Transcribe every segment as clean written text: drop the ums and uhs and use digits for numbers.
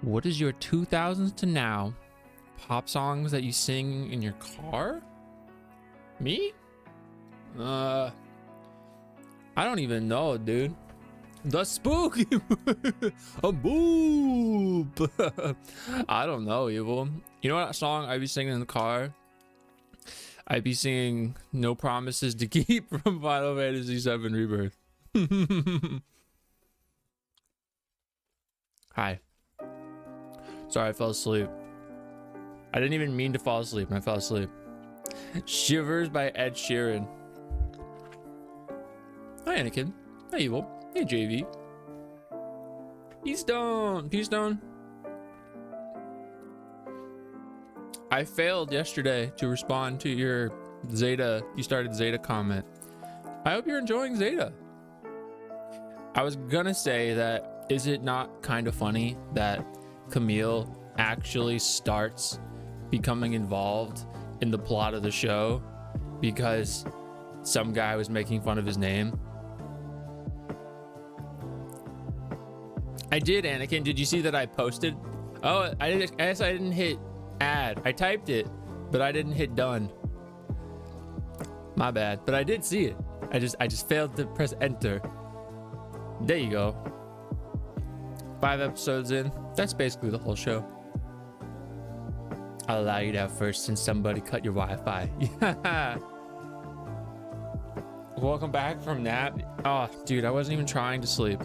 What is your 2000s to now pop songs that you sing in your car? Me? I don't even know, dude. The spooky a boop. I don't know, Evil. You know what song I'd be singing in the car? I'd be singing No Promises to Keep from Final Fantasy VII Rebirth. Hi. Sorry, I fell asleep. I didn't even mean to fall asleep, and I fell asleep. Shivers by Ed Sheeran. Hi, Anakin. Hi, Evil. Hey, JV. Peace Stone. Peace Stone. I failed yesterday to respond to your Zeta. You started Zeta comment. I hope you're enjoying Zeta. I was gonna say that, is it not kind of funny that Camille actually starts becoming involved in the plot of the show because some guy was making fun of his name? I did, Anakin. Did you see that I posted? Oh, I guess I didn't hit add. I typed it, but I didn't hit done. My bad. But I did see it. I just failed to press enter. There you go. 5 episodes in. That's basically the whole show. I'll allow you to have first since somebody cut your Wi-Fi. Yeah. Welcome back from nap. Oh, dude, I wasn't even trying to sleep.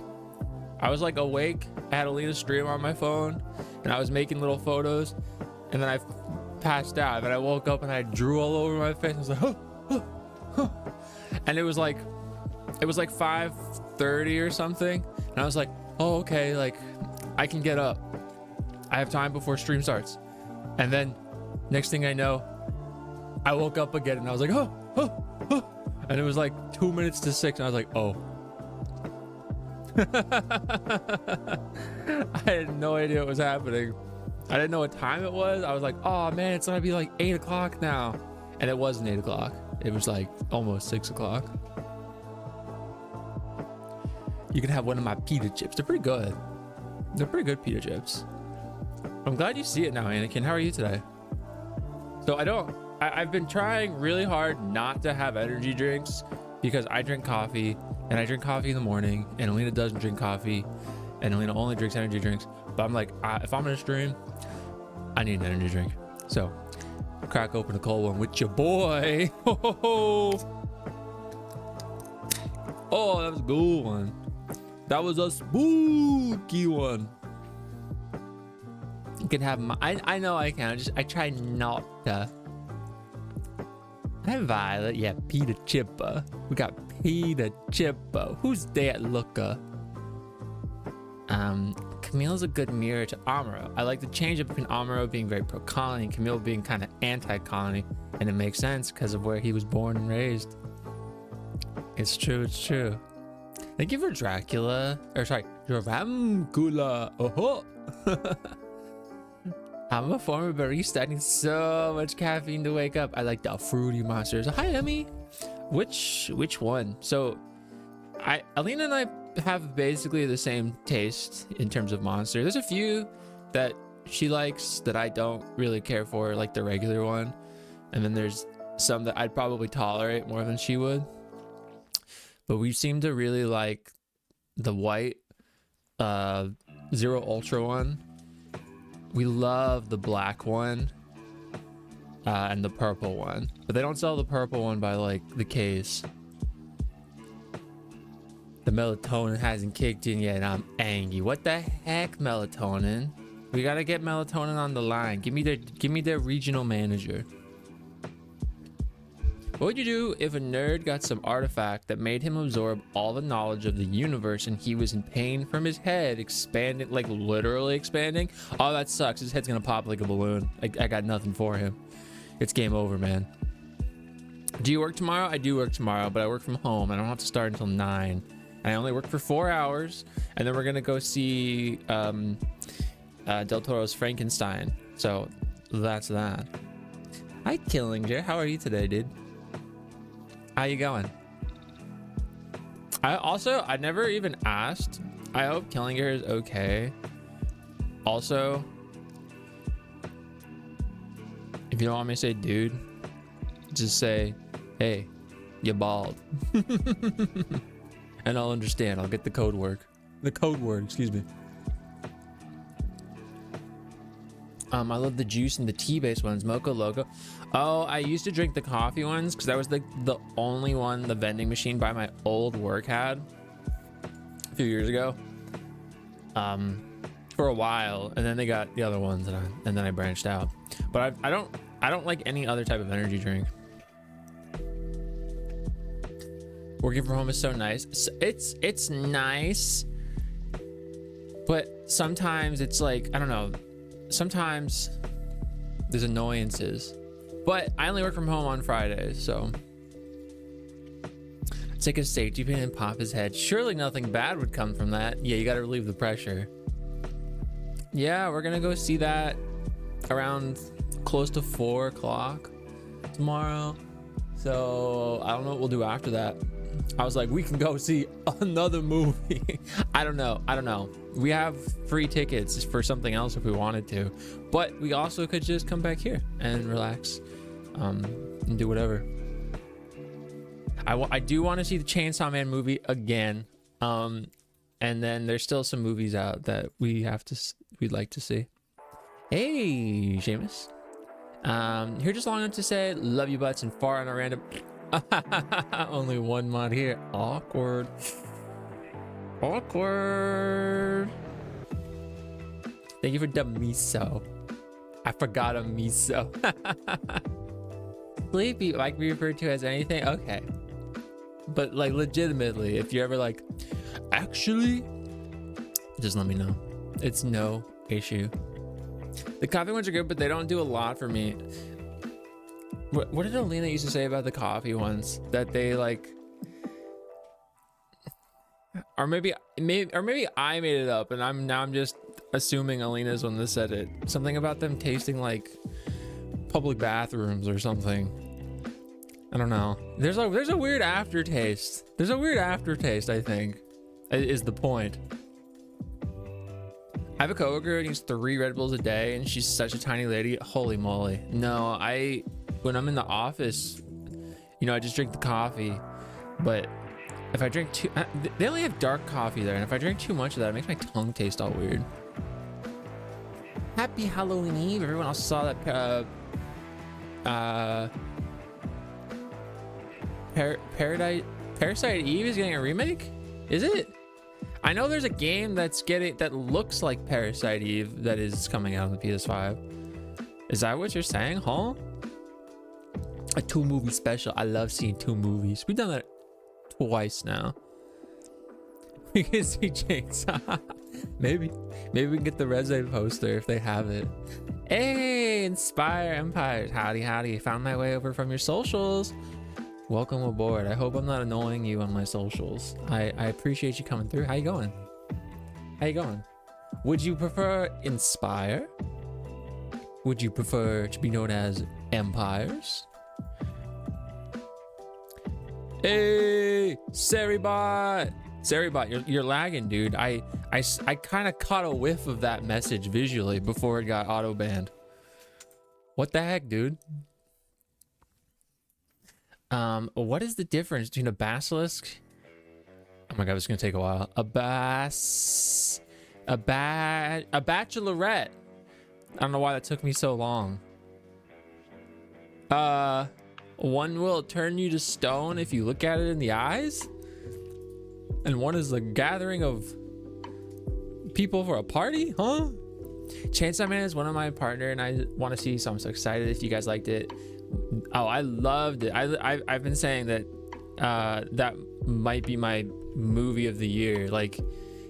I was like awake. I had Alina's stream on my phone, and I was making little photos, and then I passed out. And then I woke up and I drew all over my face. I was like, huh. And it was like 5:30 or something, and I was like, oh, okay, like I can get up. I have time before stream starts. And then next thing I know, I woke up again, and I was like, oh. And it was like 2 minutes to 6, and I was like, oh. I had no idea what was happening. I didn't know what time it was. I was like, oh man, it's gonna be like 8 o'clock now. And it wasn't 8 o'clock. It was like almost 6 o'clock. You can have one of my pita chips. They're pretty good. They're pretty good pita chips. I'm glad you see it now, Anakin. How are you today? So I've been trying really hard not to have energy drinks because I drink coffee, and I drink coffee in the morning, and Alina doesn't drink coffee, and Alina only drinks energy drinks. But I'm like, if I'm gonna stream, I need an energy drink. So crack open a cold one with your boy. Oh, that was a good one. That was a spooky one. You can have my, I know I can. I try not to. Hi, Violet. Yeah, pita chipper. We got pita chipper. Who's that looker? Camille's a good mirror to Amuro. I like the change up between Amuro being very pro-colony and Camille being kind of anti-colony. And it makes sense because of where he was born and raised. It's true, it's true. Thank you for Dracula. Or sorry, Dracula. Oh. I'm a former barista. I need so much caffeine to wake up. I like the fruity monsters. Hi, Emmy. Which one? So, Alina and I have basically the same taste in terms of monster. There's a few that she likes that I don't really care for, like the regular one. And then there's some that I'd probably tolerate more than she would. But we seem to really like the white Zero Ultra one. We love the black one and the purple one, but they don't sell the purple one by like the case. The melatonin hasn't kicked in yet and I'm angry. What the heck, melatonin? We gotta get melatonin on the line. Give me their regional manager. What would you do if a nerd got some artifact that made him absorb all the knowledge of the universe and he was in pain from his head expanding, like literally expanding? Oh, that sucks. His head's gonna pop like a balloon. I got nothing for him. It's game over, man. Do you work tomorrow? I do work tomorrow, but I work from home. I don't have to start until 9. I only work for 4 hours, and then we're gonna go see Del Toro's Frankenstein. So that's that. Hi, Killinger. How are you today, dude? How you going? I never even asked. I hope Killinger is okay. Also, if you don't want me to say dude, just say, hey, you're bald. And I'll understand. I'll get the code word. The code word, excuse me. I love the juice and the tea-based ones. Mocha Loco. Oh, I used to drink the coffee ones because that was the only one the vending machine by my old work had a few years ago. For a while, and then they got the other ones, and then I branched out. But I don't like any other type of energy drink. Working from home is so nice. It's nice, but sometimes it's like, I don't know. Sometimes there's annoyances, but I only work from home on Fridays, so take a safety pin and pop his head. Surely nothing bad would come from that. Yeah, you got to relieve the pressure. Yeah, we're gonna go see that around close to 4 o'clock tomorrow. So I don't know what we'll do after that. I was like, we can go see another movie. I don't know. We have free tickets for something else if we wanted to, but we also could just come back here and relax, and do whatever. I do want to see the Chainsaw Man movie again. And then there's still some movies out that we'd like to see. Hey, Seamus. Here just long enough to say love you butts and far on a random. Only one mod here. Awkward. Thank you for the miso. I forgot a miso. Sleepy, like be referred to as anything. Okay, but like legitimately, if you're ever like, actually, just let me know. It's no issue. The coffee ones are good, but they don't do a lot for me. What did Alina used to say about the coffee ones? That they like, or maybe I made it up, and I'm just assuming Alina's one that said it. Something about them tasting like public bathrooms or something. I don't know. There's a weird aftertaste. I think is the point. I have a coworker who eats 3 Red Bulls a day, and she's such a tiny lady. Holy moly. No, when I'm in the office, I just drink the coffee. But if I drink they only have dark coffee there, and if I drink too much of that, it makes my tongue taste all weird. Happy Halloween Eve. Everyone else saw that Parasite Eve is getting a remake? Is it? I know there's a game that looks like Parasite Eve that is coming out on the PS5. Is that what you're saying, huh? A 2-movie special. I love seeing 2 movies. We've done that twice now. We can see Chainsaw. Maybe we can get the Resident poster if they have it. Hey, Inspire Empires. Howdy. Found my way over from your socials. Welcome aboard. I hope I'm not annoying you on my socials. I appreciate you coming through. How you going? Would you prefer Inspire? Would you prefer to be known as Empires? Hey, Seribot, you're lagging, dude. I kind of caught a whiff of that message visually before it got auto banned. What the heck, dude? What is the difference between a basilisk? Oh my god, this is gonna take a while. A bachelorette. I don't know why that took me so long. One will turn you to stone if you look at it in the eyes, and one is a gathering of people for a party, huh? Chainsaw Man is one of my partner, and I want to see, so I'm so excited if you guys liked it. Oh, I loved it. I've been saying that that might be my movie of the year. Like,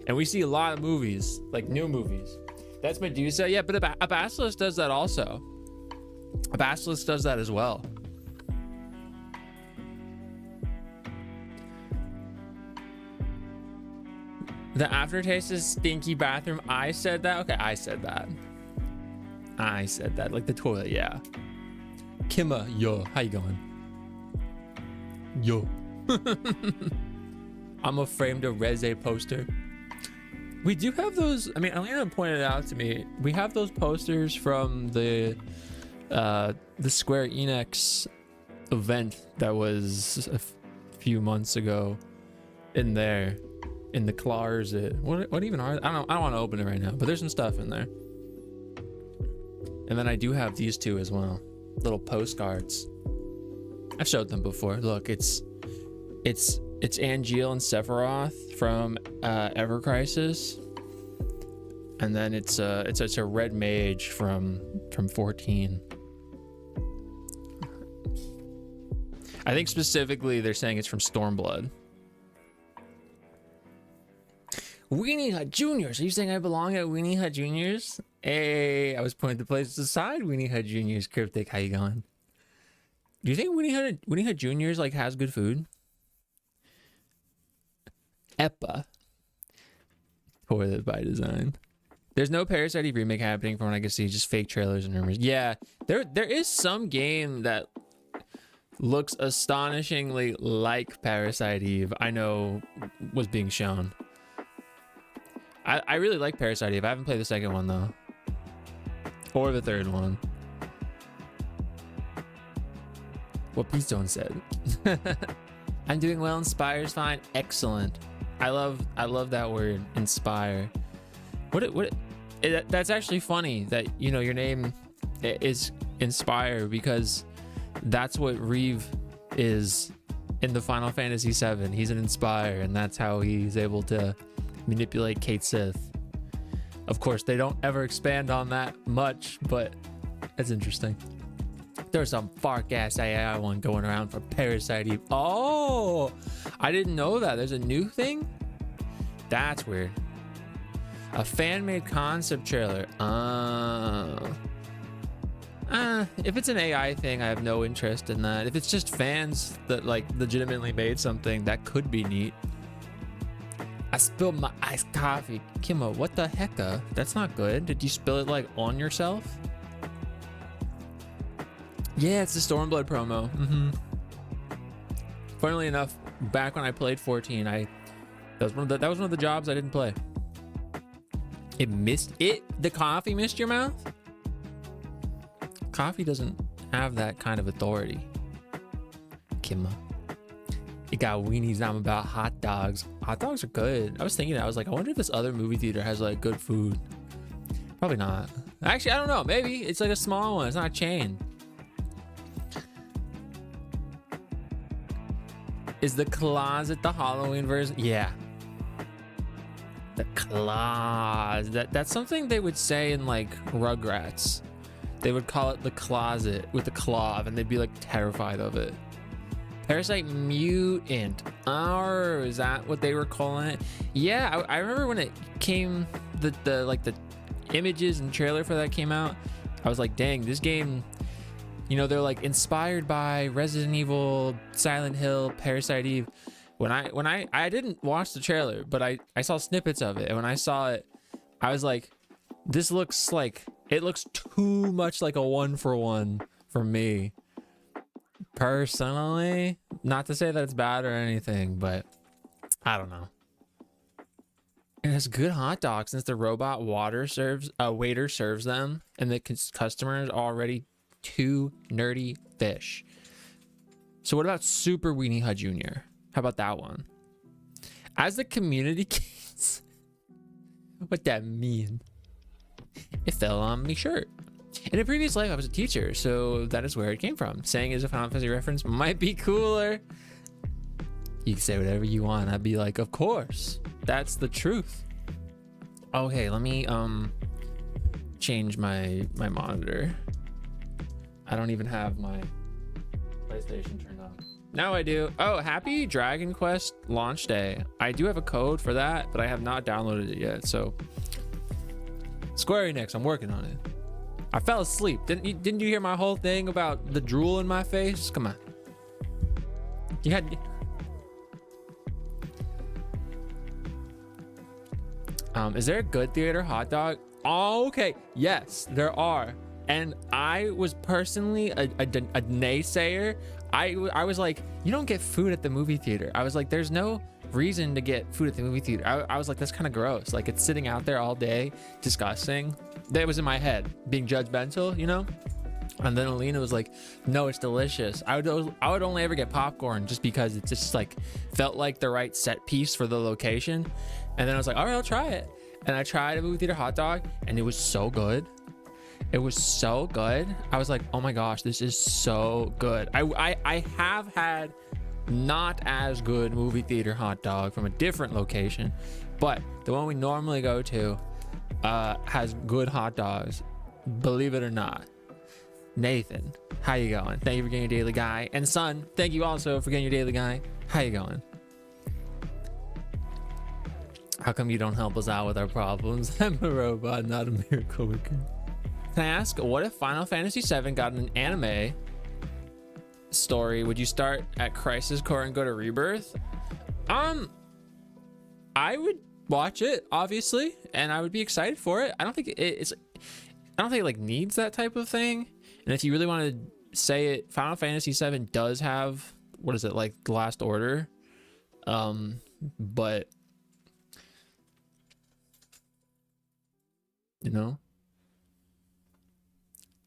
and we see a lot of movies, like new movies. That's Medusa, yeah, but a basilisk does that also. A basilisk does that as well. The aftertaste is stinky bathroom. I said that. Okay, I said that. Like the toilet, yeah. Kimma, yo, how you going? Yo. I'm a framed a Reze poster. We do have those. I mean, Elena pointed out to me, we have those posters from the Square Enix event that was a few months ago in there, in the closet. What even are, I don't want to open it right now, but there's some stuff in there. And then I do have these two as well, little postcards. I've showed them before. Look, it's Angeal and Sephiroth from Ever Crisis, and then it's a red mage from 14. I think specifically they're saying it's from Stormblood. Weenie Hut Juniors. Are you saying I belong at Weenie Hut Juniors? Hey, I was pointing to places aside. Weenie Hut Juniors. Cryptic, how you going? Do you think Weenie Hut Juniors like has good food? Eppa. Toilet by design. There's no Parasite Eve remake happening from what I can see, just fake trailers and rumors. Yeah, there is some game that looks astonishingly like Parasite Eve, I know was being shown. I really like Parasite Eve. I haven't played the second one though. Or the third one. What Peace Zone said. I'm doing well, inspire's fine. Excellent. I love that word, inspire. That's actually funny that, you know, your name is Inspire, because that's what Reeve is in the Final Fantasy VII. He's an Inspire, and that's how he's able to manipulate Cait Sith. Of course, they don't ever expand on that much, but it's interesting. There's some fark ass AI one going around for Parasite Eve. Oh, I didn't know that. There's a new thing? That's weird. A fan-made concept trailer. If it's an AI thing, I have no interest in that. If it's just fans that like legitimately made something, that could be neat. I spilled my iced coffee. Kimmo, what the hecka? That's not good. Did you spill it like on yourself? Yeah, it's the Stormblood promo. Funnily enough, back when I played 14, that was one of the jobs I didn't play. The coffee missed your mouth? Coffee doesn't have that kind of authority. Kimma. It got weenies. I'm about hot dogs. Hot dogs are good. I was thinking that. I was like, I wonder if this other movie theater has like good food. Probably not. Actually, I don't know. Maybe it's like a small one. It's not a chain. Is the closet the Halloween version? Yeah. The closet. That's something they would say in like Rugrats. They would call it the closet with the claw, and they'd be like terrified of it. Parasite Mutant. Oh, is that what they were calling it? Yeah, I remember when it came, the images and trailer for that came out. I was like, dang, this game, you know, they're like inspired by Resident Evil, Silent Hill, Parasite Eve. When I didn't watch the trailer, but I saw snippets of it, and when I saw it, I was like, this looks like, it looks too much like a 1-for-1 for me. Personally, not to say that it's bad or anything, but I don't know. It has good hot dogs since the robot waiter serves them, and the customers are already too nerdy fish. So what about Super Weenie Hut Jr.? How about that one? As the community kids, what that mean? It fell on me shirt. In a previous life, I was a teacher, so that is where it came from. Saying it as a Final Fantasy reference might be cooler. You can say whatever you want. I'd be like, of course. That's the truth. Okay, let me change my monitor. I don't even have my PlayStation turned on. Now I do. Oh, happy Dragon Quest launch day. I do have a code for that, but I have not downloaded it yet. So Square Enix, I'm working on it. I fell asleep. Didn't you hear my whole thing about the drool in my face? Come on. You had. Is there a good theater hot dog? Oh, okay. Yes, there are. And I was personally a naysayer. I was like, you don't get food at the movie theater. I was like, there's no reason to get food at the movie theater. I was like, that's kind of gross. Like, it's sitting out there all day, disgusting. That was in my head, being judgmental, you know? And then Alina was like, no, it's delicious. I would only ever get popcorn just because it just like felt like the right set piece for the location. And then I was like, all right, I'll try it. And I tried a movie theater hot dog and it was so good. It was so good. I was like, oh my gosh, this is so good. I have had not as good movie theater hot dog from a different location, but the one we normally go to has good hot dogs, believe it or not. Nathan, how you going? Thank you for getting your daily guy. And Son, thank you also for getting your daily guy. How you going? How come you don't help us out with our problems? I'm a robot, not a miracle worker. Can I ask, what if Final Fantasy VII got an anime story? Would you start at Crisis Core and go to Rebirth? I would watch it, obviously, and I would be excited for it. I don't think it like needs that type of thing. And if you really want to say it, Final Fantasy VII does have, what is it, like The Last Order? But you know,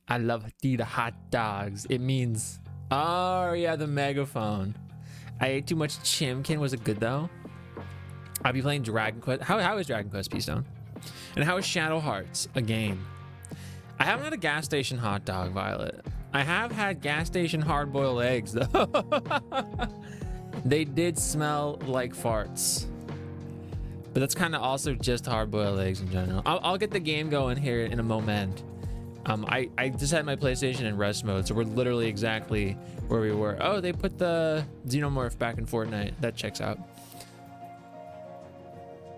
I love the hot dogs. It means, oh yeah, the megaphone. I ate too much chimkin. Was it good though? I'll be playing Dragon Quest. How is Dragon Quest P-Stone? And how is Shadow Hearts, a game? I haven't had a gas station hot dog, Violet. I have had gas station hard-boiled eggs though. They did smell like farts. But that's kind of also just hard-boiled eggs in general. I'll get the game going here in a moment. I just had my PlayStation in rest mode, so we're literally exactly where we were. Oh, they put the Xenomorph back in Fortnite. That checks out.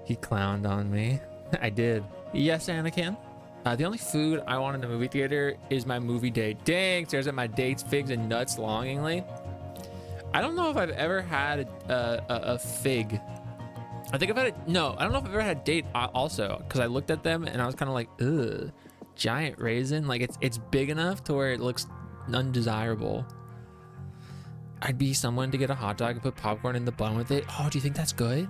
He clowned on me. I did. Yes, Anakin. The only food I want in the movie theater is my movie date. Dang, stares at my dates, figs, and nuts longingly. I don't know if I've ever had a fig. I think I've had it. No, I don't know if I've ever had a date also, because I looked at them and I was kind of like, ugh, giant raisin. Like it's big enough to where it looks undesirable. I'd be someone to get a hot dog and put popcorn in the bun with it. Oh, do you think that's good?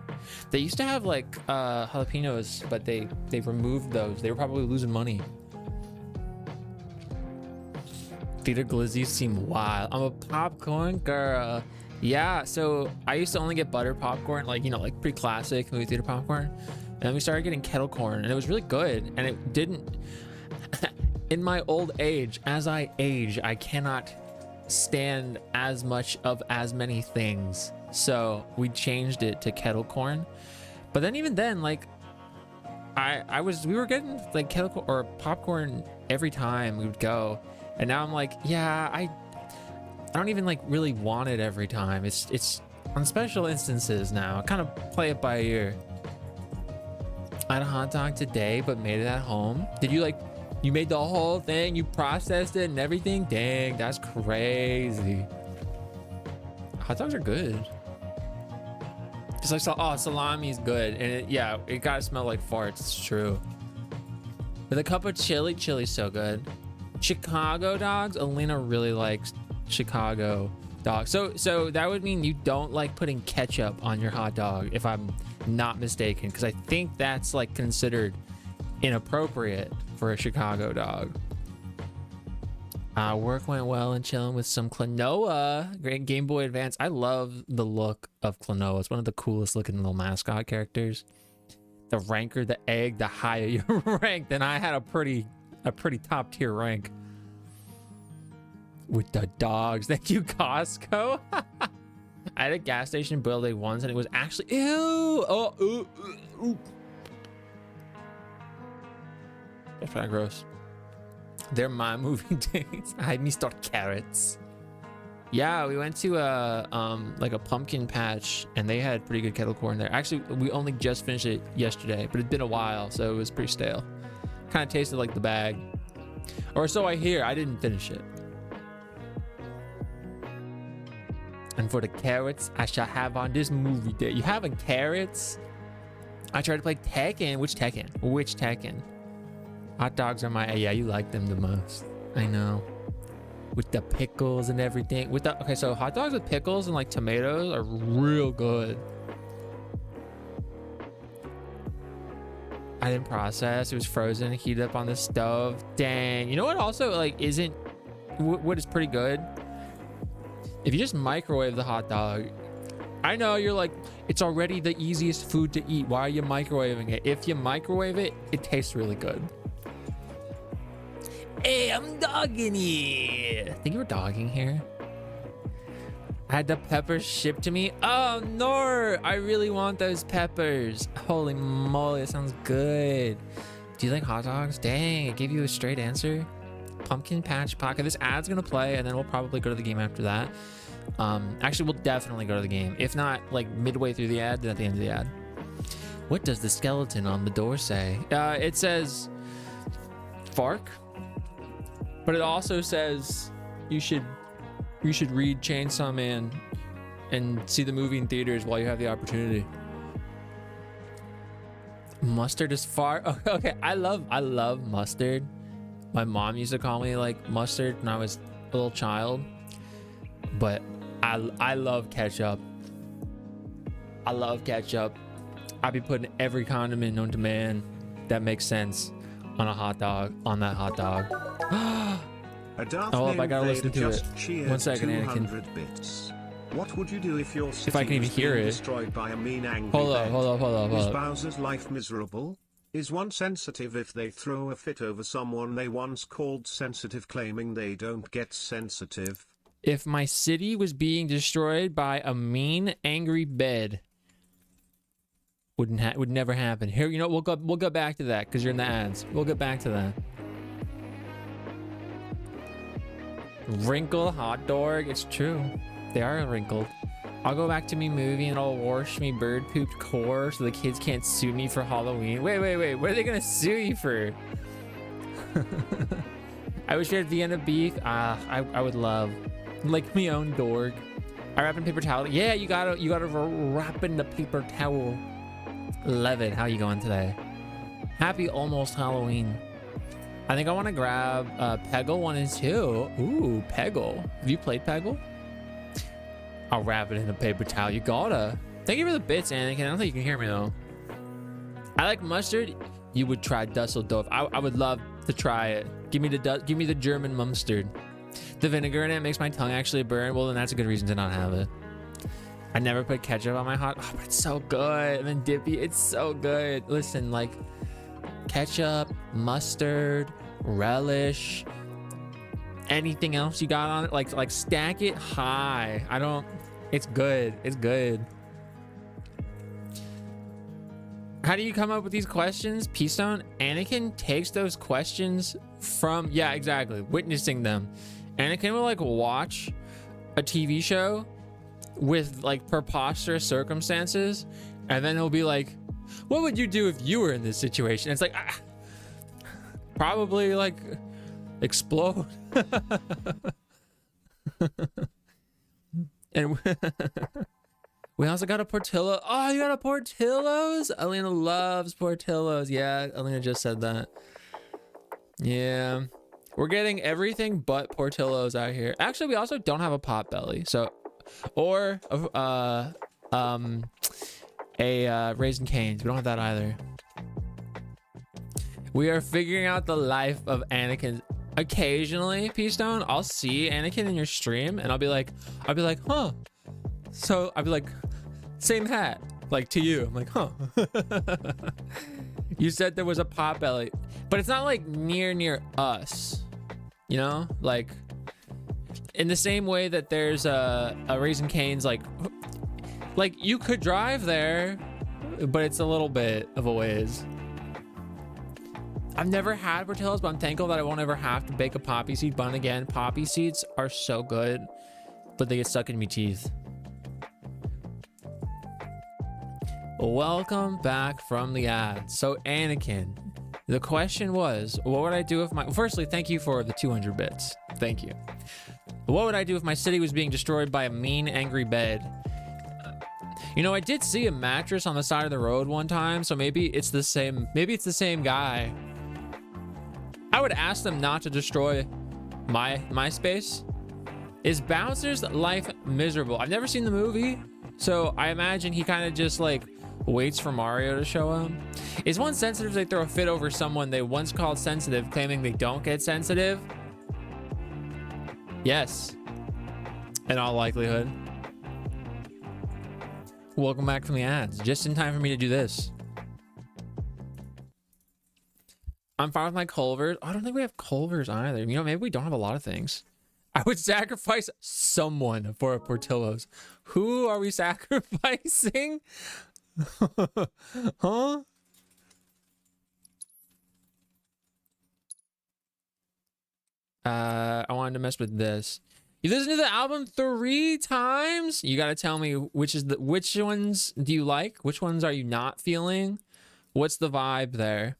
They used to have like jalapenos, but they removed those. They were probably losing money. Theater glizzies seem wild. I'm a popcorn girl. Yeah, so I used to only get butter popcorn, like, you know, like pretty classic movie theater popcorn. And then we started getting kettle corn and it was really good. And it didn't, in my old age, as I age, I cannot stand as much of as many things. So we changed it to kettle corn. But then even then, like, we were getting like kettle corn or popcorn every time we would go. And now I'm like, yeah, I don't even like really want it every time. It's on special instances now. I kind of play it by ear. I had a hot dog today, but made it at home. Did you like, you made the whole thing? You processed it and everything? Dang, that's crazy. Hot dogs are good. It's like, oh, salami is good. And yeah, it gotta smell like farts. It's true. With a cup of chili's so good. Chicago dogs. Alina really likes Chicago dogs. So that would mean you don't like putting ketchup on your hot dog, if I'm not mistaken, because I think that's like considered inappropriate for a Chicago dog. Work went well and chilling with some Klonoa. Great Game Boy Advance. I love the look of Klonoa. It's one of the coolest looking little mascot characters. The ranker, the egg, the higher your rank, then I had a pretty top tier rank with the dogs. Thank you, Costco. I had a gas station boiled egg once and it was actually, ew. Oh, ooh. That's kind of gross. They're my movie dates. I had Mr. Carrots. Yeah, we went to like a pumpkin patch and they had pretty good kettle corn there. Actually, we only just finished it yesterday, but it'd been a while, so it was pretty stale. Kind of tasted like the bag, or so I hear. I didn't finish it. And for the carrots I shall have on this movie day. You having carrots? I tried to play Tekken. Which Tekken? Hot dogs are my, yeah, you like them the most. I know. With the pickles and everything. Okay, so hot dogs with pickles and like tomatoes are real good. I didn't process. It was frozen, heated up on the stove. Dang. You know what also like isn't what is pretty good? If you just microwave the hot dog. I know you're like, it's already the easiest food to eat. Why are you microwaving it? If you microwave it, it tastes really good. Hey, I'm dogging you. I think you were dogging here. I had the peppers shipped to me. Oh, no. I really want those peppers. Holy moly, that sounds good. Do you like hot dogs? Dang, it gave you a straight answer. Pumpkin patch pocket. This ad's gonna play, and then we'll probably go to the game after that. Actually, we'll definitely go to the game. If not, like midway through the ad, then at the end of the ad. What does the skeleton on the door say? It says Fark, but it also says you should read Chainsaw Man and see the movie in theaters while you have the opportunity. Mustard is far. Oh, okay, I love mustard. My mom used to call me like mustard when I was a little child, but I love ketchup. I love ketchup. I'd be putting every condiment known to man that makes sense on a hot dog, on that hot dog. Oh, I gotta listen to it. 1 second, Anakin. Bits. What would you do if your city if I can even hear it? Destroyed by a mean angry hold up. Is Bowser's life miserable? Is one sensitive if they throw a fit over someone they once called sensitive, claiming they don't get sensitive? If my city was being destroyed by a mean, angry bed, would never happen. Here, you know, we'll go back to that because you're in the ads. We'll get back to that. Wrinkle hot dog. It's true. They are wrinkled. I'll go back to me movie and I'll wash me bird pooped core so the kids can't sue me for Halloween. Wait. What are they gonna sue you for? I wish we had Vienna beef. I would love. Like me own dorg. I wrap in paper towel. Yeah, you gotta wrap in the paper towel. Love it. How you going today? Happy almost Halloween. I think I want to grab Peggle 1 and 2. Ooh, Peggle. Have you played Peggle? I'll wrap it in a paper towel. You gotta. Thank you for the bits, Anakin. I don't think you can hear me though. I like mustard. You would try Dusseldorf. I would love to try it. Give me the German mustard. The vinegar in it makes my tongue actually burn. Well, then that's a good reason to not have it. I never put ketchup on my hot. Oh, but it's so good. And then dippy. It's so good. Listen, like ketchup, mustard, relish, anything else you got on it, like stack it high. It's good. It's good. How do you come up with these questions? Peastone, Anakin takes those questions from, yeah, exactly, witnessing them. Anakin will like watch a TV show with like preposterous circumstances, and then he'll be like, what would you do if you were in this situation? And it's like, probably like explode. And we also got a Portillo. Oh, you got a Portillo's? Alina loves Portillo's. Yeah, Alina just said that. Yeah, we're getting everything but Portillo's out here. Actually, we also don't have a Potbelly, so, or a Raisin Cane's. We don't have that either. We are figuring out the life of Anakin. Occasionally, Peastone, I'll see Anakin in your stream and I'll be like, huh. So I'll be like, same hat, like to you. I'm like, huh. You said there was a Potbelly, but it's not like near us, you know, like in the same way that there's a Raisin Cane's, like you could drive there, but it's a little bit of a ways. I've never had Portillo's, but I'm thankful that I won't ever have to bake a poppy seed bun again. Poppy seeds are so good, but they get stuck in my teeth. Welcome back from the ad. So Anakin, the question was, what would I do if my... Firstly, thank you for the 200 bits. Thank you. What would I do if my city was being destroyed by a mean, angry bed? You know, I did see a mattress on the side of the road one time, so maybe it's the same. Maybe it's the same guy. I would ask them not to destroy my space. Is Bowser's life miserable? I've never seen the movie, so I imagine he kind of just like Waits for Mario to show up. Is one sensitive if they throw a fit over someone they once called sensitive, claiming they don't get sensitive? Yes. In all likelihood. Welcome back from the ads. Just in time for me to do this. I'm fine with my Culvers. I don't think we have Culvers either. You know, maybe we don't have a lot of things. I would sacrifice someone for a Portillo's. Who are we sacrificing? Huh? I wanted to mess with this. You listened to the album 3 times? You gotta tell me which ones do you like? Which ones are you not feeling? What's the vibe there?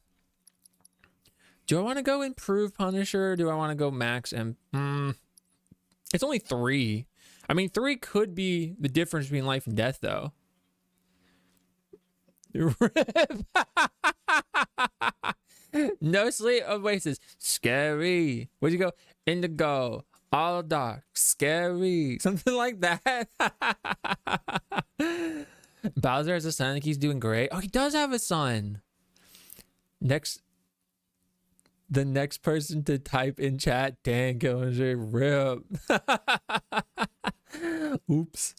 Do I want to go improve Punisher? Or do I want to go max and it's only 3. I mean, 3 could be the difference between life and death, though. No sleep. Oasis. Scary. Where'd you go? Indigo. All dark. Scary. Something like that. Bowser has a son. I think he's doing great. Oh, he does have a son. The next person to type in chat, Dan Killinger, rip. Oops.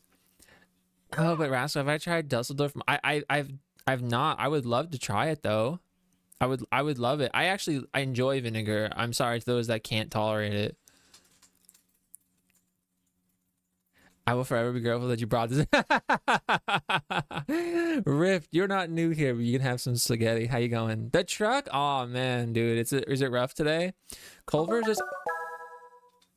Oh, but Rascal, have I tried Dusseldorf? I've not. I would love to try it though. I would love it. I enjoy vinegar. I'm sorry to those that can't tolerate it. I will forever be grateful that you brought this. Rift, you're not new here, but you can have some spaghetti. How you going? The truck? Oh man, dude, is it rough today? Culver just.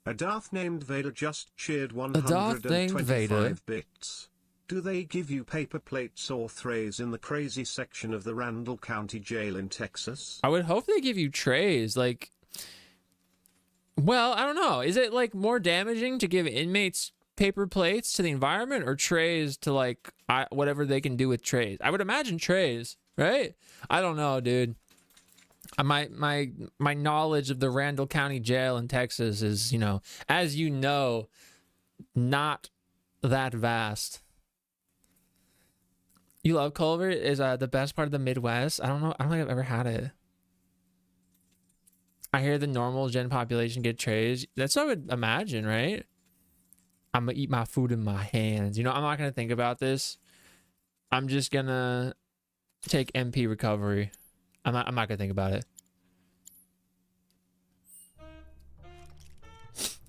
A Darth named Vader just cheered Darth named Vader. 125 bits. Do they give you paper plates or trays in the crazy section of the Randall County Jail in Texas? I would hope they give you trays. Like, well, I don't know. Is it like more damaging to give inmates paper plates to the environment or trays to like whatever they can do with trays? I would imagine trays, right? I don't know, dude. My knowledge of the Randall County Jail in Texas is, you know, as you know, not that vast. You love Culver is the best part of the Midwest. I don't know. I don't think I've ever had it. I hear the normal gen population get trays. That's what I would imagine, right? I'm gonna eat my food in my hands. You know, I'm not gonna think about this. I'm just gonna take MP recovery. I'm not gonna think about it.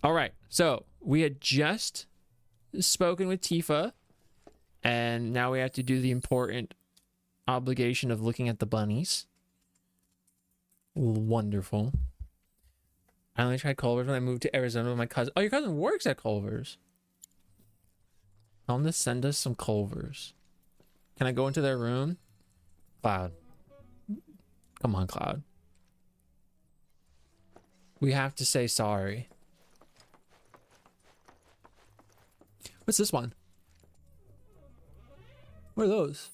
All right. So we had just spoken with Tifa. And now we have to do the important obligation of looking at the bunnies. Wonderful. I only tried Culver's when I moved to Arizona with my cousin. Oh, your cousin works at Culver's. Tell them to send us some Culver's. Can I go into their room? Cloud. Come on, Cloud. We have to say sorry. What's this one? What are those?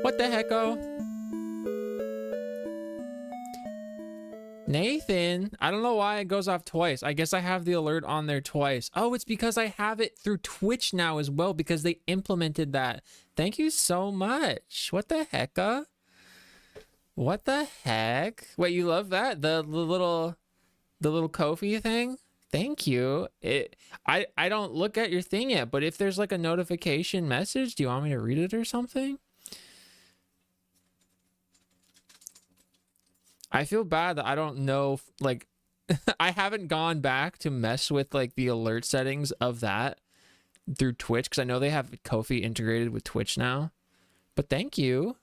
What the heck-o? Nathan, I don't know why it goes off twice. I guess I have the alert on there twice. Oh, it's because I have it through Twitch now as well because they implemented that. Thank you so much. What the heck-o? What the heck? Wait, you love that? The little Ko-fi thing? Thank you. I don't look at your thing yet, but if there's like a notification message, do you want me to read it or something? I feel bad that I don't know, like, I haven't gone back to mess with like the alert settings of that through Twitch because I know they have Ko-fi integrated with Twitch now. But thank you.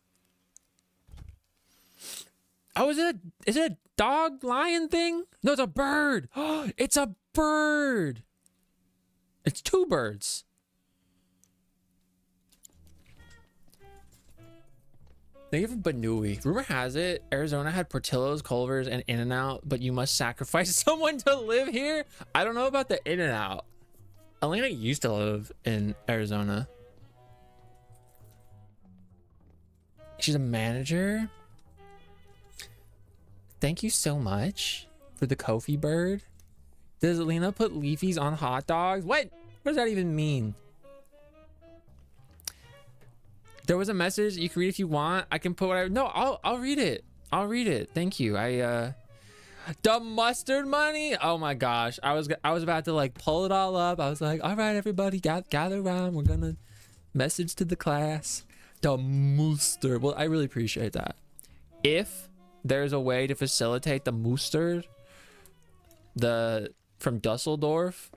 Oh, is it a dog lion thing? No, it's a bird. It's a bird. It's 2 birds. Thank you for Banui. Rumor has it Arizona had Portillo's, Culver's, and In-N-Out, but you must sacrifice someone to live here. I don't know about the In-N-Out. Elena used to live in Arizona. She's a manager. Thank you so much for the Ko-fi bird. Does Lena put leafies on hot dogs? What does that even mean? There was a message you can read if you want. I can put what I... No, I'll read it. I'll read it. Thank you. The mustard money. Oh my gosh. I was about to like pull it all up. I was like, all right, everybody, gather around. We're gonna message to the class. The mustard. Well, I really appreciate that. If there's a way to facilitate the mustard, from Dusseldorf,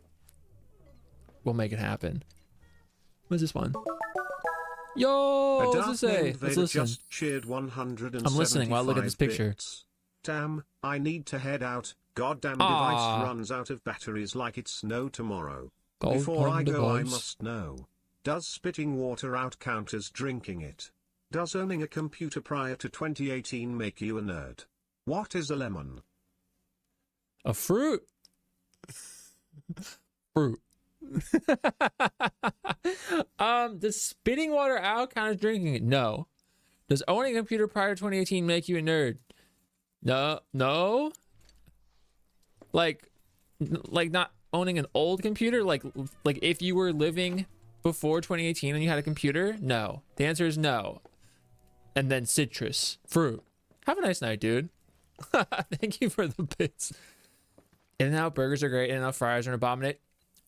we'll make it happen. What's this one? Yo, what's this say? Let's listen. Just cheered 175 I'm listening while I look at this picture. bits. Damn, I need to head out. Goddamn device runs out of batteries like it's no tomorrow. Before I go, I must know. Does spitting water out count as drinking it? Does owning a computer prior to 2018 make you a nerd? What is a lemon? A fruit. Fruit. Does spitting water out count as drinking it? No. Does owning a computer prior to 2018 make you a nerd? No. Like not owning an old computer? Like if you were living before 2018 and you had a computer? No. The answer is no. And then citrus. Fruit. Have a nice night, dude. Thank you for the bits. In-N-Out burgers are great. In-N-Out fries are an abomination.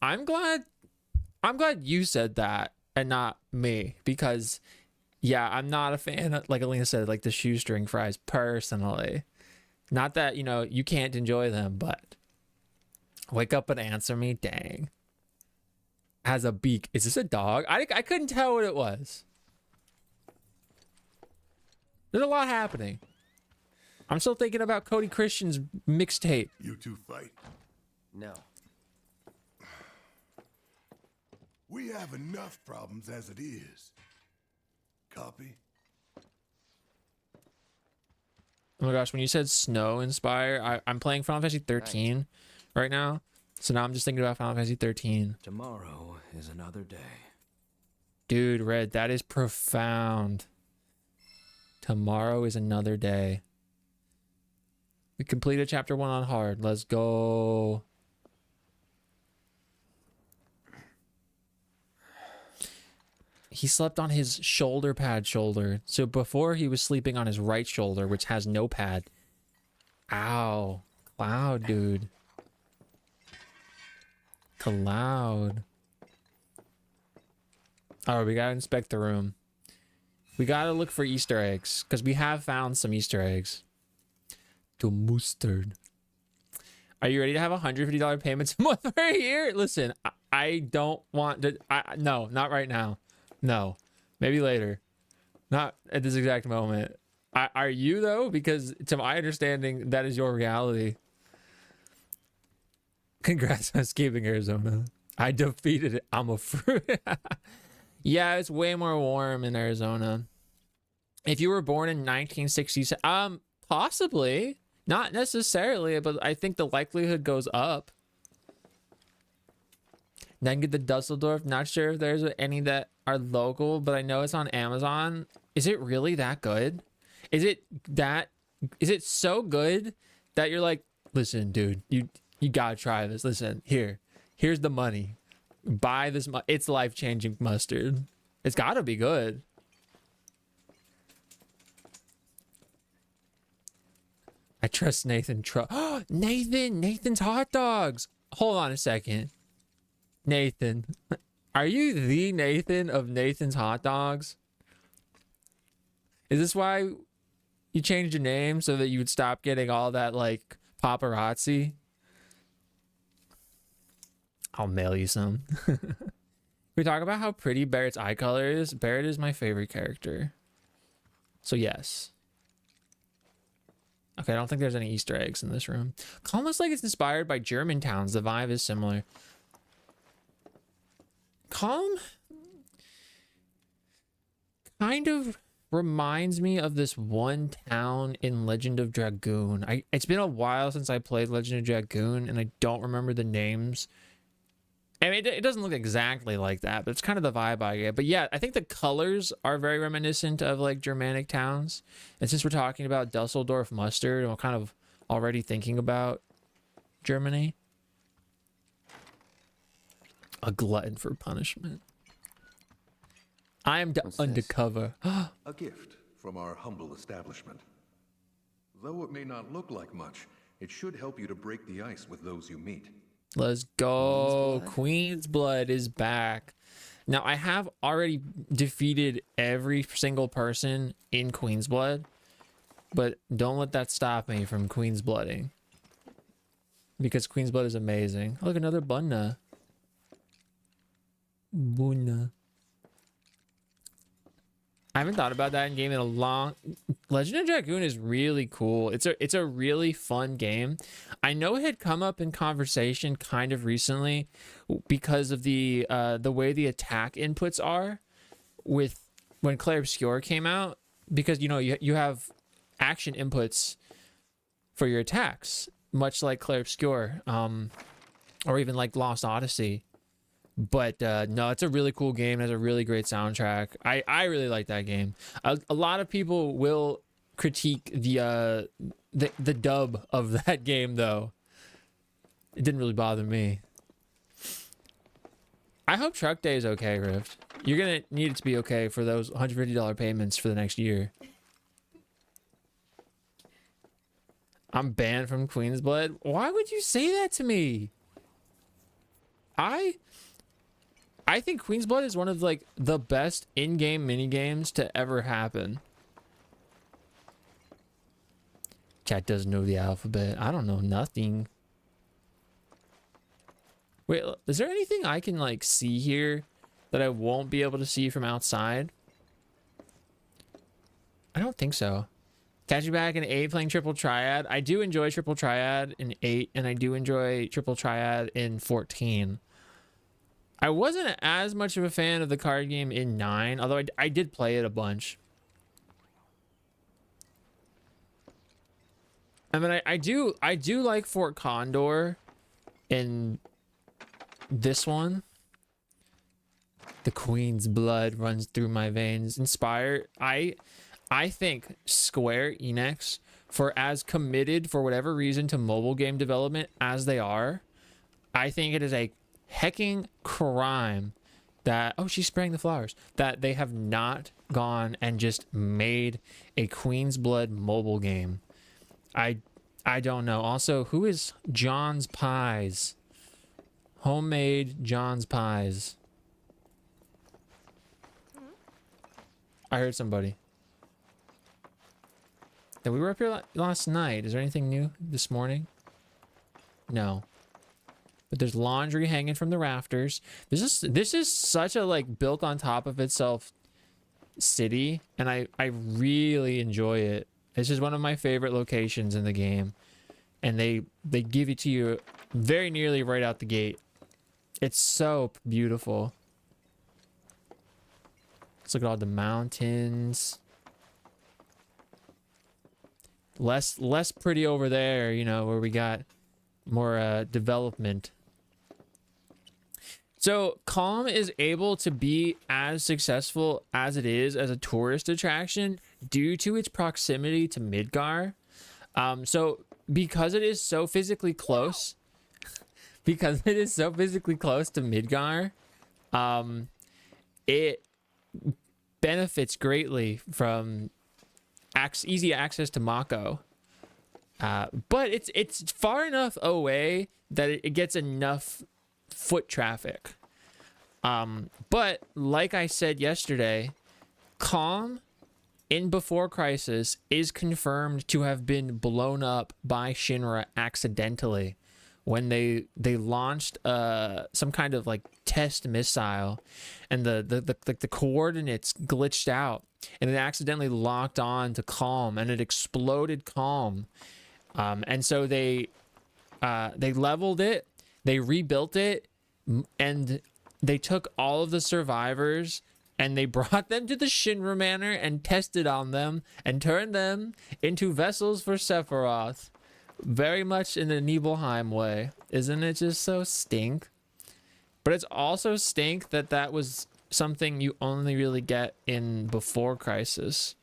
I'm glad you said that and not me, because yeah, I'm not a fan of, like Alina said, like the shoestring fries personally. Not that, you know, you can't enjoy them, but wake up and answer me. Dang. Has a beak. Is this a dog? I couldn't tell what it was. There's a lot happening. I'm still thinking about Cody Christian's mixtape. You two fight? No. We have enough problems as it is. Copy? Oh my gosh, when you said snow inspire, I'm playing Final Fantasy 13 right now. So now I'm just thinking about Final Fantasy 13. Tomorrow is another day. Dude, Red, that is profound. Tomorrow is another day. We completed chapter 1 on hard. Let's go. He slept on his shoulder pad shoulder. So before he was sleeping on his right shoulder, which has no pad. Ow. Cloud, dude. Cloud. Alright, we gotta inspect the room. We gotta look for Easter eggs, because we have found some Easter eggs. To mustard. Are you ready to have $150 payments a month right here? Listen, I don't want to. No, not right now. No, maybe later. Not at this exact moment. Are you though? Because to my understanding, that is your reality. Congrats on escaping Arizona. I defeated it. I'm a fruit. Yeah, it's way more warm in Arizona. If you were born in 1967, possibly. Not necessarily, but I think the likelihood goes up. Then get the Dusseldorf. Not sure if there's any that are local, but I know it's on Amazon. Is it really that good? Is it so good that you're like, listen, dude, you gotta try this. Listen, here's the money. Buy this. It's life-changing mustard. It's gotta be good. I trust Nathan. Nathan's hot dogs. Hold on a second. Nathan, are you the Nathan of Nathan's hot dogs? Is this why you changed your name, so that you would stop getting all that like paparazzi? I'll mail you some. We talk about how pretty Barrett's eye color is. Barrett is my favorite character. So yes. Okay, I don't think there's any Easter eggs in this room. Calm looks like it's inspired by German towns. The vibe is similar. Calm kind of reminds me of this one town in Legend of Dragoon. It's been a while since I played Legend of Dragoon, and I don't remember the names. I mean, it doesn't look exactly like that, but it's kind of the vibe I get. But yeah, I think the colors are very reminiscent of like Germanic towns. And since we're talking about Dusseldorf mustard, I'm kind of already thinking about Germany. A glutton for punishment. I am What's this? undercover. A gift from our humble establishment. Though it may not look like much, it should help you to break the ice with those you meet. Let's go. Queen's Blood is back. Now, I have already defeated every single person in Queen's Blood, but don't let that stop me from Queen's Blooding. Because Queen's Blood is amazing. Look, another Bunna. Bunna. I haven't thought about that in game in a long. Legend of Dragoon is really cool. It's a really fun game. I know it had come up in conversation kind of recently because of the way the attack inputs are with when Clair Obscur came out, because you know you have action inputs for your attacks, much like Clair Obscur, or even like Lost Odyssey. But no, it's a really cool game. It has a really great soundtrack. I really like that game. A lot of people will critique the dub of that game, though. It didn't really bother me. I hope Truck Day is okay, Rift. You're gonna need it to be okay for those $150 payments for the next year. I'm banned from Queen's Blood. Why would you say that to me? I think Queen's Blood is one of like the best in-game minigames to ever happen. Chat doesn't know the alphabet. I don't know nothing. Wait, is there anything I can like see here that I won't be able to see from outside? I don't think so. Catch you back in 8 playing Triple Triad. I do enjoy Triple Triad in 8, and I do enjoy Triple Triad in 14. I wasn't as much of a fan of the card game in 9, although I did play it a bunch. I mean, I do like Fort Condor in this one. The Queen's blood runs through my veins. Inspired. I think Square Enix, for as committed for whatever reason to mobile game development as they are, I think it is a hecking crime that, oh, she's spraying the flowers, that they have not gone and just made a Queen's Blood mobile game. I don't know. Also, who is John's Pies? Homemade John's Pies. I heard somebody. Yeah, we were up here last night. Is there anything new this morning? No. But there's laundry hanging from the rafters. This is such a like built on top of itself city, and I really enjoy it. This is one of my favorite locations in the game, and they give it to you very nearly right out the gate. It's so beautiful. Let's look at all the mountains. Less pretty over there, you know, where we got more development. So Calm is able to be as successful as it is as a tourist attraction due to its proximity to Midgar. So because it is so physically close, to Midgar, it benefits greatly from easy access to Mako. But it's far enough away that it gets enough foot traffic. But like I said yesterday, Calm in Before Crisis is confirmed to have been blown up by Shinra accidentally when they launched some kind of like test missile, and the coordinates glitched out, and it accidentally locked on to Calm, and it exploded Calm. And so they leveled it, they rebuilt it, and they took all of the survivors and they brought them to the Shinra Manor and tested on them and turned them into vessels for Sephiroth. Very much in the Nibelheim way. Isn't it just so stink? But it's also stink that was something you only really get in Before Crisis.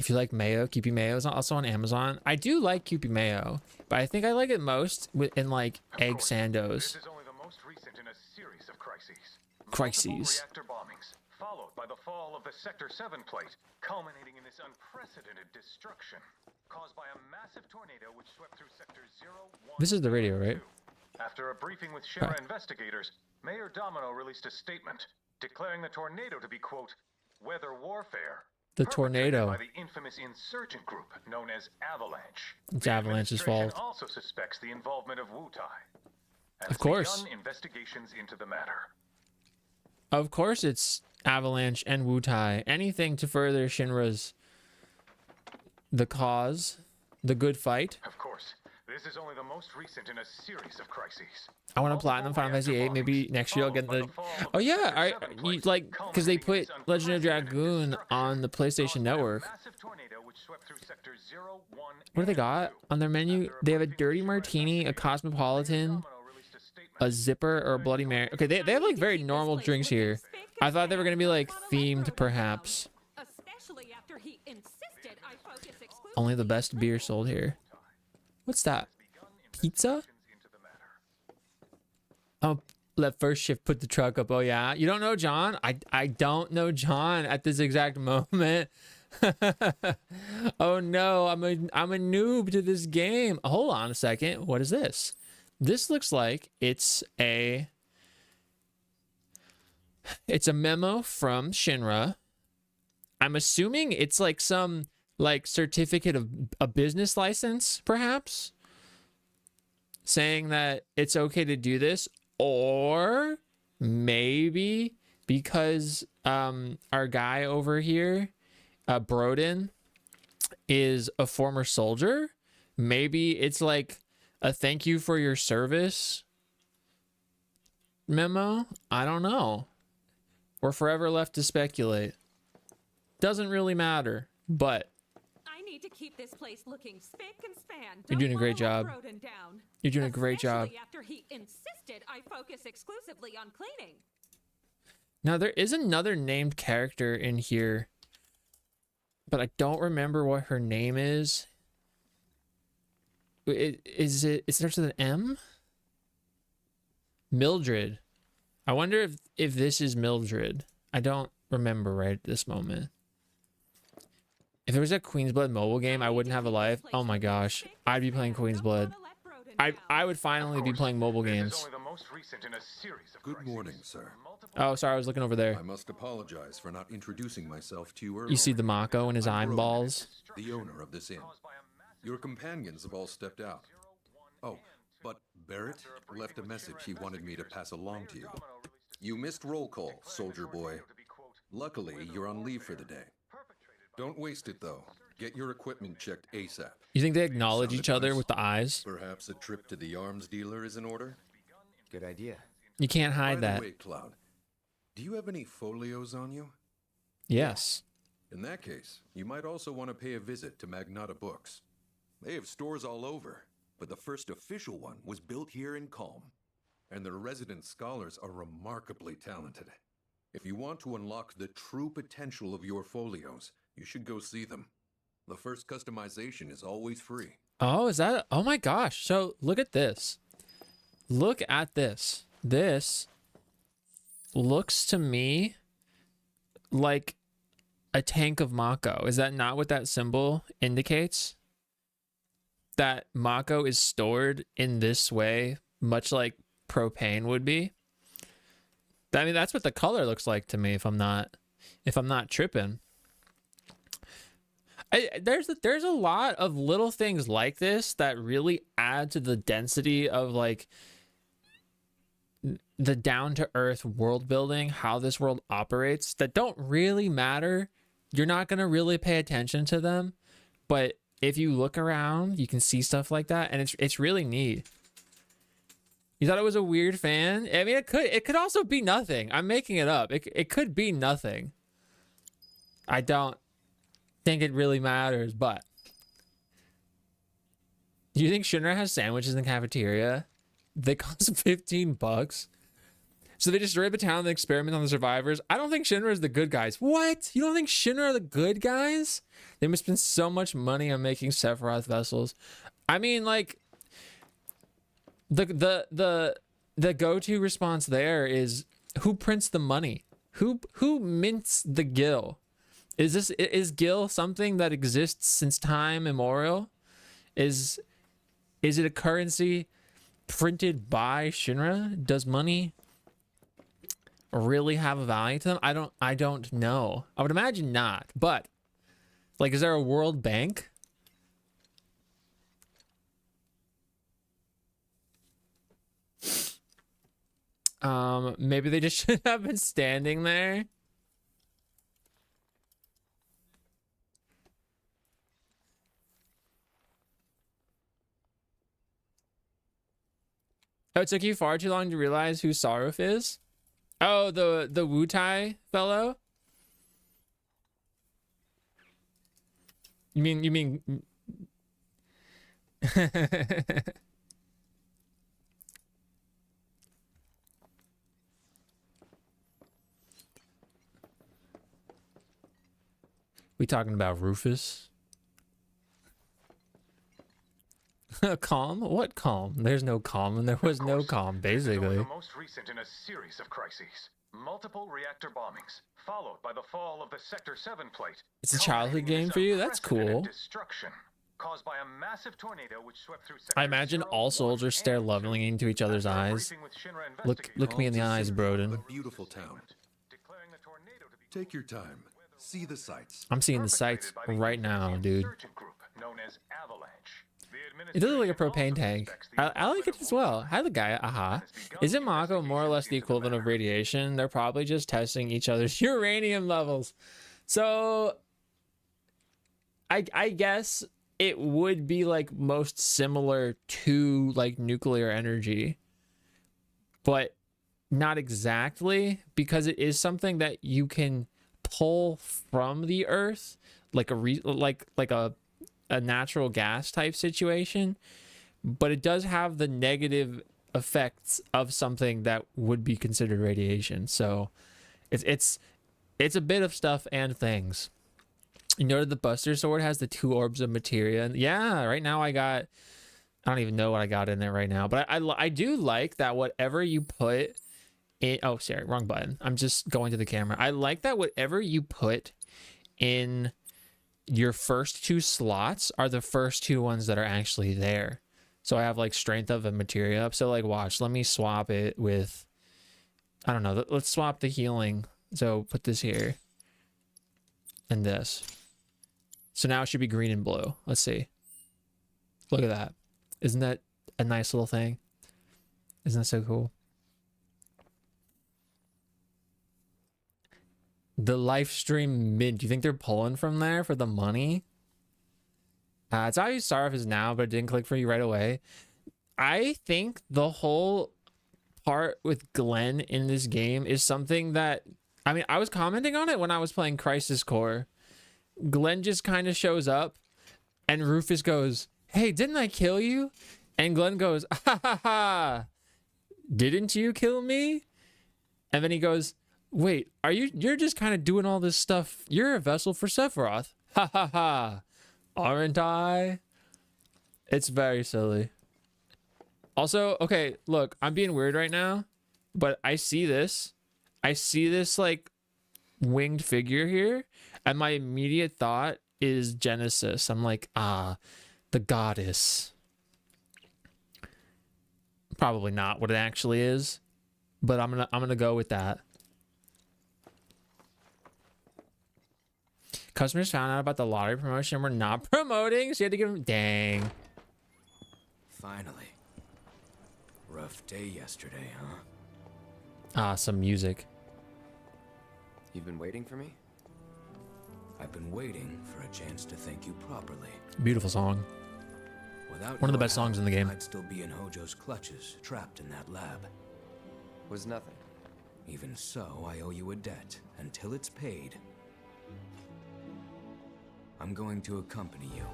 If you like mayo, Kewpie Mayo is also on Amazon. I do like Kewpie Mayo, but I think I like it most in like egg sandos. This is only the most recent in a series of crises. Crises. Multiple reactor bombings, followed by the fall of the Sector 7 plate, culminating in this unprecedented destruction caused by a massive tornado which swept through sectors 0, 1, This is the radio, right? 2. After a briefing with Shinra investigators, Mayor Domino released a statement declaring the tornado to be, quote, weather warfare. The perpetrated tornado. by the infamous insurgent group known as Avalanche. It's The Avalanche's administration fault. also suspects the involvement of Wutai. And Of course. begun investigations into the matter. Of course it's Avalanche and Wutai. Anything to further Shinra's the cause, the good fight. Of course, this is only the most recent in a series of crises. I want to platinum Final Fantasy 8. Maybe next year I'll get the. Oh yeah, like because they put Legend of Dragoon on the PlayStation Network. What do they got on their menu? They have a dirty martini, a cosmopolitan, a zipper, or a Bloody Mary. Okay, they have like very normal drinks here. I thought they were gonna be like themed, perhaps. Only the best beer sold here. What's that? Pizza? Oh, let first shift put the truck up. Oh yeah, you don't know John? I don't know John at this exact moment. Oh no, I'm a noob to this game. Hold on a second. What is this? This looks like it's a memo from Shinra. I'm assuming it's like some like certificate of a business license, perhaps, saying that it's okay to do this, or maybe because our guy over here, Broden, is a former soldier. Maybe it's like a thank you for your service memo. I don't know. We're forever left to speculate. Doesn't really matter, but I need to keep this place looking spick and span. You're doing a great job. You're doing a great job. Especially after he insisted I focus exclusively on cleaning. Now there is another named character in here, but I don't remember what her name is. It starts with an M? Mildred. I wonder if this is Mildred. I don't remember right at this moment. If there was a Queen's Blood mobile game, I wouldn't have a life. Oh my gosh. I'd be playing Queen's Blood. I would finally be playing mobile games. Good morning, sir. Oh, sorry, I was looking over there. I must apologize for not introducing myself to you earlier. You see the Mako in his I'm eyeballs? Broden, the owner of this inn. Your companions have all stepped out. Oh, but Barrett left a message he wanted me to pass along to you. You missed roll call, soldier boy. Luckily, you're on leave for the day. Don't waste it, though. Get your equipment checked ASAP. You think they acknowledge each other with the eyes? Perhaps a trip to the arms dealer is in order? Good idea. You can't hide By that. the way, Cloud, do you have any folios on you? Yes. In that case, you might also want to pay a visit to Magnata Books. They have stores all over, but the first official one was built here in Calm, and their resident scholars are remarkably talented. If you want to unlock the true potential of your folios, you should go see them. The first customization is always free. Oh, is that? Oh my gosh. So look at this. Look at this. This looks to me like a tank of Mako. Is that not what that symbol indicates? That Mako is stored in this way, much like propane would be. I mean, that's what the color looks like to me. If I'm not tripping. There's a lot of little things like this that really add to the density of like the down-to-earth world building, how this world operates, that don't really matter. You're not going to really pay attention to them, but if you look around, you can see stuff like that, and it's really neat. You thought it was a weird fan? I mean, it could also be nothing. I'm making it up. It could be nothing. I don't think it really matters, but do you think Shinra has sandwiches in the cafeteria? They cost $15. So they destroyed the town and experiment on the survivors. I don't think Shinra is the good guys. What? You don't think Shinra are the good guys? They must spend so much money on making Sephiroth vessels. I mean, like, the go-to response there is, who prints the money? Who mints the gil? Is gil something that exists since time immemorial? Is it a currency printed by Shinra? Does money really have a value to them? I don't know. I would imagine not. But like, is there a World Bank? Maybe they just should have been standing there. Oh, it took you far too long to realize who Saruf is? Oh, the Wutai fellow? You mean we talking about Rufus? Calm? What calm? There's no calm, and there was no calm, basically. The most recent in a series of crises. Multiple reactor bombings, followed by the fall of the Sector 7 plate. It's a childhood game for you? That's cool. Destruction caused by a massive tornado which swept through I imagine all soldiers stare lovingly into each other's eyes. Look me in the eyes, Broden. A beautiful town. Take your time. See the sights. I'm seeing the sights right now, dude. It does look like a propane tank. I like it as well. Hi, the guy. Aha. Isn't Mako more or less the equivalent of radiation? They're probably just testing each other's uranium levels. So, I guess it would be like most similar to like nuclear energy, but not exactly, because it is something that you can pull from the earth, like a natural gas type situation, but it does have the negative effects of something that would be considered radiation. So it's a bit of stuff and things. You noted the Buster Sword has the 2 orbs of materia, and yeah, right now I don't even know what I got in there right now, but I do like that whatever you put in, oh sorry, wrong button, I'm just going to the camera. I like that whatever you put in your first 2 slots are the first 2 ones that are actually there. So I have like strength of and materia up. So like, watch, let me swap it with, I don't know, let's swap the healing. So put this here and this. So now it should be green and blue. Let's see. Look at that. Isn't that a nice little thing? Isn't that so cool? The live stream mint. Do you think they're pulling from there for the money? It's how you start off is now, but it didn't click for you right away. I think the whole part with Glenn in this game is something that, I mean, I was commenting on it when I was playing Crisis Core. Glenn just kind of shows up and Rufus goes, "Hey, didn't I kill you?" And Glenn goes, "Ha ha ha, didn't you kill me?" And then he goes, "Wait, you're just kind of doing all this stuff. You're a vessel for Sephiroth. Ha ha ha. Aren't I?" It's very silly. Also, okay, look, I'm being weird right now, but I see this like winged figure here, and my immediate thought is Genesis. I'm like, the goddess. Probably not what it actually is, but I'm gonna go with that. Customers found out about the lottery promotion. We're not promoting, so you had to give them. Dang. Finally. Rough day yesterday, huh? Some music. You've been waiting for me? I've been waiting for a chance to thank you properly. Beautiful song. Without one of the your best songs in the game. I'd still be in Hojo's clutches, trapped in that lab. Was nothing. Even so, I owe you a debt. Until it's paid, I'm going to accompany you.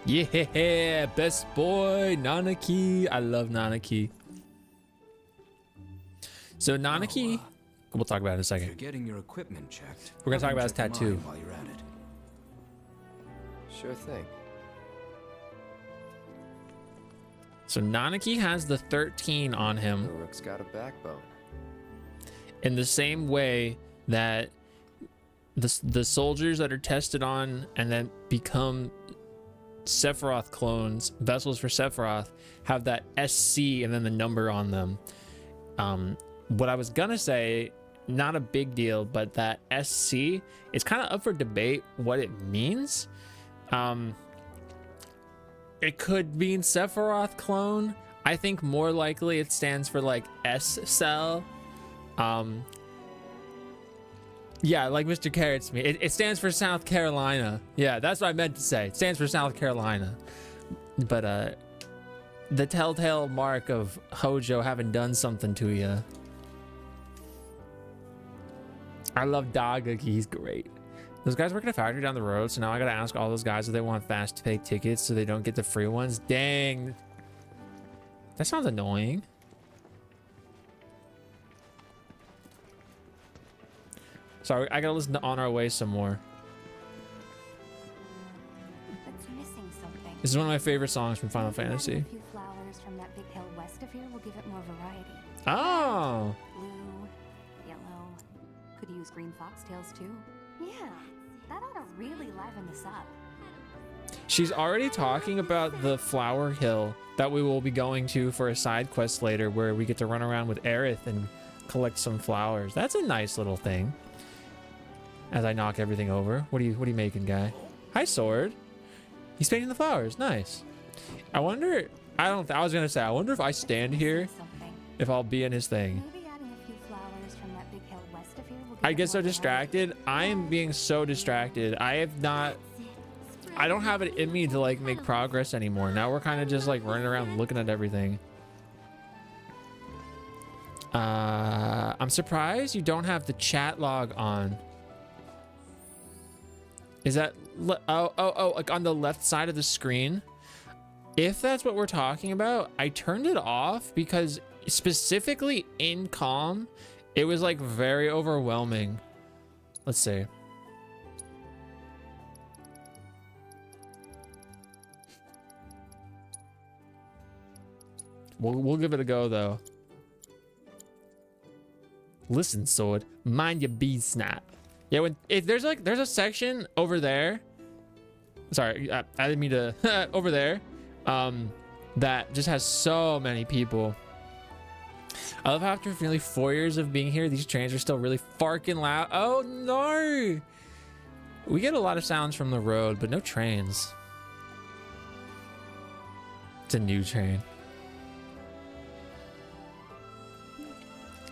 Yeah, best boy, Nanaki. I love Nanaki. So Nanaki, we'll talk about it in a If second. you're getting your equipment checked, We're gonna talk about his check tattoo. mine while you're at it. Sure thing. So Nanaki has the 13 on him Uruk's got a backbone. in the same way that the soldiers that are tested on and then become Sephiroth clones, vessels for Sephiroth, have that SC and then the number on them. What I was gonna say, not a big deal, but that SC is kind of up for debate what it means. It could mean Sephiroth clone. I think more likely it stands for like S cell. Yeah, like Mr. Carrot's me. It stands for South Carolina. Yeah, that's what I meant to say. It stands for South Carolina. But the telltale mark of Hojo having done something to you. I love Dagaki. He's great. Those guys work at a factory down the road, so now I gotta ask all those guys if they want fast pay tickets so they don't get the free ones. Dang. That sounds annoying. Sorry, I gotta listen to On Our Way some more. It's missing something. This is one of my favorite songs from Final Fantasy. A few flowers from that big hill west of here will give it more variety. Oh. Blue, yellow. Could use green foxtails too. Yeah, that ought to really liven this up. She's already talking about the flower hill that we will be going to for a side quest later, where we get to run around with Aerith and collect some flowers. That's a nice little thing. As I knock everything over. What are you making, guy? Hi, Sword. He's painting the flowers. Nice. I wonder, I was gonna say, I wonder if I stand here, if I'll be in his thing. Maybe adding a few flowers from that big hill west of here will give I it get so more variety. distracted. I am being so distracted. I don't have it in me to like make progress anymore. Now we're kind of just like running around looking at everything. I'm surprised you don't have the chat log on. Is that like on the left side of the screen? If that's what we're talking about, I turned it off because specifically in Calm, it was like very overwhelming. Let's see. We'll give it a go though. Listen, Sword, mind your bees snap. Yeah, if there's a section over there. Sorry, I didn't mean to over there. That just has so many people. I love how after nearly 4 years of being here, these trains are still really farking loud. Oh no! We get a lot of sounds from the road, but no trains. It's a new train.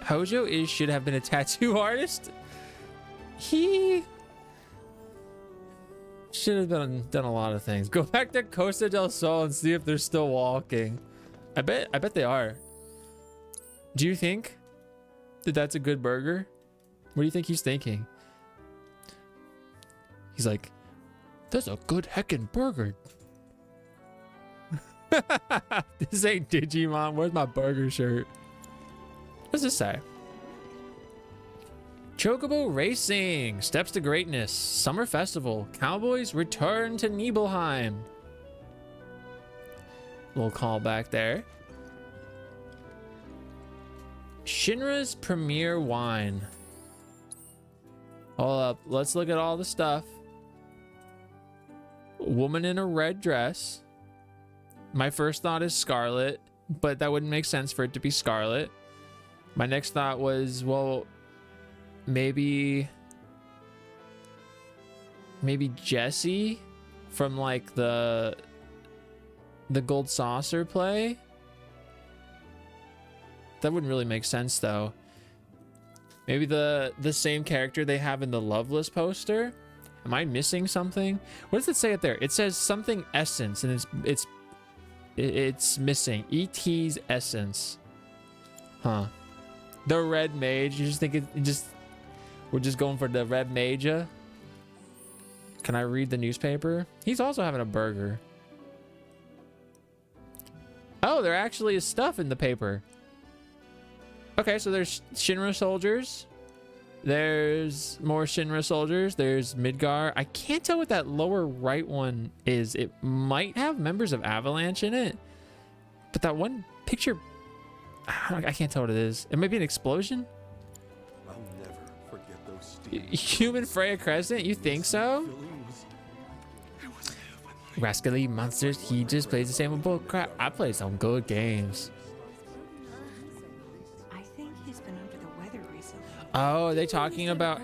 Hojo should have been a tattoo artist. He should have done a lot of things. Go back to Costa del Sol and see if they're still walking. I bet they are. Do you think that that's a good burger? What do you think he's thinking? He's like, that's a good heckin' burger. This ain't Digimon. Where's my burger shirt? What's this say? Chocobo Racing, Steps to Greatness, Summer Festival, Cowboys return to Nibelheim. Little callback there. Shinra's premier wine. Hold up, let's look at all the stuff. Woman in a red dress. My first thought is Scarlet, but that wouldn't make sense for it to be Scarlet. My next thought was, well, maybe Jessie from like the Gold Saucer play. That wouldn't really make sense though. Maybe the same character they have in the Loveless poster. Am I missing something? What does it say up there? It says something essence, and it's missing ET's essence. Huh. The red mage. You just think we're just going for the red mage? Can I read the newspaper? He's also having a burger. Oh, there actually is stuff in the paper. Okay, so there's Shinra soldiers. There's more Shinra soldiers. There's Midgar. I can't tell what that lower right one is. It might have members of Avalanche in it. But that one picture, I can't tell what it is. It might be an explosion. I'll never forget those Human Freya Crescent? You think so? Rascally monsters. He just plays the same with bull crap. I play some good games. I think he's been under the weather recently. Oh, are they talking about?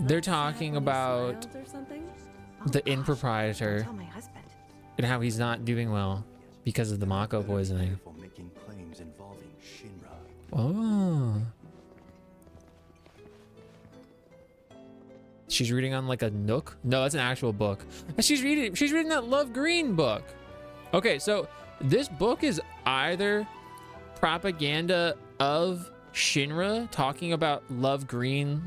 They're talking about the improprietor Tell my husband. and how he's not doing well because of the Mako poisoning. making claims involving Shinra. Oh. She's reading on like a Nook? No, that's an actual book. She's reading that Love Green book. Okay, so this book is either propaganda of Shinra talking about Love Green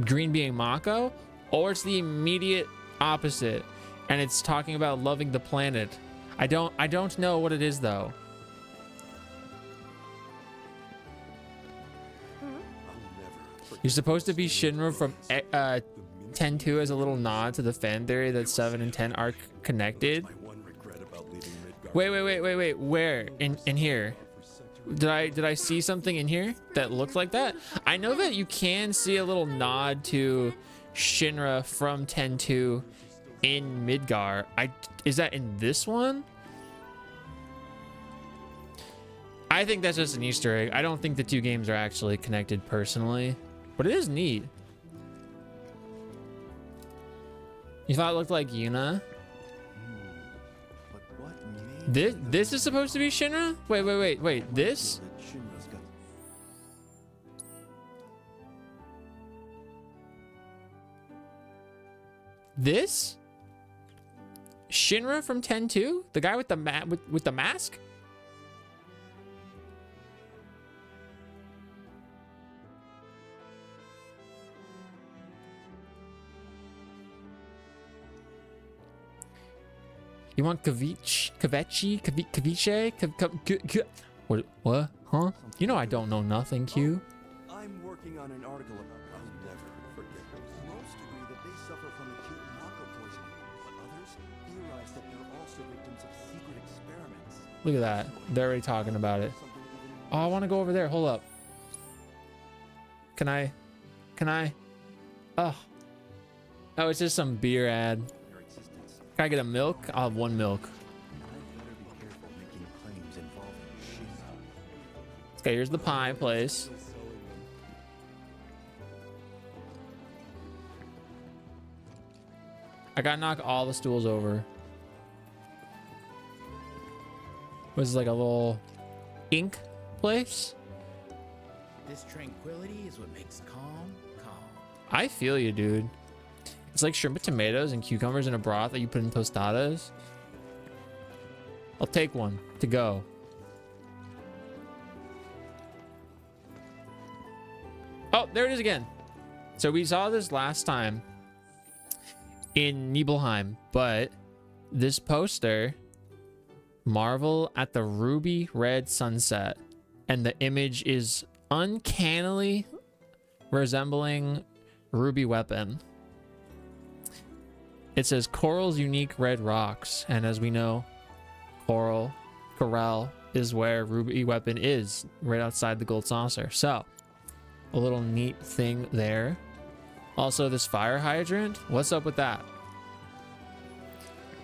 being Mako, or it's the immediate opposite and it's talking about loving the planet. I don't know what it is though. You're supposed to be Shinra from 10-2 as a little nod to the fan theory that 7 and 10 are connected. Wait. Where? In here? Did I see something in here that looked like that? I know that you can see a little nod to Shinra from 10-2 in Midgar. Is that in this one? I think that's just an Easter egg. I don't think the two games are actually connected personally. But it is neat. You thought it looked like Yuna? This is supposed to be Shinra? Wait. This? This? Shinra from 10-2? The guy with the with the mask? You want Kaviche? What? Huh? You know I don't know nothing, Q. I'm working on an article about I'll never forget those. Most agree that they suffer from acute Mako poisoning, but others theorize that they're also victims of secret experiments. Look at that. They're already talking about it. Oh, I want to go over there. Hold up. Can I? Oh, it's just some beer ad. Can I get a milk? I'll have one milk. Okay, here's the pie place. I gotta knock all the stools over. This is like a little ink place. This tranquility is what makes calm. I feel you, dude. It's like shrimp with tomatoes and cucumbers in a broth that you put in tostadas. I'll take one to go. Oh, there it is again. So we saw this last time in Nibelheim, but this poster, marvel at the ruby red sunset, and the image is uncannily resembling ruby weapon. It says Coral's unique red rocks, and as we know, Coral is where ruby weapon is, right outside the gold saucer. So a little neat thing there. Also, this fire hydrant, what's up with that?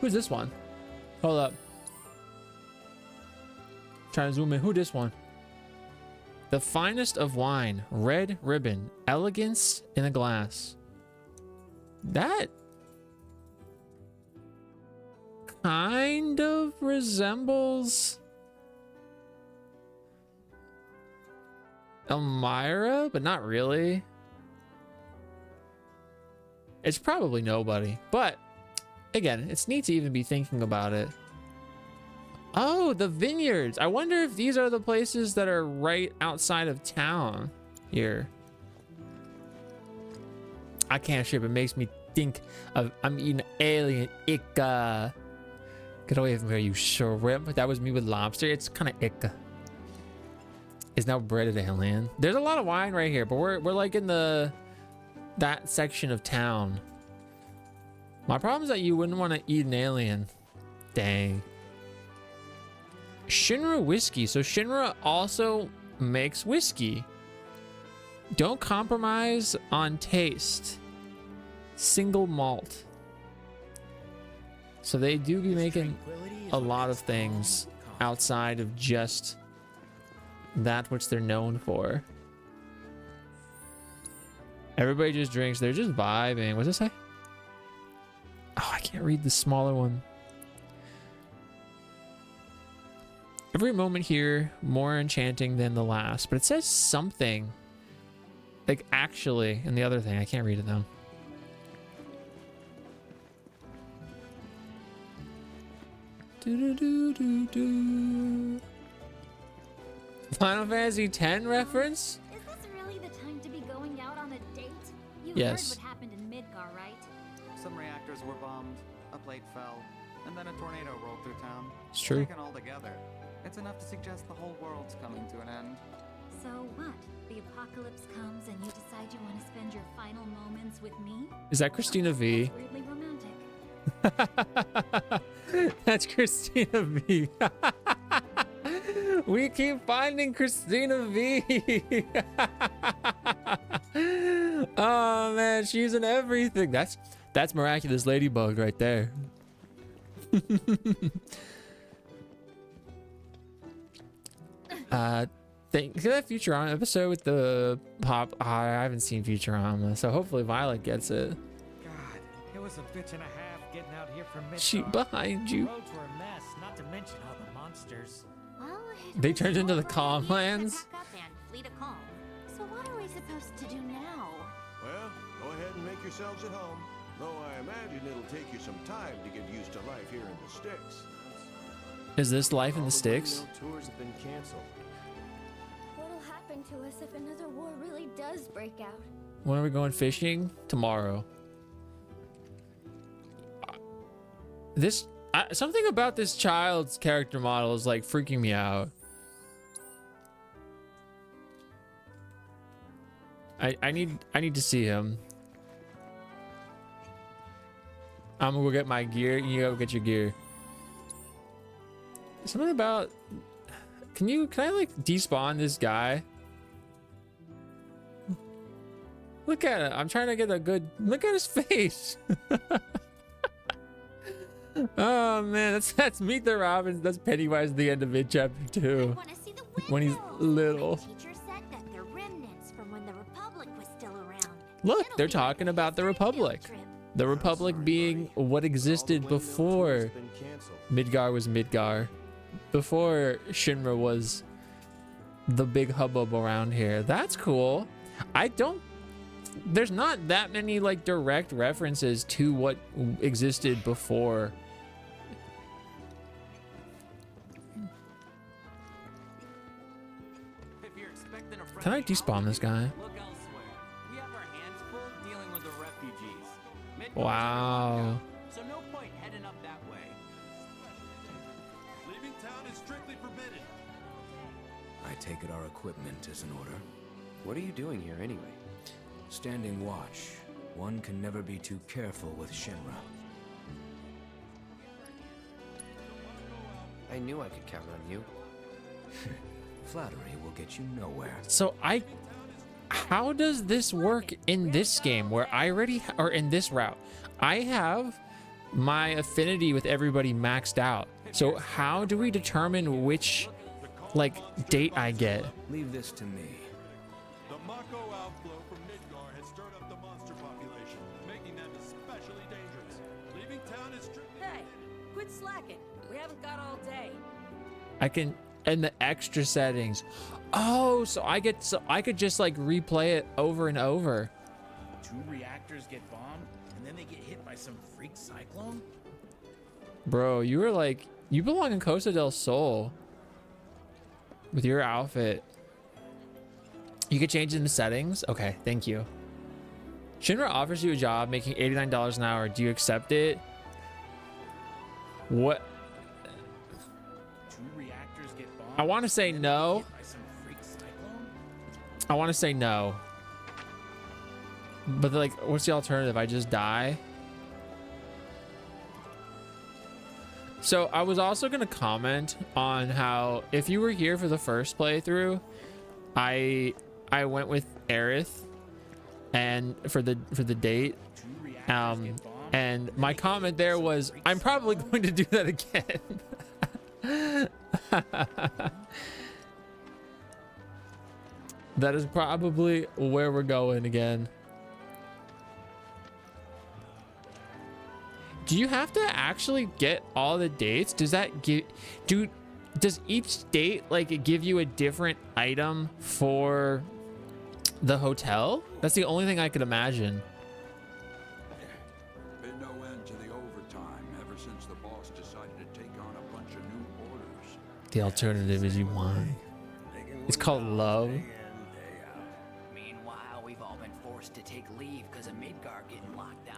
Who's this one? Hold up, trying to zoom in. Who this one? The finest of wine, red ribbon, elegance in a glass. That kind of resembles Elmira, but not really. It's probably nobody, but again, it's neat to even be thinking about it. Oh, the vineyards. I wonder if these are the places that are right outside of town here. I can't ship. It makes me think of I'm eating alien. Ika. Get away from here, you shrimp. That was me with lobster. It's kind of ick. is now breaded alien. There's a lot of wine right here, but we're like in that section of town. My problem is that you wouldn't want to eat an alien. Dang. Shinra whiskey. So Shinra also makes whiskey. Don't compromise on taste. Single malt. So they do be making a lot of things outside of just that which they're known for. Everybody just drinks. They're just vibing. What does it say? Oh, I can't read the smaller one. Every moment here more enchanting than the last, but it says something like actually in the other thing. I can't read it though. Final Fantasy X reference? Is this really the time to be going out on a date? You Yes. heard what happened in Midgar, right? Some reactors were bombed, a plate fell, and then a tornado rolled through town. It's true. Taken all together, it's enough to suggest the whole world's coming to an end. So what? The apocalypse comes and you decide you want to spend your final moments with me? Is that Christina V? That's weirdly romantic. That's Christina V. We keep finding Christina V. Oh man, she's in everything. That's Miraculous Ladybug right there. Think that Futurama episode with the pop. I haven't seen Futurama, so hopefully Violet gets it. God, it was a bitch and a half getting out here from Midgar. She behind you. The roads were a mess, not to mention all the monsters. Well, They turned into the Calm Lands. Fleet of Calm. So what are we supposed to do now? Well, go ahead and make yourselves at home. Though I imagine it'll take you some time to get used to life here in the sticks. Is this life in the sticks? No tours have been canceled. What'll happen to us if another war really does break out? When are we going fishing? Tomorrow. Something about this child's character model is like freaking me out. I need to see him. I'm gonna go get my gear. You go get your gear. Something about. Can I like despawn this guy? Look at it. I'm trying to get a good look at his face. Oh man, that's Meet the Robins. That's Pennywise at the end of it, chapter 2. When he's little. Teacher said that they're remnants from when the Republic was still around. Look, they're talking about the Republic. The Republic being what existed before Midgar was Midgar. Before Shinra was the big hubbub around here. That's cool. There's not that many like direct references to what existed before. Can I despawn this guy? We have our hands full dealing with the refugees. Wow. So no point heading up that way. Leaving town is strictly forbidden. I take it our equipment is in order. What are you doing here anyway? Standing watch. One can never be too careful with Shinra. I knew I could count on you. Flattery will get you nowhere. So how does this work in this game where I already, or in this route, I have my affinity with everybody maxed out. So how do we determine which like date I get? Leave this to me. The Mako outflow from Midgar has stirred up the monster population, making them especially dangerous. Leaving town is strictly. Hey, quit slacking. We haven't got all day. I can, and the extra settings. Oh, so I could just like replay it over and over. 2 reactors get bombed, and then they get hit by some freak cyclone? Bro, you belong in Costa del Sol with your outfit. You could change in the settings. Okay, thank you. Shinra offers you a job making $89 an hour. Do you accept it? What? 2 reactors get bombed. I want to say no. By some freak cyclone? I want to say no. But like, what's the alternative? I just die? So I was also going to comment on how if you were here for the first playthrough, I went with Aerith and for the date. And my comment there was, I'm probably going to do that again. That is probably where we're going again. Do you have to actually get all the dates? Does that give, does each date like give you a different item for the hotel? That's the only thing I could imagine. Been no end to the overtime ever since the boss decided to take on a bunch of new orders. The alternative is you want. It's called love. Meanwhile, we've all been forced to take leave because of Midgar getting locked down.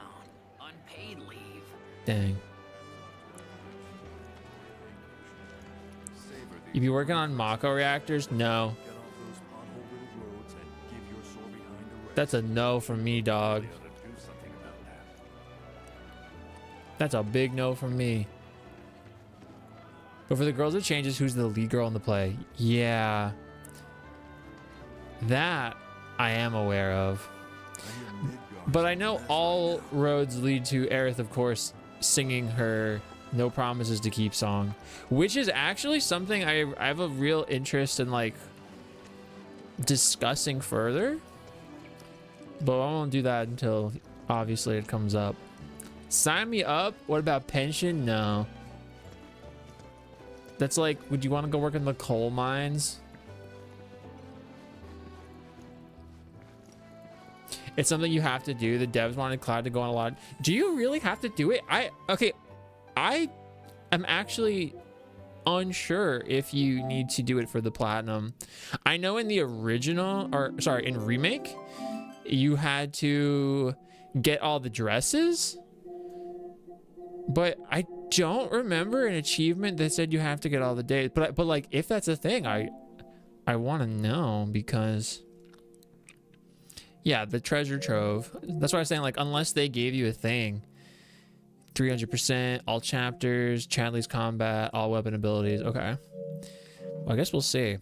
Unpaid leave. Dang. You be working on Mako reactors? No. That's a no from me, dog. That's a big no from me. But for the girls, it changes who's the lead girl in the play. Yeah. That I am aware of. But I know all roads lead to Aerith, of course, singing her No Promises to Keep song, which is actually something I have a real interest in, like, discussing further. But I won't do that until, obviously, it comes up. Sign me up? What about pension? No. That's like, would you want to go work in the coal mines? It's something you have to do. The devs wanted Cloud to go on a lot. Do you really have to do it? Okay, I am actually unsure if you need to do it for the platinum. I know in the original, or sorry, in remake, you had to get all the dresses, but I don't remember an achievement that said you have to get all the days. But like, if that's a thing, I want to know, because yeah, the treasure trove. That's why I was saying, like, unless they gave you a thing, 300%, all chapters, Chadley's combat, all weapon abilities. Okay. Well, I guess we'll see.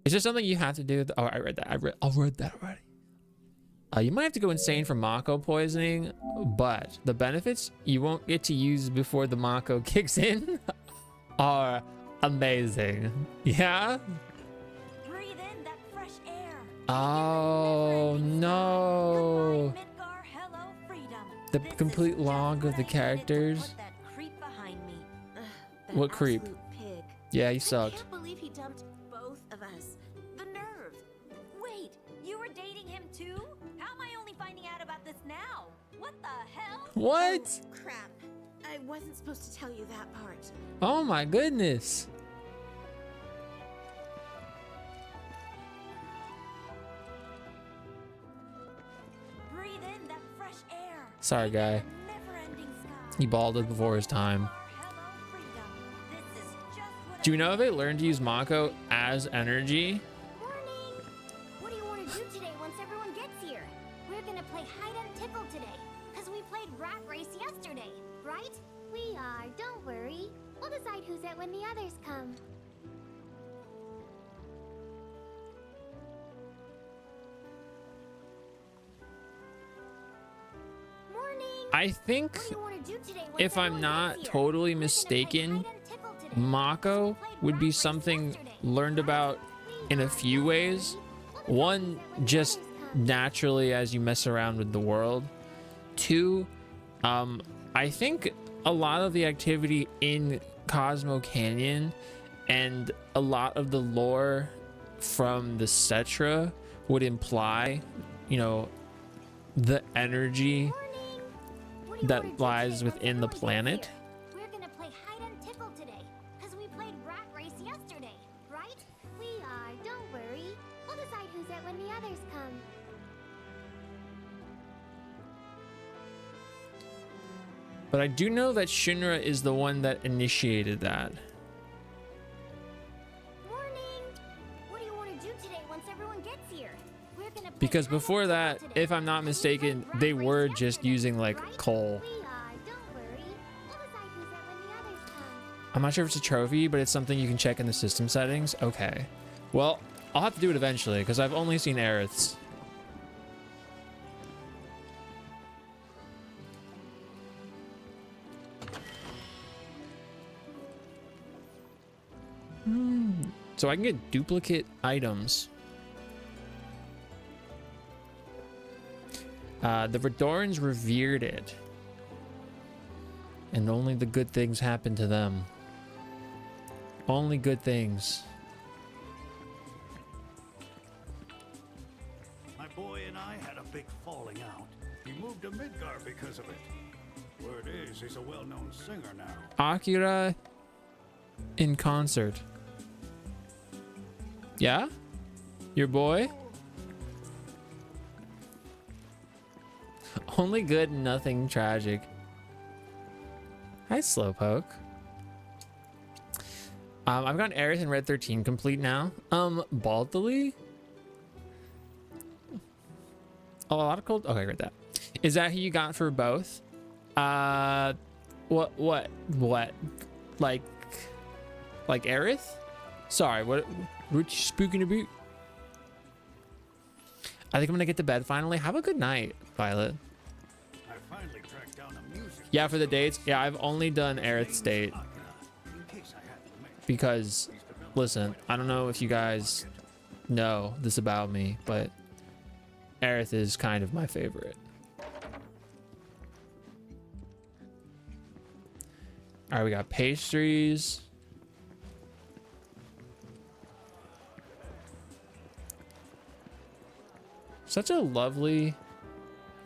Is there something you have to do? Oh, I read that. I read that already. You might have to go insane for Mako poisoning, but the benefits you won't get to use before the Mako kicks in are amazing. Yeah? Breathe in that fresh air. Oh, no. The complete log of the characters. What creep? Yeah, he sucked. I can't believe he dumped both of us. The nerve. Wait, you were dating him too? How am I only finding out about this now? What the hell? What? Oh, crap. I wasn't supposed to tell you that part. Oh my goodness. Breathe in that fresh air. Sorry, guy. He balded before his time. Do you know if they learned to use Mako as energy? Morning! What do you want to do today once everyone gets here? We're gonna play hide and tickle today, because we played rat race yesterday, right? We are, don't worry. We'll decide who's it when the others come. Morning! I think, if I'm not totally mistaken, Mako would be something learned about in a few ways. One, just naturally as you mess around with the world. Two, I think a lot of the activity in Cosmo Canyon and a lot of the lore from the Cetra would imply, you know, the energy that lies within the planet. We're gonna play hide and tickle today, because we played rat race yesterday, right? We are, don't worry. We'll decide who's it when the others come. But I do know that Shinra is the one that initiated that. Morning! What do you want to do today once everyone Because before that, if I'm not mistaken, they were just using like coal. I'm not sure if it's a trophy, but it's something you can check in the system settings. Okay. Well, I'll have to do it eventually because I've only seen Aeriths. So I can get duplicate items. The Redorans revered it. And only the good things happened to them. Only good things. My boy and I had a big falling out. He moved to Midgar because of it. Word is, he's a well-known singer now. Akira in concert. Yeah? Your boy? Only good, nothing tragic. Hi, Slowpoke. I've got Aerith and Red 13 complete now. Baldily? Oh, a lot of cold. Okay, I read that. Is that who you got for both? What? Like Aerith? Sorry, what you speaking about? I think I'm gonna get to bed finally. Have a good night, Violet. I finally tracked down a music. Yeah, for the dates. Yeah, I've only done Aerith's date. Because, listen, I don't know if you guys know this about me, but Aerith is kind of my favorite. All right, we got pastries. Such a lovely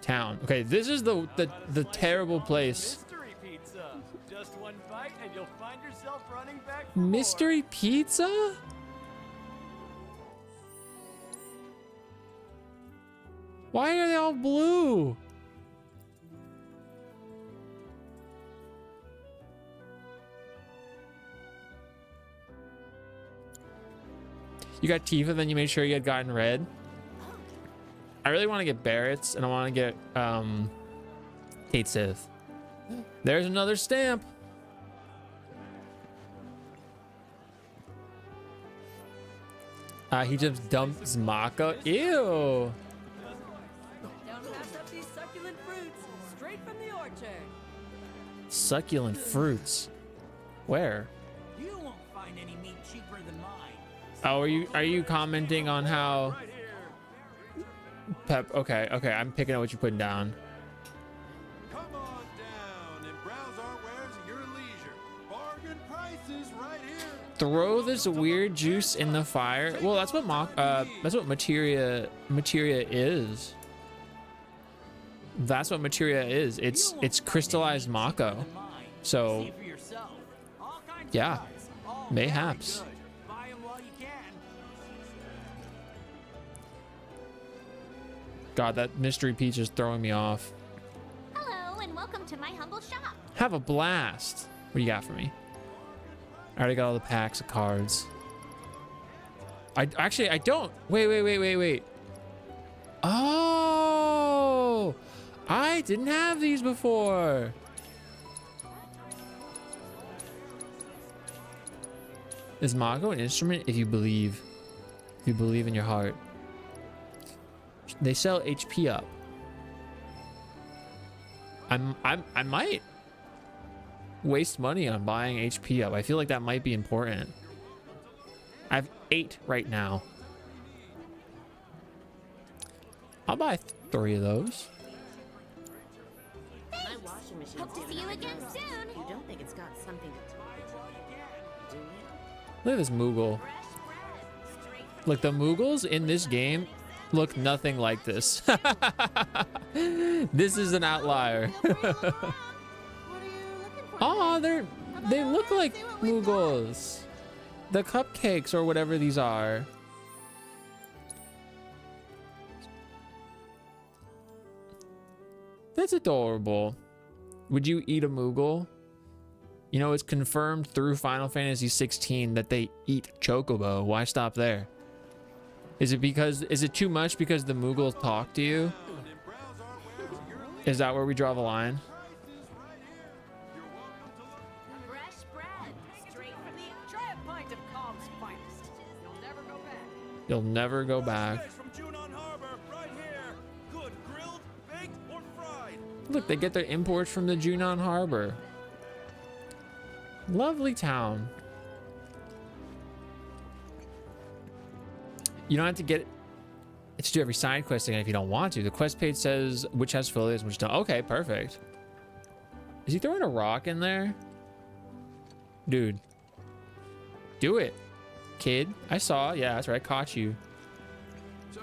town. Okay, this is the terrible place. Mystery pizza. Just one bite and you'll find yourself running back. Mystery pizza? Why are they all blue? You got Tifa, then you made sure you had gotten red. I really want to get Barrett's and I want to get Kate Sith. There's another stamp. He just dumps Mako. Ew. Don't pass up these succulent fruits straight from the orchard. Succulent fruits. Where? You won't find any meat cheaper than mine. Oh, are you commenting on how Pep? Okay, I'm picking up what you're putting down. Come on down and browse our wares at your leisure. Bargain prices right here. Throw this weird juice in the fire. Well, that's what materia is. That's what materia is. It's crystallized Mako. So yeah, mayhaps. God, that mystery peach is throwing me off. Hello, and welcome to my humble shop. Have a blast. What do you got for me? I already got all the packs of cards. I don't. Wait. Oh, I didn't have these before. Is Mako an instrument? If you believe in your heart. They sell HP up. I might waste money on buying HP up. I feel like that might be important. I have 8 right now. I'll buy 3 of those. Thanks. Hope to see you again soon. You don't think it's got something to do you? Look at this Moogle. Look, the Moogles in this game look nothing like this. This is an outlier. Oh, they look like Moogles. The cupcakes or whatever these are. That's adorable. Would you eat a Moogle? You know, it's confirmed through Final Fantasy 16 that they eat Chocobo. Why stop there? Is it too much because the Mughals talk to you? Is that where we draw the line? Fresh bread, straight from the. Try a pint of Calm's finest. You'll never go back. You'll never go back. From Junon Harbor, right here. Good, grilled, baked, or fried. Look, they get their imports from the Junon Harbor. Lovely town. You don't have to get it to do every side quest again if you don't want to. The quest page says which has affiliates and which don't. Okay, perfect. Is he throwing a rock in there? Dude. Do it, kid. I saw. Yeah, that's right. I caught you. So,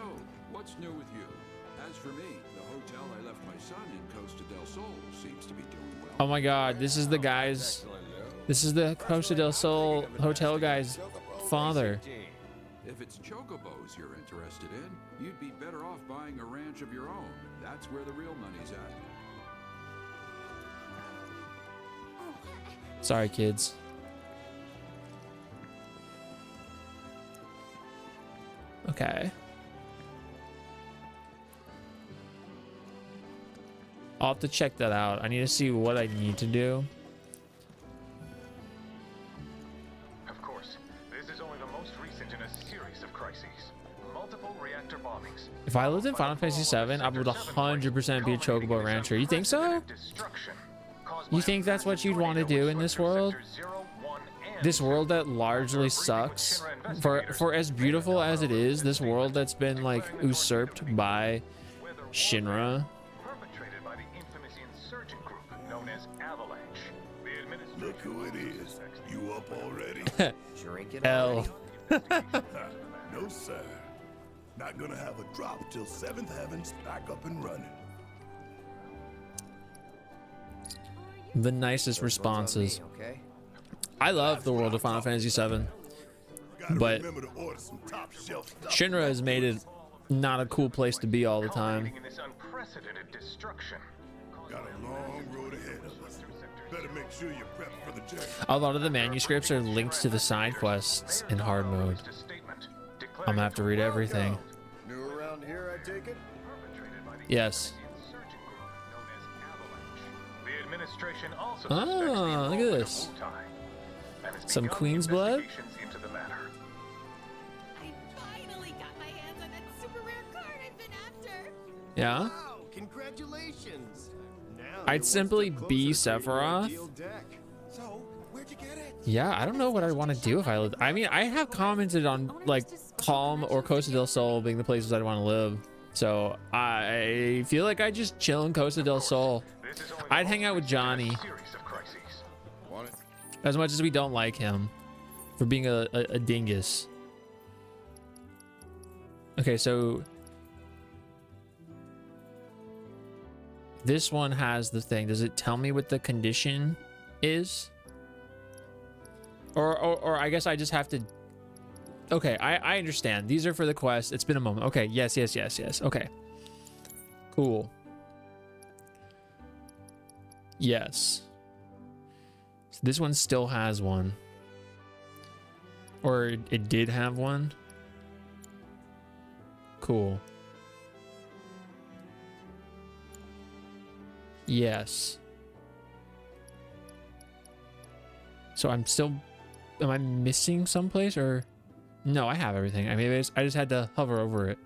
what's new with you? As for me, the hotel I left my son in Costa del Sol seems to be doing well. Oh my god, this is the guy's. This is the Costa del Sol hotel guy's father. If it's chocobos you're interested in, you'd be better off buying a ranch of your own. That's where the real money's at. Sorry, kids. Okay. I'll have to check that out. I need to see what I need to do. Of course, this is only the most recent in a series of crises. Multiple reactor bombings. If I lived in Final Fantasy VII, I would 100% be a chocobo rancher. You think so? You think that's what you'd want to do in this world? This world that largely sucks. For as beautiful as it is, this world that's been like usurped by Shinra. Look who it is. You up already? L. No, sir. Not gonna have a drop till 7th Heaven's back up and running. The nicest responses. I love the world of Final Fantasy VII, but Shinra has made it not a cool place to be all the time. Got a long road ahead of us. Better make sure you're prepped for the journey. A lot of the manuscripts are linked to the side quests in hard mode. I'm gonna have to read everything. New around here, I take it? Yes. The administration also Oh, look at this. Some Queen's blood? into the matter. Finally got my hands on that super rare card I've been after. Yeah? Wow, congratulations. Now I'd simply be Sephiroth. So, where'd you get it? Yeah, I don't know what I'd want to do if I lived. I mean, I have commented on like Calm or Costa del Sol being the places I'd want to live. So I feel like I'd just chill in Costa del Sol. I'd hang out with Johnny. As much as we don't like him for being a dingus. Okay, so this one has the thing. Does it tell me what the condition is? Or I guess I just have to. Okay, I understand. These are for the quest. It's been a moment. Okay, yes. Okay. Cool. Yes. So this one still has one. Or it did have one. Cool. Yes. So I'm still... Am I missing someplace or... No, I have everything. I mean, I just had to hover over it.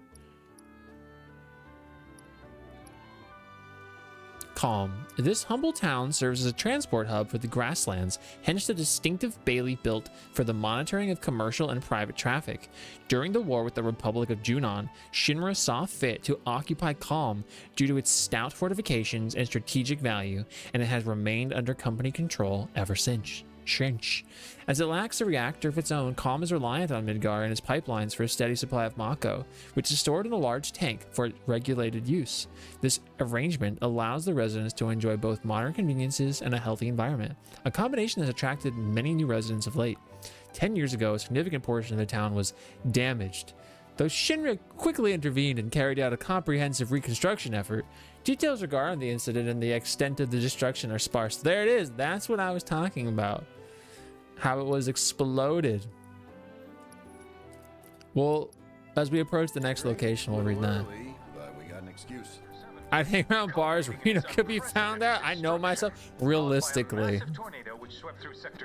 Calm. This humble town serves as a transport hub for the grasslands, hence the distinctive bailey built for the monitoring of commercial and private traffic. During the war with the Republic of Junon, Shinra saw fit to occupy Calm due to its stout fortifications and strategic value, and it has remained under company control ever since. As it lacks a reactor of its own, Calm is reliant on Midgar and its pipelines for a steady supply of Mako, which is stored in a large tank for regulated use. This arrangement allows the residents to enjoy both modern conveniences and a healthy environment, a combination that has attracted many new residents of late. 10 years ago, a significant portion of the town was damaged. Though Shinra quickly intervened and carried out a comprehensive reconstruction effort, details regarding the incident and the extent of the destruction are sparse. There it is. That's what I was talking about. How it was exploded. Well, As we approach the next location, we'll read that. But we got an excuse. I hang around bars where Reno could be found out. I know myself. Realistically,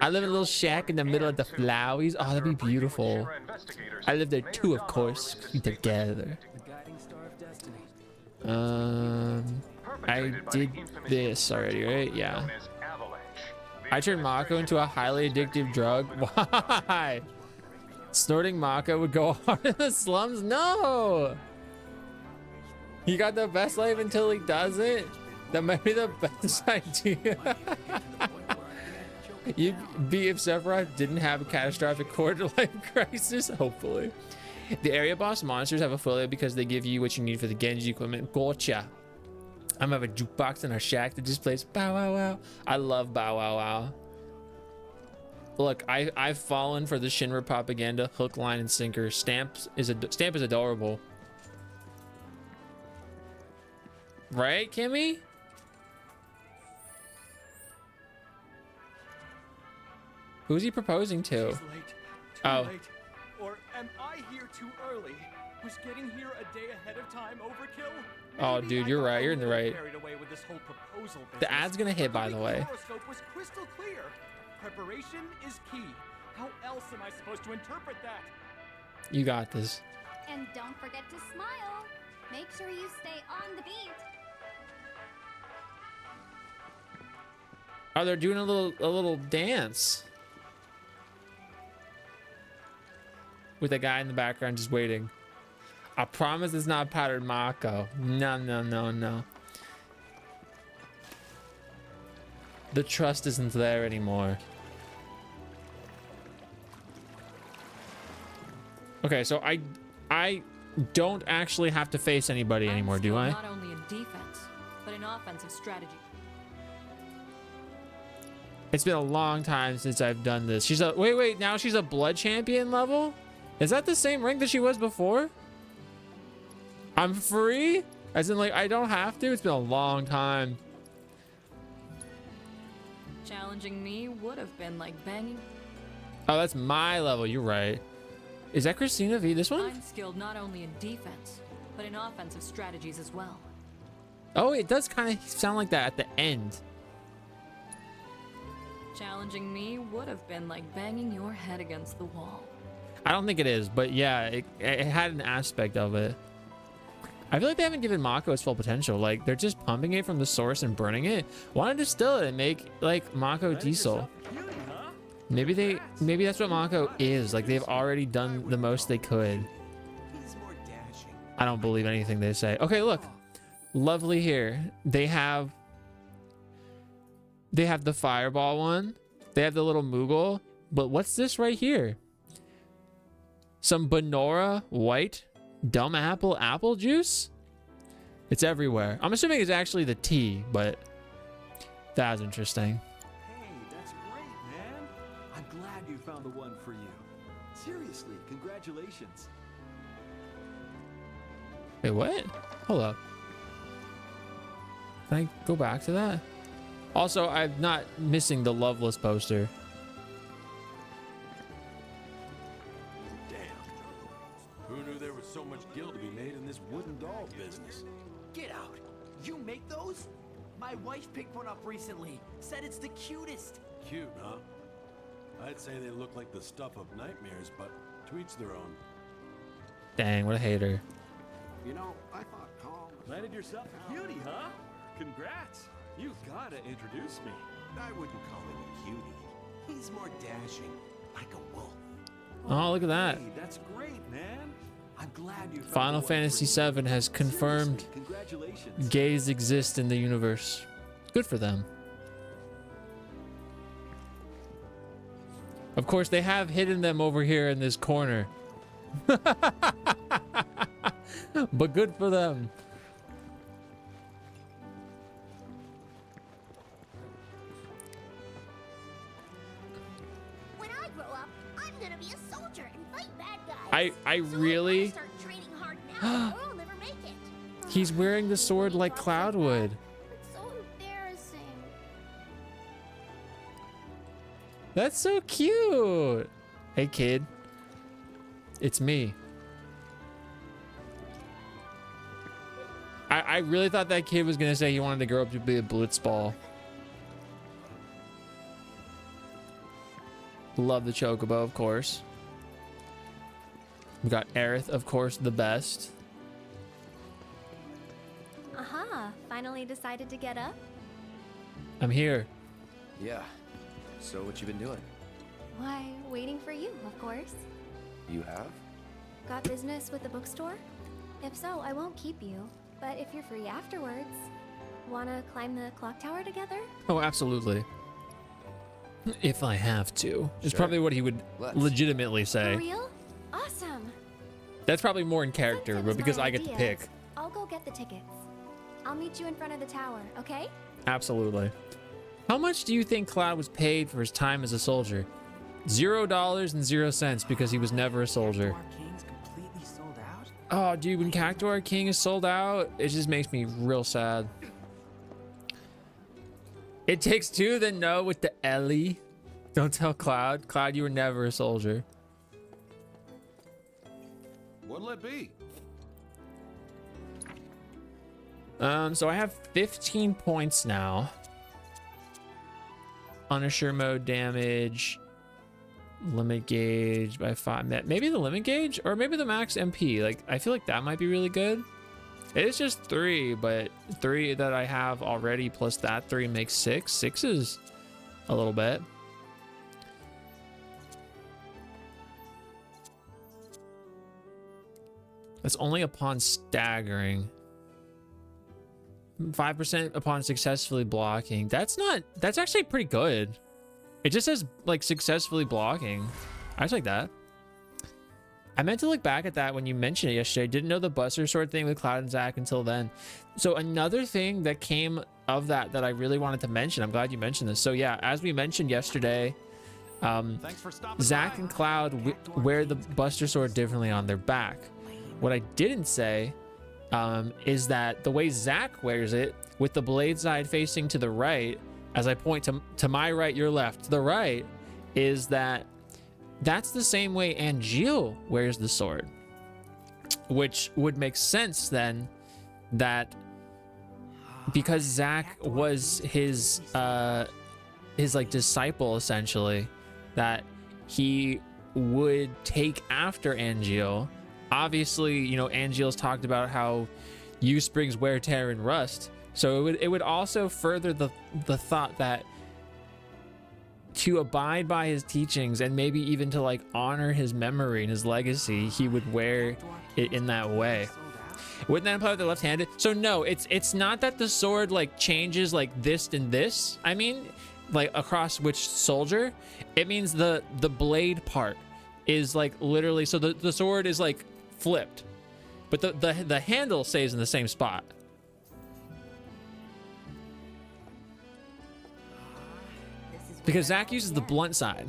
I live in a little shack in the middle of the Flowies. Oh, that'd be beautiful. I live there too, of course. We together. I did this already, right? Yeah. I turned Mako into a highly addictive drug. Why? Snorting Mako would go hard in the slums? No! He got the best life until he does it? That might be the best idea. You'd be if Sephiroth didn't have a catastrophic quarter-life crisis, hopefully. The area boss monsters have a folio because they give you what you need for the Genji equipment. Gotcha. I'm gonna have a jukebox in our shack that just plays Bow Wow Wow. I love Bow Wow Wow. Look, I've fallen for the Shinra propaganda, hook, line, and sinker. Stamp is adorable. Right, Kimmy? Who's he proposing to? Too late. Or am I here too early? Was getting here a day ahead of time overkill? Oh, dude, you're right. You're in the right. Carried away with this whole proposal business. The ad's gonna hit, by the way. Horoscope was crystal clear. Preparation is key. How else am I supposed to interpret that? You got this. And don't forget to smile. Make sure you stay on the beat. Oh, they're doing a little dance with a guy in the background just waiting. I promise it's not powdered Mako. No. The trust isn't there anymore. Okay, so I don't actually have to face anybody anymore, do I? Not only in defense, but in offensive strategy. It's been a long time since I've done this. She's a wait, now she's a blood champion level? Is that the same rank that she was before? I'm free? As in, like, I don't have to? It's been a long time. Challenging me would have been like banging. Oh, that's my level. You're right. Is that Christina V, this one? I'm skilled not only in defense, but in offensive strategies as well. Oh, it does kind of sound like that at the end. Challenging me would have been like banging your head against the wall. I don't think it is, but yeah, it had an aspect of it. I feel like they haven't given Mako its full potential. Like, they're just pumping it from the source and burning it. Why not distill it and make, like, Mako diesel? Maybe that's what Mako is. Like, they've already done the most they could. I don't believe anything they say. Okay, look. Lovely here. They have the fireball one. They have the little Moogle. But what's this right here? Some Benora white dumb apple juice? It's everywhere. I'm assuming it's actually the tea, but that's interesting. Hey, that's great, man. I'm glad you found the one for you. Seriously, congratulations. Wait, what? Hold up. Can I go back to that? Also, I'm not missing the Loveless poster. Who knew there was so much guild to be made in this wooden doll business? Get out! You make those? My wife picked one up recently. Said it's the cutest. Cute, huh? I'd say they look like the stuff of nightmares, but to each their own. Dang, what a hater. You know, I thought Calm Landed yourself a cutie, huh? Congrats! You gotta introduce me. I wouldn't call him a cutie. He's more dashing, like a wolf. Oh, look at that. Hey, that's great, man. I'm glad you found Final the one Fantasy for you. VII has confirmed Seriously, congratulations. gays exist in the universe. Good for them. Of course, they have hidden them over here in this corner. But good for them. When I grow up, I'm gonna be a soldier and fight bad guys. I really... Start training hard now, or I'll never make it. He's wearing the sword like Cloudwood. It's so embarrassing. That's so cute. Hey, kid. It's me. I really thought that kid was gonna say he wanted to grow up to be a blitzball. Love the chocobo, of course. We got Aerith, of course, the best. Finally decided to get up? I'm here. Yeah. So what you been doing? Why, waiting for you, of course. You have? Got business with the bookstore? If so, I won't keep you. But if you're free afterwards, wanna climb the clock tower together? Oh, absolutely. If I have to. Is Sure. probably what he would legitimately say. For real? Awesome. That's probably more in character, Since it but was because my I get to idea, pick. I'll go get the tickets. I'll meet you in front of the tower, okay? Absolutely. How much do you think Cloud was paid for his time as a soldier? $0.00 because he was never a soldier. King's completely sold out? Oh, dude, when Cactuar King is sold out, it just makes me real sad. It takes two, then no with the Ellie. Don't tell Cloud. Cloud, you were never a soldier. What'll it be? So I have 15 points now. Punisher mode damage. Limit gauge by 5. Maybe the limit gauge or maybe the max MP. Like, I feel like that might be really good. It is just 3, but 3 that I have already plus that 3 makes 6. 6 is a little bit. That's only upon staggering. 5% upon successfully blocking. That's actually pretty good. It just says like successfully blocking. I just like that. I meant to look back at that when you mentioned it yesterday. I didn't know the Buster Sword thing with Cloud and Zack until then. So another thing that came of that I really wanted to mention. I'm glad you mentioned this. So yeah, as we mentioned yesterday, Zack and Cloud wear the Buster Sword differently on their back. What I didn't say is that the way Zack wears it with the blade side facing to the right, as I point to my right, your left, to the right, is that's the same way Angeal wears the sword, which would make sense then that because Zack was his like disciple essentially, that he would take after Angeal. Obviously, you know, Angeal's talked about how use brings wear, tear, and rust. So it would also further the thought that to abide by his teachings and maybe even to like honor his memory and his legacy, he would wear it in that way. Wouldn't that imply that they're left-handed? So no, it's not that the sword like changes like this and this. I mean, like across which soldier. It means the blade part is like literally, so the sword is like flipped, but the handle stays in the same spot. Because Zack uses the blunt side.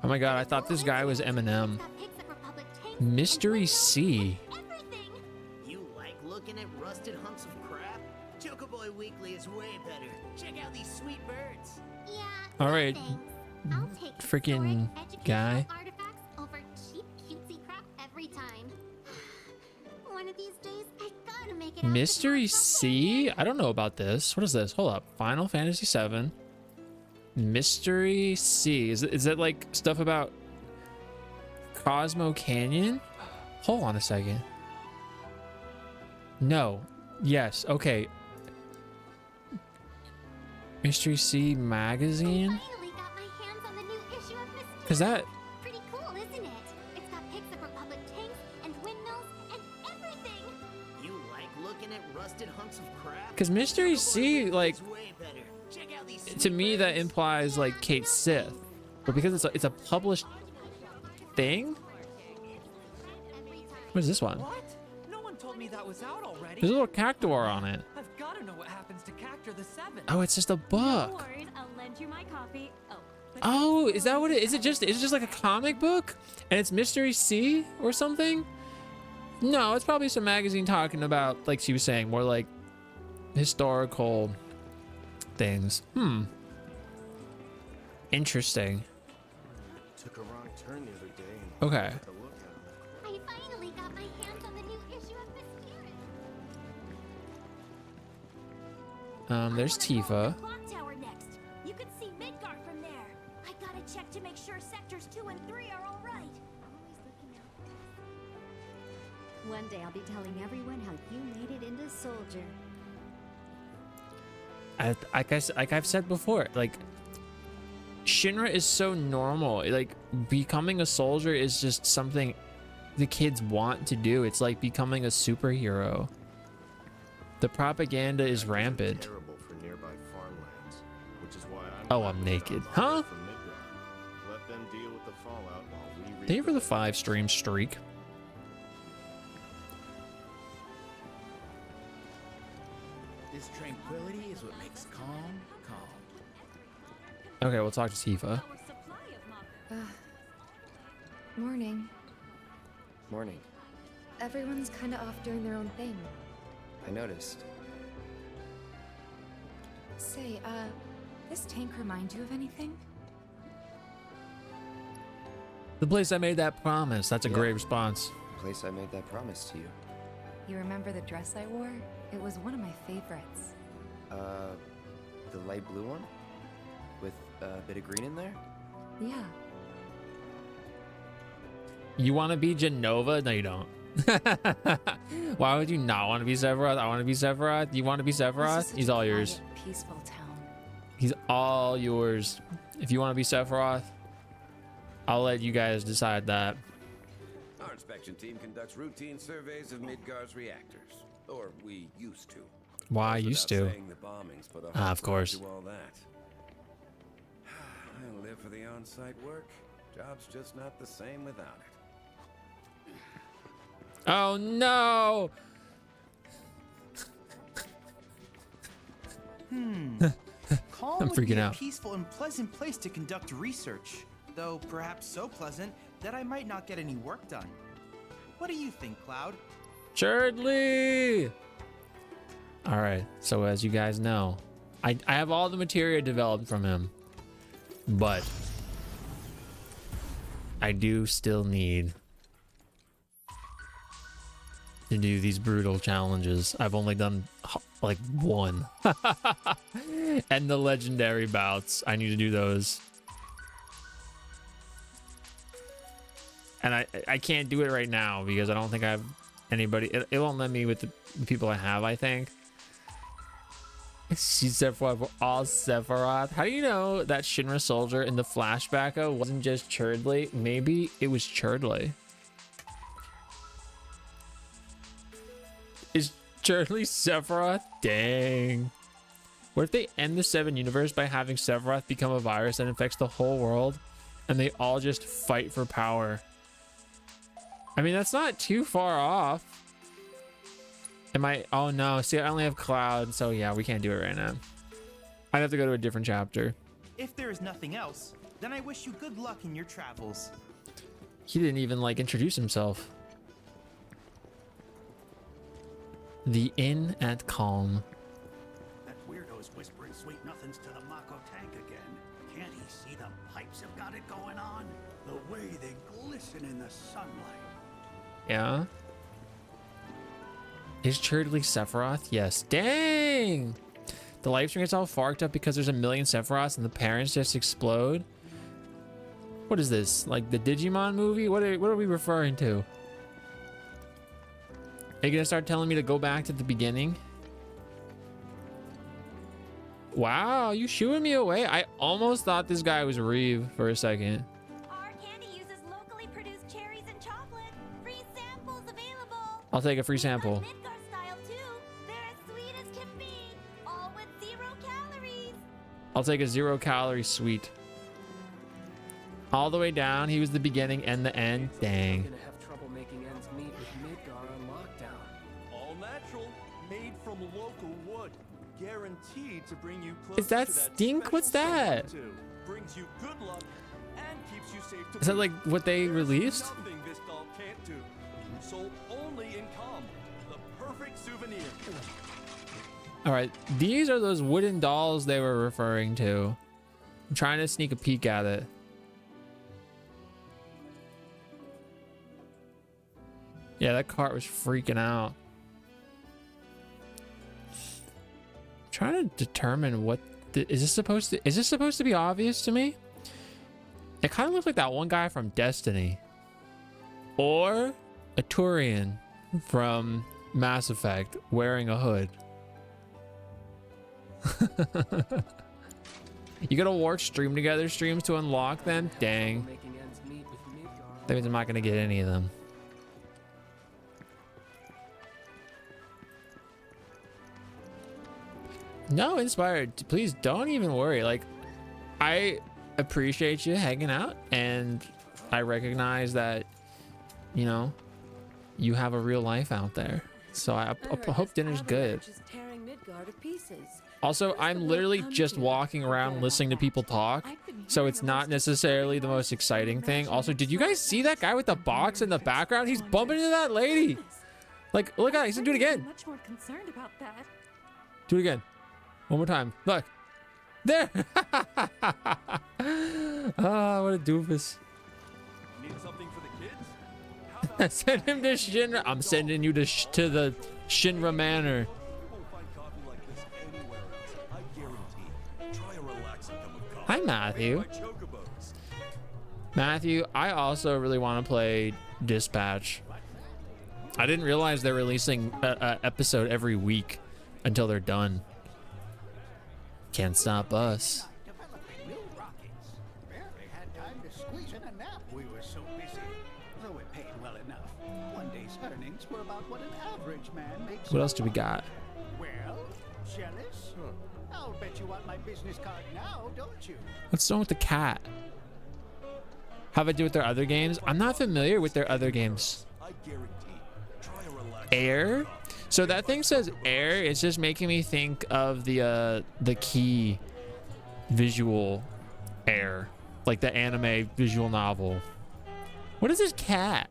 Oh my god, I thought this guy was Eminem. Mystery C. You like looking at rusted hunks of crap? Chocoboy Weekly is way better. Check out these sweet birds. Yeah. All right, I'll take freaking guy. artifacts over cheap cutesy crap every time. One of these days, I gotta make it. Mystery C? I don't know about this. What is this? Hold up. Final Fantasy VII. Mystery C. Is it like stuff about Cosmo Canyon? Hold on a second. No. Yes. Okay. Mystery C magazine? Because that... Pretty cool, isn't it? It's got pics of Republic tanks and windmills and everything. You like looking at rusted hunks of crap? Because Mystery C, like... To me, that implies, like, Kate Sith. But because it's a published thing? What is this one? What? No one told me that was out already. There's a little Cactuar on it. I've got to know what happens to Cactuar the 7th. Oh, it's just a book. No worries, I'll lend you my copy. Oh, Oh, is that what it is? It just like a comic book and it's Mystery C or something? No, it's probably some magazine talking about, like she was saying, more like historical things. Interesting. Took a wrong turn the other day. And Okay. took a look at 'em. I finally got my hands on the new issue of Mysterious. There's Tifa. Clock tower next. You can see Midgard from there. I gotta check to make sure sectors 2 and 3 are all right. Always looking out. One day I'll be telling everyone how you made it into soldier. Like I've said before, like Shinra is so normal. Like becoming a soldier is just something the kids want to do. It's like becoming a superhero. The propaganda is rampant. Terrible for nearby farmlands, which is why I'm naked. Huh? from Midgard. Let them deal with the fallout while we Thank you for the 5-stream streak. This tranquility is what makes calm, calm. Okay, we'll talk to Tifa. Morning. Morning. Everyone's kind of off doing their own thing. I noticed. Say, this tank remind you of anything? The place I made that promise. That's a great response. The place I made that promise to you. You remember the dress I wore? It was one of my favorites. The light blue one? With a bit of green in there? Yeah. You want to be Genova? No, you don't. Why would you not want to be Sephiroth? I want to be Sephiroth. You want to be Sephiroth? He's all yours. Peaceful town. He's all yours. If you want to be Sephiroth, I'll let you guys decide that. Our inspection team conducts routine surveys of Midgard's reactors. Or we used to. Why Goes used without to? saying the bombings put a Ah, halt of course. to all that. I live for the on-site work. Job's just not the same without it. Oh no! Calm I'm would be freaking a out. peaceful and pleasant place to conduct research, though perhaps so pleasant that I might not get any work done. What do you think, Cloud? Churdley! All right, so as you guys know, I have all the materia developed from him, but I do still need to do these brutal challenges. I've only done like one. And the legendary bouts, I need to do those. And I can't do it right now because I don't think I have anybody. It won't let me with the people I have, I think. She's Sephiroth for all Sephiroth. How do you know that Shinra soldier in the flashback wasn't just Churdley? Maybe it was Churdley. Is Churdley Sephiroth? Dang. What if they end the 7 universe by having Sephiroth become a virus that infects the whole world and they all just fight for power? I mean, that's not too far off. Am I? Oh no, see, I only have Cloud, so yeah, we can't do it right now. I'd have to go to a different chapter. If there is nothing else, then I wish you good luck in your travels. He didn't even like introduce himself. The inn at Calm. That weirdo's whispering sweet nothings to the Mako tank again. Can't he see the pipes have got it going on? The way they glisten in the sunlight. Yeah. Is Churdley Sephiroth? Yes. Dang! The live stream gets all farked up because there's a million Sephiroths and the parents just explode. What is this? Like the Digimon movie? What are we referring to? Are you gonna start telling me to go back to the beginning? Wow, you shooing me away? I almost thought this guy was Reeve for a second. Our candy uses locally produced cherries and chocolate. Free samples available. I'll take a free sample. Midgard style too. They're as sweet as can be. All with 0 calories. I'll take a 0-calorie sweet. All the way down, he was the beginning and the end. Dang. Gonna have trouble making ends meet with Midgar on lockdown. All natural, made from local wood, guaranteed to bring you closer Is that to stink? special What's that? someone too. brings you good luck and keeps you safe to Is that boot. like what they released? Nothing this doll can't do. Sold only in Calm, the perfect souvenir. All right, these are those wooden dolls they were referring to. I'm trying to sneak a peek at it. Yeah, that cart was freaking out. Trying to determine what is this supposed to be obvious to me? It kind of looks like that one guy from Destiny, or a Turian from Mass Effect wearing a hood. You gotta work stream together streams to unlock them? Dang. That means I'm not gonna get any of them. No, Inspired, please don't even worry. Like, I appreciate you hanging out, and I recognize that, you know, you have a real life out there. So I hope dinner's good. Also, I'm literally just walking around listening to people talk, so it's not necessarily the most exciting thing. Also, did you guys see that guy with the box in the background? He's bumping into that lady. Like, look at it. He's gonna do it again. Much more concerned about that. Do it again. One more time. Look. There. Ah, what a doofus. Need something for the kids? Send him to Shinra. I'm sending you to the Shinra Manor. Hi, Matthew. Matthew, I also really want to play Dispatch. I didn't realize they're releasing an episode every week until they're done. Can't stop us. What else do we got? Well, jealous? I'll bet you want my business card now, don't you? What's wrong with the cat? How about do with their other games? I'm not familiar with their other games. Air? So that thing says air. It's just making me think of the Key visual Air, like the anime visual novel. What is this cat?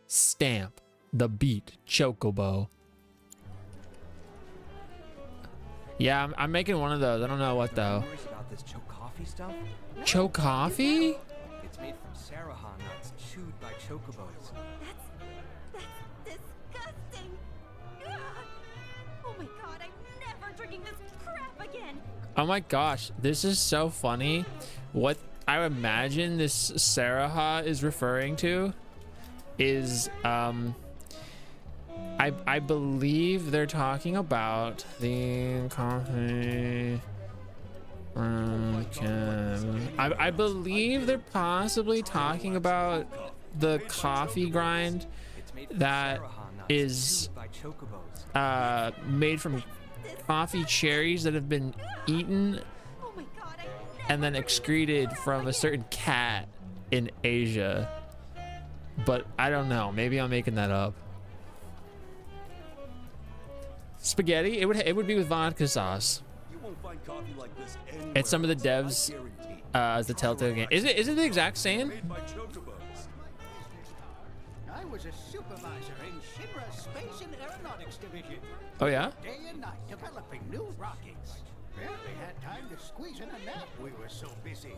Stamp the beat Chocobo. Yeah, I'm making one of those. I don't know what though. About this Cho coffee stuff? Cho coffee? It's made from Saraha nuts chewed by chocobos. That's disgusting. Ugh. Oh my god, I'm never drinking this crap again. Oh my gosh, this is so funny. What I imagine this Saraha is referring to is I believe they're talking about the coffee. I believe they're possibly talking about the coffee grind that is made from coffee cherries that have been eaten and then excreted from a certain cat in Asia. But I don't know. Maybe I'm making that up. Spaghetti? It would be with vodka sauce. You won't find coffee like this anywhere. It's some of the devs as the Telltale game. Is it the exact same? I was a supervisor in Shinra's Space and Aeronautics Division. Oh yeah? Day and night developing new rockets. Barely had time to squeeze in a nap. We were so busy,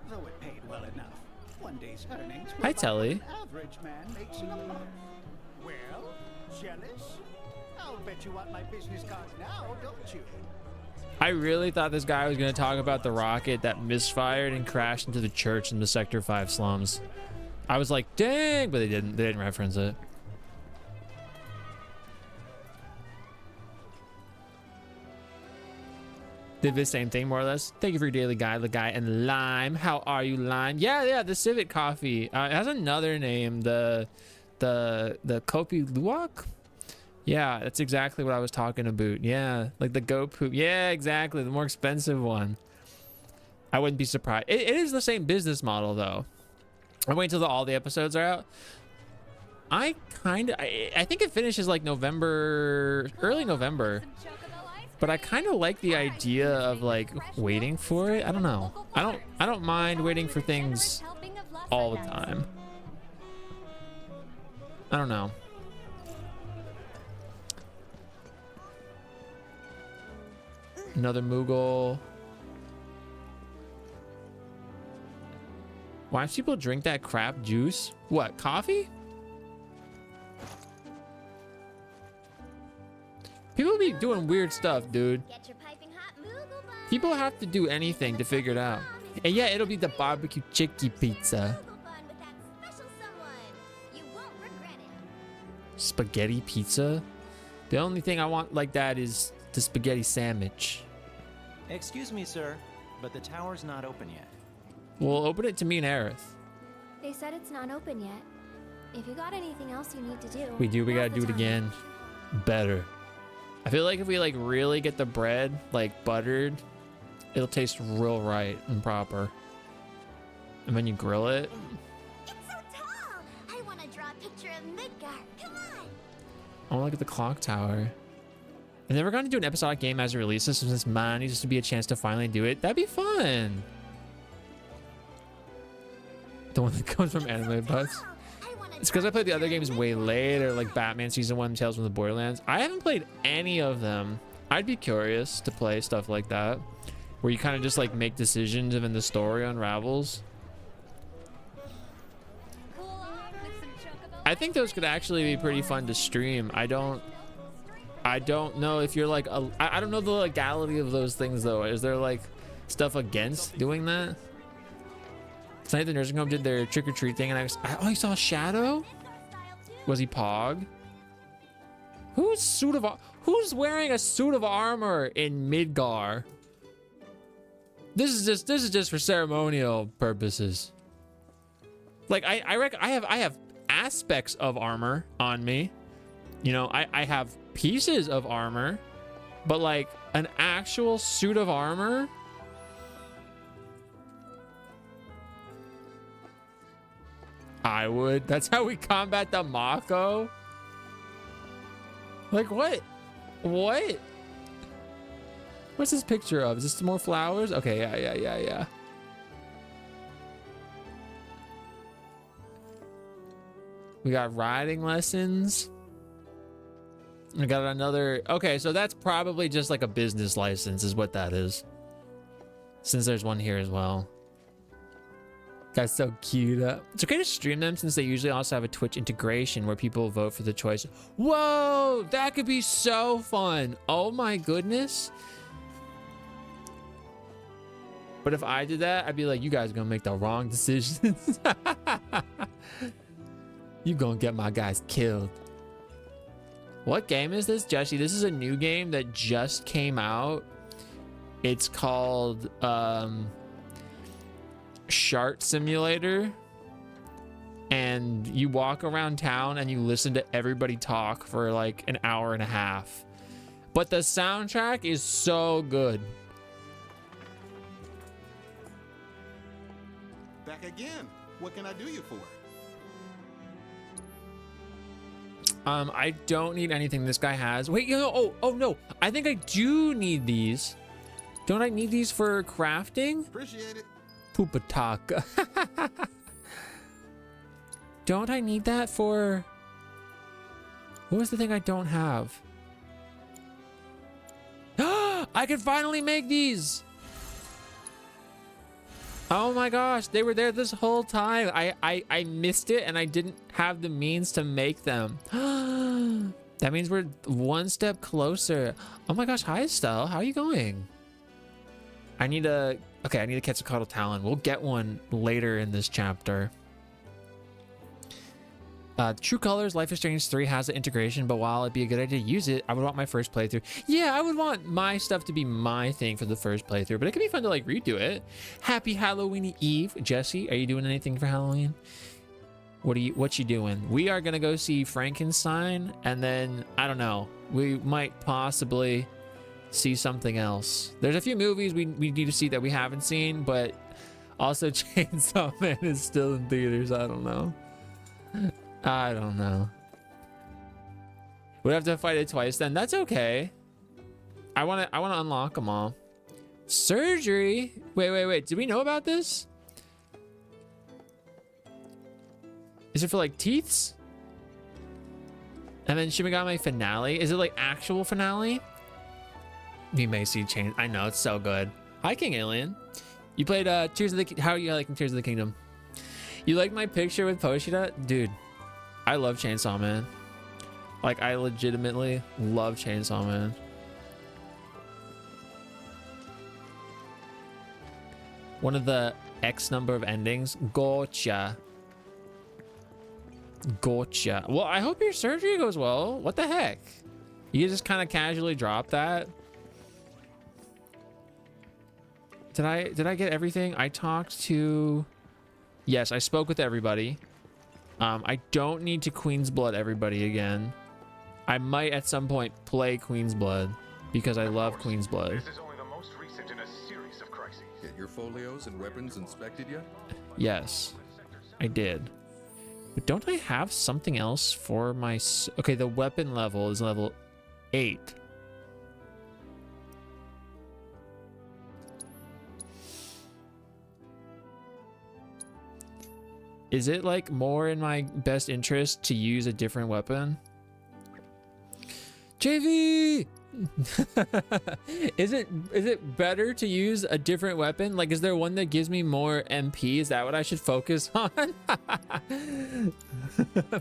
though it paid well enough. One day's earnings were Hi, about Telly. what an average man makes in a month. Well, jealous? I'll bet you want my business card now, don't you? I really thought this guy was going to talk about the rocket that misfired and crashed into the church in the Sector 5 slums. I was like, dang, but they didn't reference it. Did the same thing more or less. Thank you for your daily guide, the guy and Lime. How are you, Lime? Yeah, the Civet coffee. It has another name, the Kopi Luwak. Yeah, that's exactly what I was talking about. Yeah, like the goat poop. Yeah, exactly, the more expensive one. I wouldn't be surprised. It is the same business model though. I'll wait until all the episodes are out. I think it finishes like November, early November. But I kind of like the idea of like waiting for it. I don't know. I don't mind waiting for things all the time. I don't know. Another Moogle. Why do people drink that crap juice? What, coffee? People be doing weird stuff, dude. People have to do anything to figure it out. And yeah, it'll be the barbecue chicky pizza. Spaghetti pizza? The only thing I want like that is the spaghetti sandwich. Excuse me, sir, but the tower's not open yet. Well, open it to me and Aerith. They said it's not open yet. If you got anything else you need to do, We now's gotta the do it time. again. Better. I feel like if we like really get the bread like buttered, it'll taste real right and proper. And when you grill it, It's so tall. I want to draw a picture of Midgar. Come on. I want to look at the clock tower. And then we're going to do an episodic game as it releases, so since mine needs to be a chance to finally do it. That'd be fun. The one that comes from Anime Buzz. It's because I played the other games way later, like Batman Season 1, Tales from the Borderlands. I haven't played any of them. I'd be curious to play stuff like that, where you kind of just like make decisions and then the story unravels. I think those could actually be pretty fun to stream. I don't know if you're like I don't know the legality of those things though. Is there like stuff against doing that? Tonight the nursing home did their trick-or-treat thing, and oh, you saw a shadow? Was he Pog? Who's wearing a suit of armor in Midgar? This is just for ceremonial purposes. Like I reckon I have aspects of armor on me. You know, I have pieces of armor, but like an actual suit of armor. I would. That's how we combat the Mako. Like what? What? What's this picture of? Is this more flowers? Okay, yeah. We got riding lessons. We got another. Okay, so that's probably just like a business license is what that is. Since there's one here as well. That's so cute. It's okay to stream them since they usually also have a Twitch integration where people vote for the choice. Whoa, that could be so fun. Oh my goodness. But if I did that, I'd be like, you guys are gonna make the wrong decisions. You gonna get my guys killed. What game is this, Jesse? This is a new game that just came out. It's called Shart Simulator, and you walk around town and you listen to everybody talk for like an hour and a half, but the soundtrack is so good. Back again. What can I do you for? I don't need anything this guy has. Wait, oh no, I think I do need these. Don't I need these for crafting? Appreciate it. Poopataka. Don't I need that for... What was the thing I don't have? I can finally make these! Oh my gosh, they were there this whole time. I missed it and I didn't have the means to make them. That means we're one step closer. Oh my gosh, hi Estelle, how are you going? I need to catch a Cuddle Talon. We'll get one later in this chapter. True Colors Life is Strange 3 has the integration, but while it'd be a good idea to use it, I would want my first playthrough. Yeah, I would want my stuff to be my thing for the first playthrough, but it could be fun to like redo it. Happy Halloween Eve. Jesse, are you doing anything for Halloween? What you doing? We are gonna go see Frankenstein, and then I don't know, we might possibly see something else. There's a few movies we need to see that we haven't seen, but also Chainsaw Man is still in theaters. I don't know. I don't know. We'd have to fight it twice then. That's okay. I wanna unlock them all. Surgery? Wait. Did we know about this? Is it for like teeths? And then Shimigami finale? Is it like actual finale? We may see change. I know, it's so good. Hi, King Alien. You played Tears of the... How are you liking Tears of the Kingdom? You like my picture with Poshida? Dude, I love Chainsaw Man. Like, I legitimately love Chainsaw Man. One of the X number of endings. Gotcha. Gotcha. Well, I hope your surgery goes well. What the heck? You just kind of casually drop that? Did I get everything? I talked to... Yes, I spoke with everybody. I don't need to Queen's Blood everybody again. I might at some point play Queen's Blood because I love Queen's Blood. This is only the most recent in a series of crises. Get your folios and weapons inspected yet? Yes, I did. But don't I have something else for my... Okay, the weapon level is level 8. Is it like more in my best interest to use a different weapon? JV! Is it better to use a different weapon? Like, is there one that gives me more MP? Is that what I should focus on?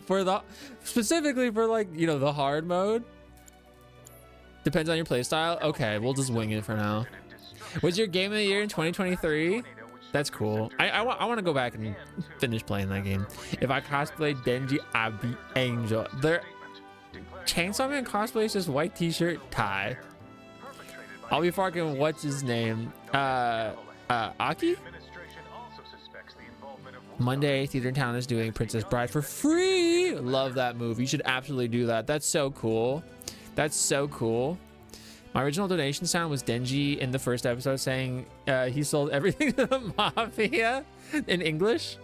For the... Specifically for, like, you know, the hard mode? Depends on your playstyle? Okay, we'll just wing it for now. Was your game of the year in 2023? That's cool. I want to go back and finish playing that game. If I cosplay Denji, I'd be Angel. Chainsaw Man cosplay is just white t-shirt, tie. I'll be fucking what's his name? Aki? Monday, Theater in Town is doing Princess Bride for free. Love that movie. You should absolutely do that. That's so cool. That's so cool. My original donation sound was Denji in the first episode saying he sold everything to the mafia in English.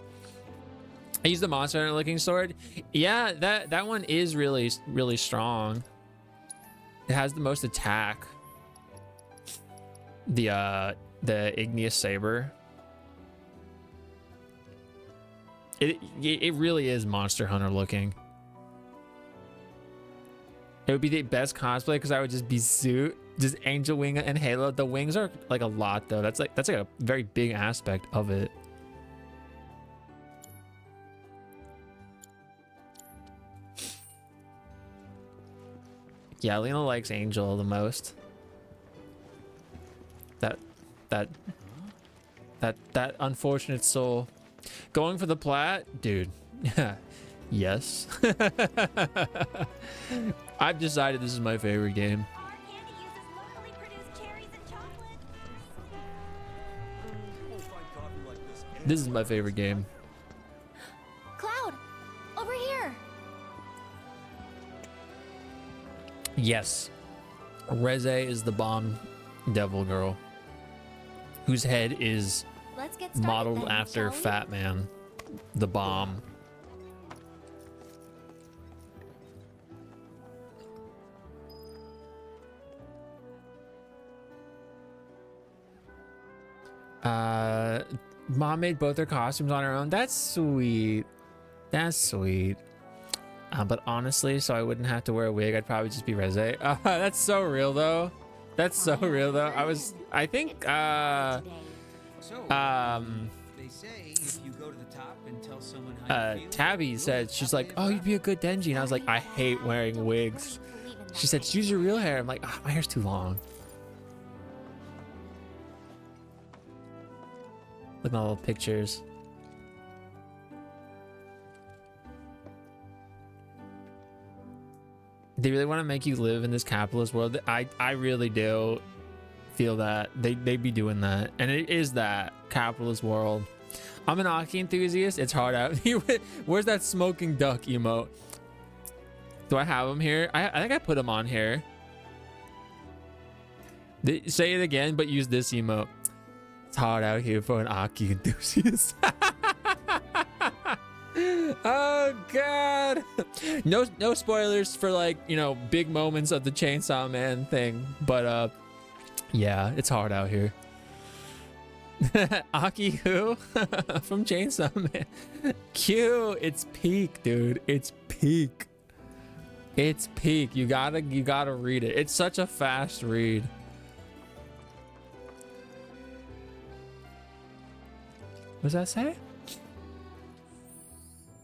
I used the Monster Hunter looking sword. Yeah, that one is really strong. It has the most attack. The Igneous Saber. It really is Monster Hunter looking. It would be the best cosplay because I would just be suit, just Angel Wing and Halo. The wings are like a lot though. That's like a very big aspect of it. Yeah, Lena likes Angel the most. That unfortunate soul. Going for the plat, dude. Yes. I've decided this is my favorite game. This is my favorite game. Cloud, over here. Yes. Reze is the bomb devil girl whose head is modeled after Fat Man, the bomb. Mom made both their costumes on her own. That's sweet. That's sweet. But honestly, so I wouldn't have to wear a wig, I'd probably just be Reze. That's so real though. That's so real though. I think They say if you go to the top and tell someone how you feel, Tabby said, she's like, oh, you'd be a good Denji. And I was like, I hate wearing wigs. She said, use your real hair. I'm like, oh, my hair's too long. Look at all the pictures. They really want to make you live in this capitalist world. I really do feel that they be doing that, and it is that capitalist world. I'm an Aki enthusiast. It's hard out. Where's that smoking duck emote? Do I have him here? I think I put him on here. Say it again, but use this emote. It's hard out here for an Aki enthusiast. Oh god. No spoilers for, like, you know, big moments of the Chainsaw Man thing, but yeah, it's hard out here. Aki who? From Chainsaw Man. Q, it's peak, dude. It's peak. It's peak. You gotta read it. It's such a fast read. What does that say?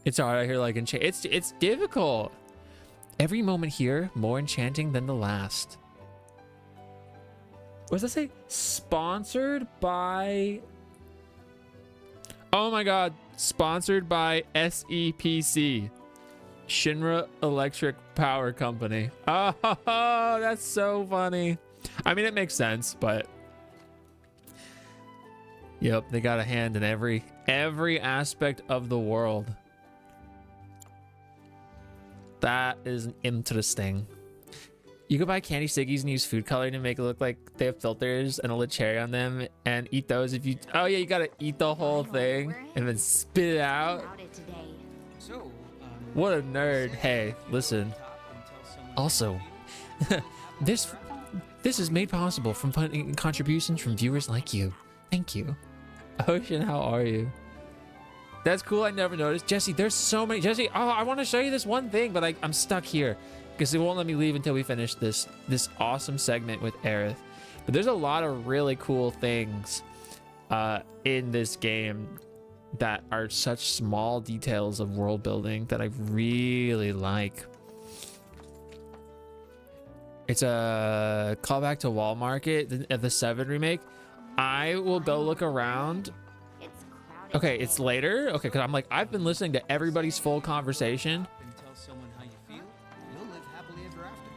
It's hard out here, like it's difficult. Every moment here more enchanting than the last. What does that say? Sponsored by... Oh my god. Sponsored by SEPC. Shinra Electric Power Company. Oh, that's so funny. I mean, it makes sense, but... Yep, they got a hand in every aspect of the world. That is interesting. You could buy candy ciggies and use food coloring to make it look like they have filters and a little cherry on them, and eat those if you... Oh yeah, you gotta eat the whole thing and then spit it out. What a nerd. Hey, listen. Also, this is made possible from funding contributions from viewers like you. Thank you. Ocean, how are you? That's cool. I never noticed. Jesse, there's so many. Jesse, oh, I want to show you this one thing, but I'm stuck here because it won't let me leave until we finish this awesome segment with Aerith. But there's a lot of really cool things in this game that are such small details of world building that I really like. It's a callback to Wall Market of the 7 remake. I will go look around. Okay, it's later. Okay, because I'm like, I've been listening to everybody's full conversation. Tell someone how you feel, you'll live happily ever after.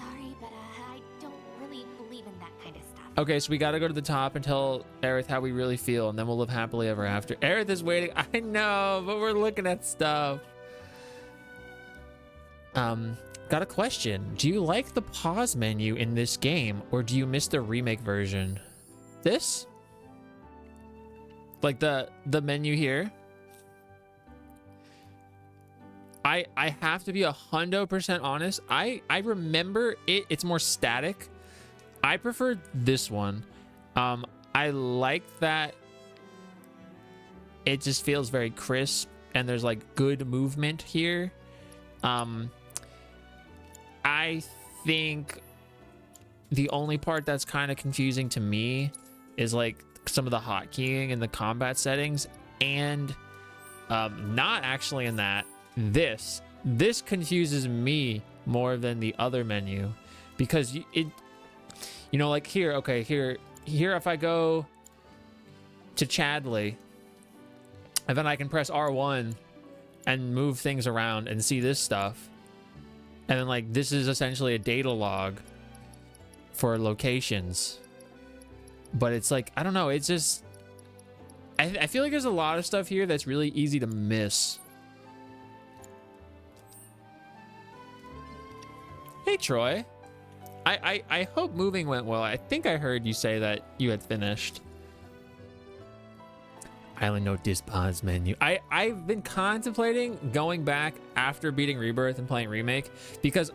Sorry, but I don't really believe in that kind of stuff. Okay, so we got to go to the top and tell Aerith how we really feel, and then we'll live happily ever after. Aerith is waiting. I know, but we're looking at stuff. Got a question. Do you like the pause menu in this game, or do you miss the remake version? This? Like the menu here? I have to be 100% honest. I remember it's more static. I prefer this one. I like that it just feels very crisp and there's like good movement here. I think the only part that's kind of confusing to me is like some of the hotkeying and the combat settings, and not actually in that. This confuses me more than the other menu, because you know, like here, okay, here if I go to Chadley and then I can press R1 and move things around and see this stuff, and then like this is essentially a data log for locations. But it's like, I don't know, it's just I feel like there's a lot of stuff here that's really easy to miss. Hey Troy, I hope moving went well. I think I heard you say that you had finished. I only know this pause menu. I've been contemplating going back after beating Rebirth and playing Remake, because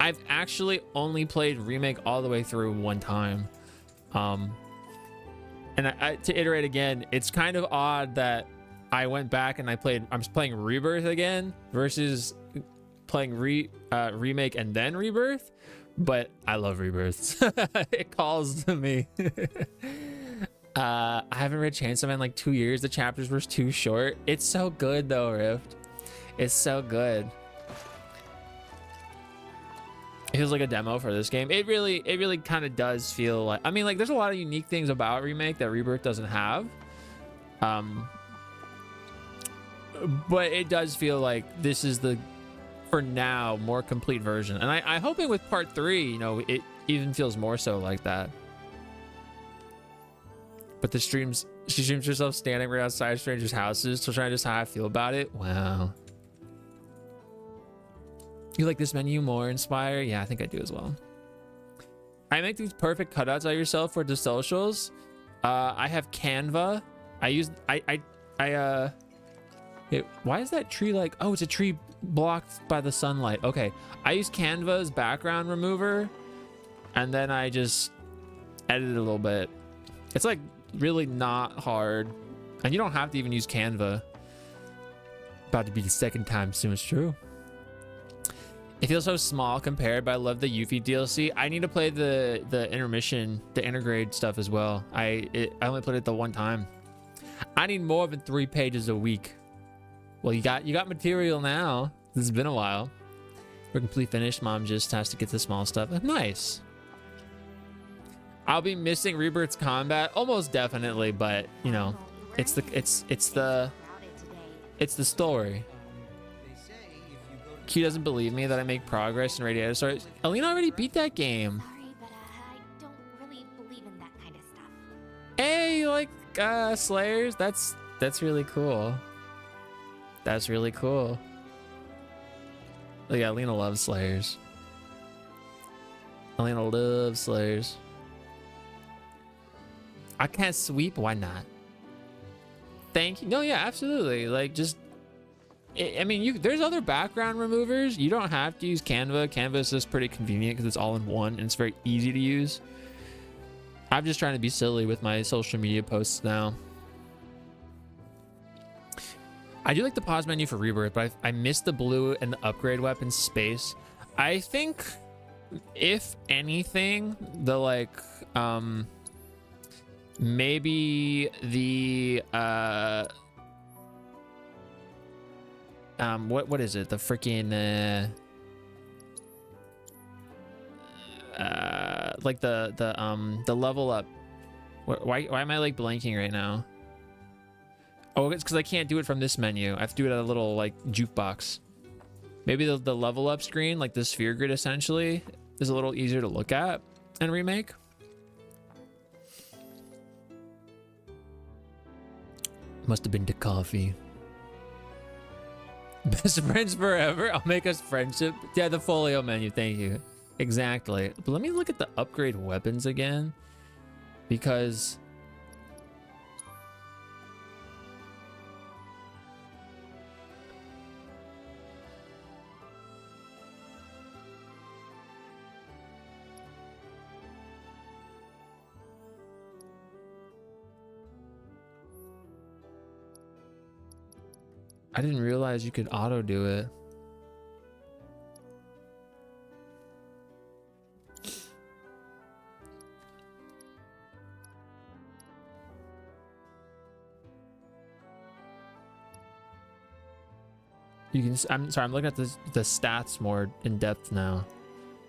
I've actually only played Remake all the way through one time. And to iterate again, it's kind of odd that I went back and I was playing Rebirth again versus playing Remake and then Rebirth, but I love Rebirth. It calls to me. I haven't read Chainsaw Man in like 2 years. The chapters were too short. It's so good though, Rift. It's so good. It feels like a demo for this game. It really kind of does feel like, I mean, like there's a lot of unique things about Remake that Rebirth doesn't have. But it does feel like this is the, for now, more complete version. And I'm hoping with part 3, you know, it even feels more so like that. But she streams herself standing right outside strangers' houses, so trying to just how I feel about it. Wow. You like this menu more, Inspire? Yeah, I think I do as well. I make these perfect cutouts of yourself for the socials. I have Canva. Why is that tree like, oh, it's a tree blocked by the sunlight. Okay, I use Canva's background remover, and then I just edit it a little bit. It's like really not hard, and you don't have to even use Canva. About to be the second time soon, it's true. It feels so small compared, but I love the Yuffie DLC. I need to play the intermission, the intergrade stuff as well. I only played it the one time. I need more than 3 pages a week. Well, you got material now. This has been a while. We're completely finished. Mom just has to get the small stuff. Nice. I'll be missing Rebirth's combat almost definitely, but you know, it's the story. Q doesn't believe me that I make progress in Radiator Stories. Alina already beat that game. Sorry, but I don't really believe in that kind of stuff. Hey, you like Slayers? That's really cool. That's really cool. Oh, yeah, Alina loves Slayers. Alina loves Slayers. I can't sweep. Why not? Thank you. No, yeah, absolutely. Like, just, I mean, there's other background removers. You don't have to use Canva. Canva is just pretty convenient because it's all in one and it's very easy to use. I'm just trying to be silly with my social media posts now. I do like the pause menu for Rebirth, but I missed the blue and the upgrade weapons space. I think, if anything, the like, maybe the what is it? The freaking like the level up. Why am I like blanking right now? Oh, it's because I can't do it from this menu. I have to do it at a little like jukebox. Maybe the level up screen, like the sphere grid essentially, is a little easier to look at in Remake. Must have been the coffee. Best friends forever. I'll make us friendship. Yeah, the folio menu. Thank you. Exactly. But let me look at the upgrade weapons again, because I didn't realize you could auto do it. You can, I'm sorry, I'm looking at the stats more in depth now.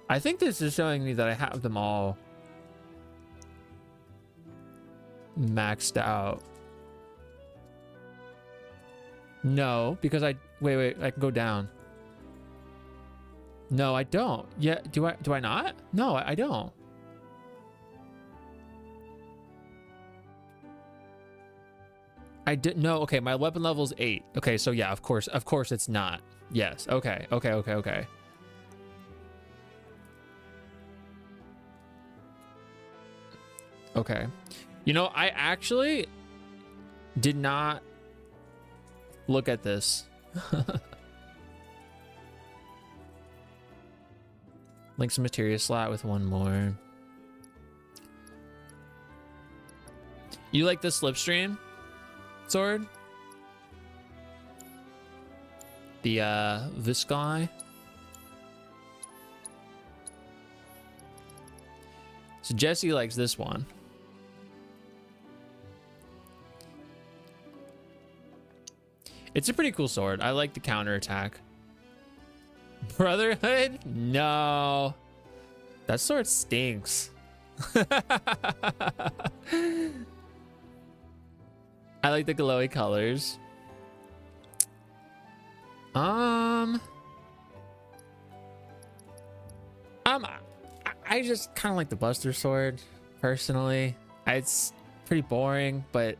I think this is showing me that I have them all maxed out. No, because wait, I can go down. No, I don't. Yeah, do I not? No, I don't. I did no. Okay, my weapon level is 8. Okay, so yeah, of course it's not. Yes. Okay. Okay. You know, I actually did not look at this. Link some materia slot with one more. You like the slipstream sword? The bsky. So Jesse likes this one. It's a pretty cool sword. I like the counterattack. Brotherhood? No. That sword stinks. I like the glowy colors. I just kind of like the Buster Sword, personally. It's pretty boring, but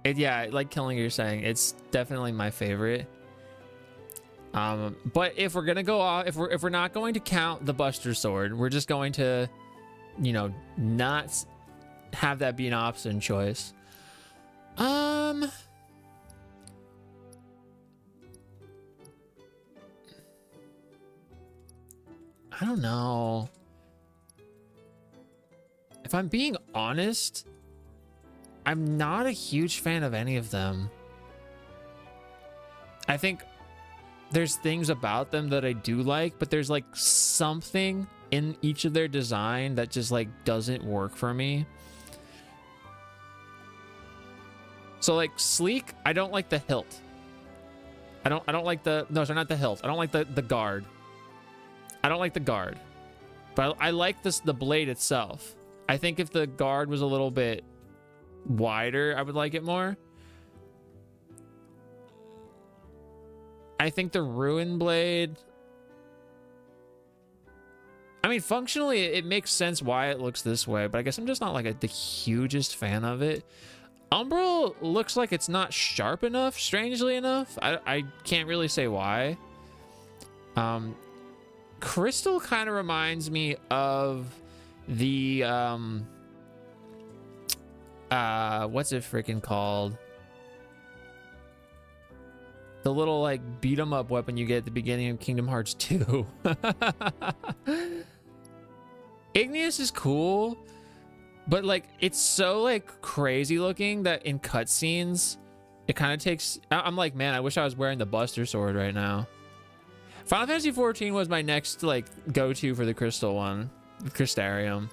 yeah, like Killing, you're saying, it's definitely my favorite. But if we're gonna go off, if we're not going to count the Buster Sword, we're just going to, you know, not have that be an option choice. I don't know. If I'm being honest, I'm not a huge fan of any of them. I think there's things about them that I do like, but there's like something in each of their design that just like doesn't work for me. So like sleek, I don't like the hilt. I don't like the, no, sorry, not the hilt. I don't like the guard. I don't like the guard. But I like the blade itself. I think if the guard was a little bit wider, I would like it more. I think the ruin blade, I mean, functionally, it makes sense why it looks this way, but I guess I'm just not like the hugest fan of it. Umbral looks like it's not sharp enough, strangely enough. I can't really say why. Crystal kind of reminds me of the, what's it freaking called? The little like beat 'em up weapon you get at the beginning of Kingdom Hearts 2. Igneous is cool, but like it's so like crazy looking that in cutscenes it kind of takes, I'm like, man, I wish I was wearing the Buster Sword right now. Final Fantasy XIV was my next like go-to for the crystal one, the Crystarium.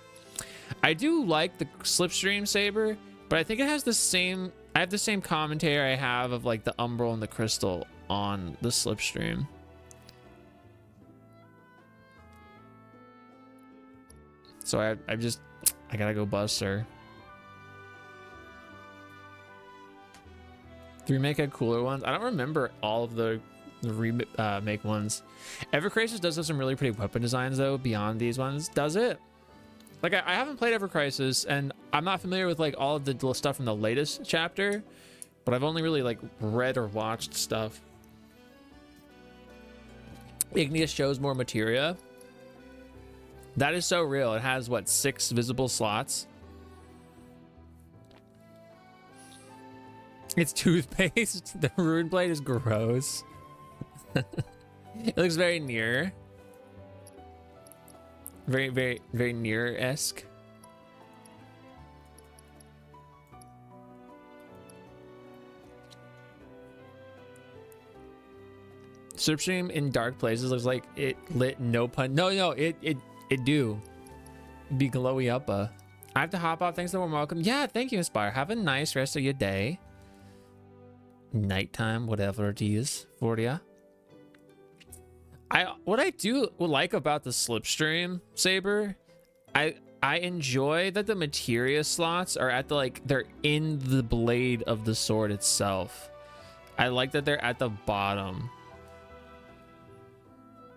I do like the Slipstream Saber, but I think it has the same, I have the same commentary I have of like the Umbral and the Crystal on the Slipstream. So I gotta go Buster. The remake had cooler ones. I don't remember all of the remake ones. Ever Crisis does have some really pretty weapon designs though, beyond these ones. Does it? Like I haven't played Ever Crisis, and I'm not familiar with like all of the stuff from the latest chapter, but I've only really like read or watched stuff. Igneous shows more materia. That is so real. It has what, 6 visible slots? It's toothpaste. The Ruin Blade is gross. It looks very near. Very, very, very near-esque. Slipstream in dark places looks like it lit, no pun. No, it do. Be glowy up. I have to hop off. Thanks for the warm welcome. Yeah, thank you, Inspire. Have a nice rest of your day. Nighttime, whatever it is for ya. What I do like about the Slipstream Saber, I enjoy that the materia slots are at the like, they're in the blade of the sword itself. I like that they're at the bottom.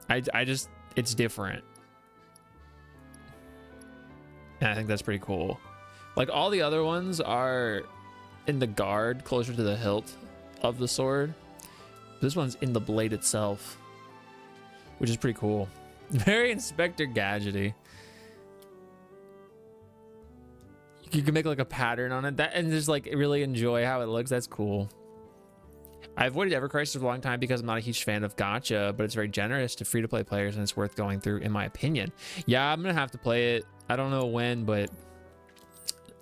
I just, it's different. And I think that's pretty cool. Like all the other ones are in the guard closer to the hilt of the sword. This one's in the blade itself, which is pretty cool. Very Inspector Gadgety. You can make like a pattern on it and just like really enjoy how it looks. That's cool. I avoided Ever Crisis for a long time because I'm not a huge fan of gacha, but it's very generous to free-to-play players and it's worth going through, in my opinion. Yeah, I'm gonna have to play it. I don't know when, but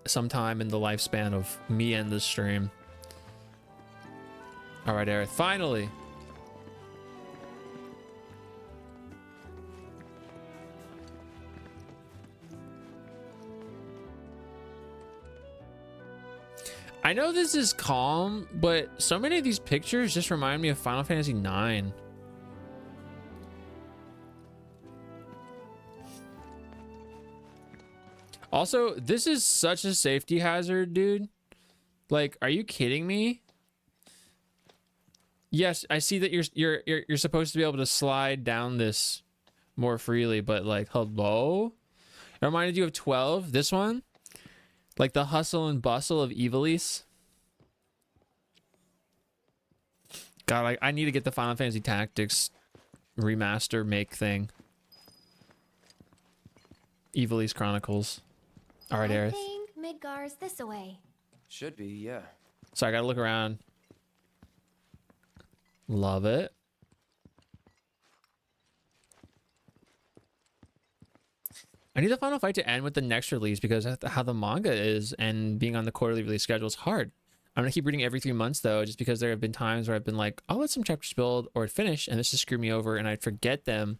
sometime in the lifespan of me and this stream. All right, Aerith, finally. I know this is calm, but so many of these pictures just remind me of Final Fantasy IX. Also, this is such a safety hazard, dude. Like, are you kidding me? Yes, I see that you're supposed to be able to slide down this more freely, but like, hello? It reminded you of 12, this one? Like the hustle and bustle of Ivalice. God, I need to get the Final Fantasy Tactics remaster make thing. Ivalice Chronicles. All right, Aerith. I think Midgar's this away. Should be, yeah. So I gotta look around. Love it. I need the final fight to end with the next release because of how the manga is, and being on the quarterly release schedule is hard. I'm gonna keep reading every 3 months though, just because there have been times where I've been like, I'll let some chapters build or finish, and this just screw me over, and I forget them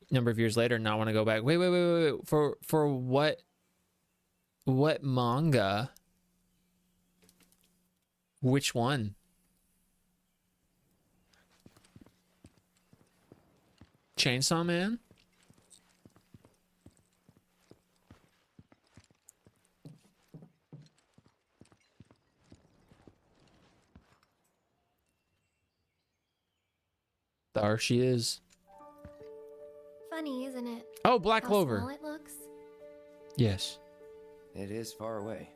a number of years later and not want to go back. Wait. For what manga? Which one? Chainsaw Man? There she is. Funny, isn't it? Oh, Black How Clover. small it looks. Yes. It is far away.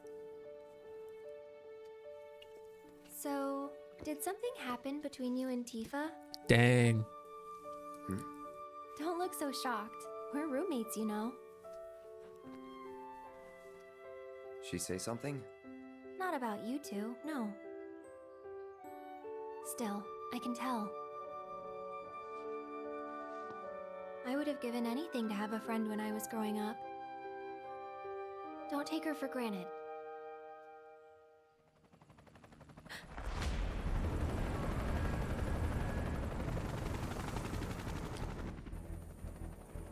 So, did something happen between you and Tifa? Dang. Don't look so shocked. We're roommates, you know. She say something? Not about you two, no. Still, I can tell. I would have given anything to have a friend when I was growing up. Don't take her for granted.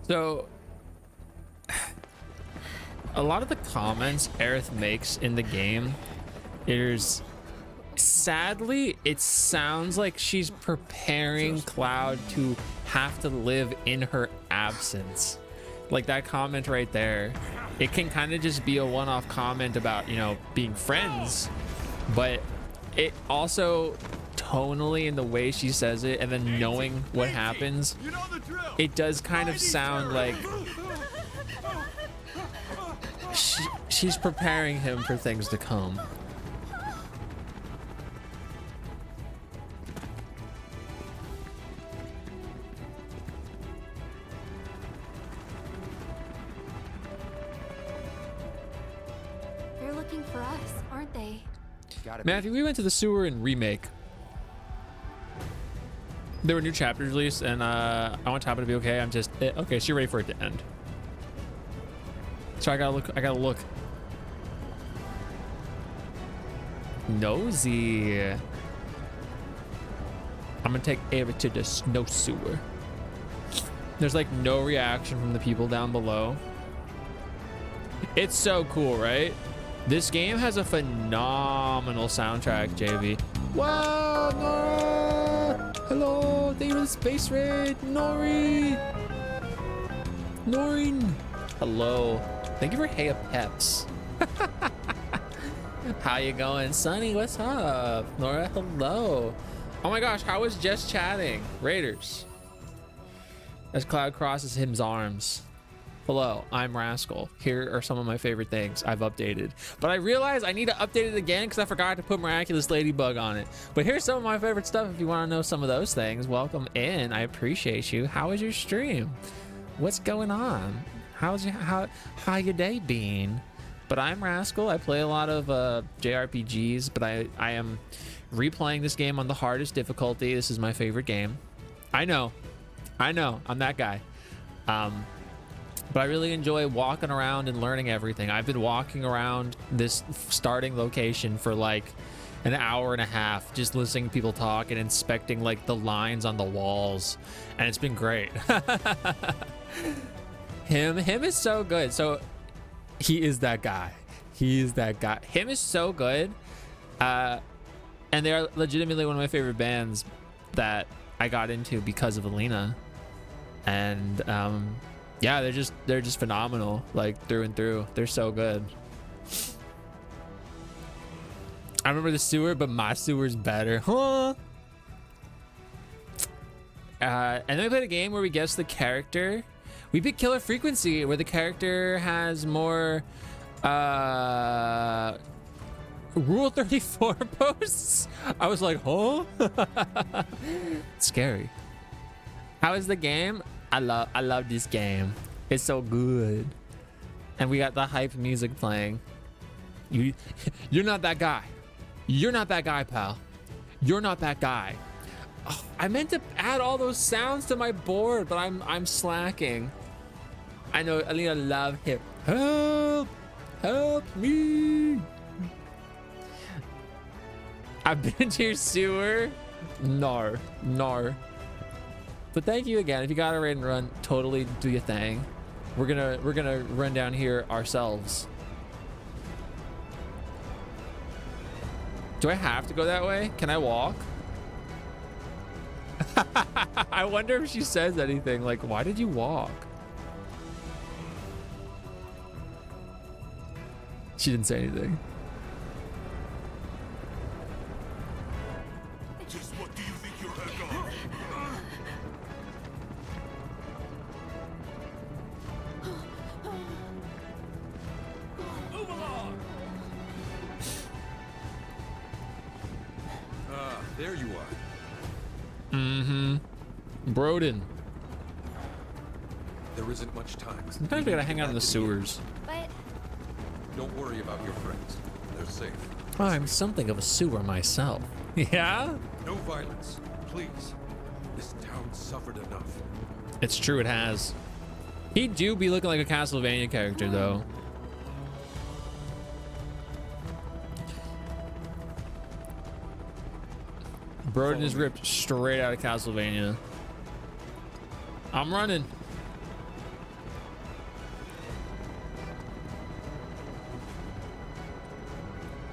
So, a lot of the comments Aerith makes in the game, sadly, it sounds like she's preparing Cloud to have to live in her absence. Like that comment right there. It can kind of just be a one-off comment about, you know, being friends, but it also tonally in the way she says it and then knowing what happens, it does kind of sound like she's preparing him for things to come. They're looking for us, aren't they? Matthew, we went to the sewer in Remake. There were new chapters released, and I want Tapa to be okay. I'm just okay. So you're ready for it to end. So I gotta look. Nosy. I'm gonna take Ava to the snow sewer. There's like no reaction from the people down below. It's so cool, right? This game has a phenomenal soundtrack, JV. Wow, Nora! Hello, thank you for the space raid, Nori! Noreen! Hello. Thank you for Heya Peps. How you going? Sunny, what's up? Nora, hello. Oh my gosh, how was just chatting? Raiders. As Cloud crosses him's arms. Hello, I'm Rascal. Here are some of my favorite things I've updated. But I realized I need to update it again because I forgot to put Miraculous Ladybug on it. But here's some of my favorite stuff if you want to know some of those things. Welcome in. I appreciate you. How was your stream? What's going on? How your day been? But I'm Rascal. I play a lot of JRPGs, but I am replaying this game on the hardest difficulty. This is my favorite game. I know. I'm that guy. But I really enjoy walking around and learning everything. I've been walking around this starting location for like an hour and a half, just listening to people talk and inspecting like the lines on the walls, and it's been great. Him is so good. So he is that guy. Him is so good. And they are legitimately one of my favorite bands that I got into because of Alina. And yeah, they're just phenomenal, like through and through. They're so good. I remember the sewer, but my sewer's better, huh? And then we played a game where we guessed the character. We picked Killer Frequency, where the character has more Rule 34 posts. I was like, huh? Scary. How is the game? I love this game. It's so good. And we got the hype music playing. You're not that guy. You're not that guy, pal. You're not that guy. Oh, I meant to add all those sounds to my board, but I'm slacking. I know Alina love him. Help! Help me! I've been to your sewer. Nar. But thank you again. If you got a raid and run, totally do your thing. We're gonna run down here ourselves. Do I have to go that way? Can I walk? I wonder if she says anything like, why did you walk? She didn't say anything. Just what do you think you're heck Move along. Ah, there you are. Mm-hmm. Broden. There isn't much time. Sometimes we gotta hang out in the sewers. But Don't worry about your friends. They're safe. I'm something of a sewer myself. Yeah? No violence, please. This town suffered enough. It's true, it has. He do be looking like a Castlevania character, though. Broden is ripped straight out of Castlevania. I'm running.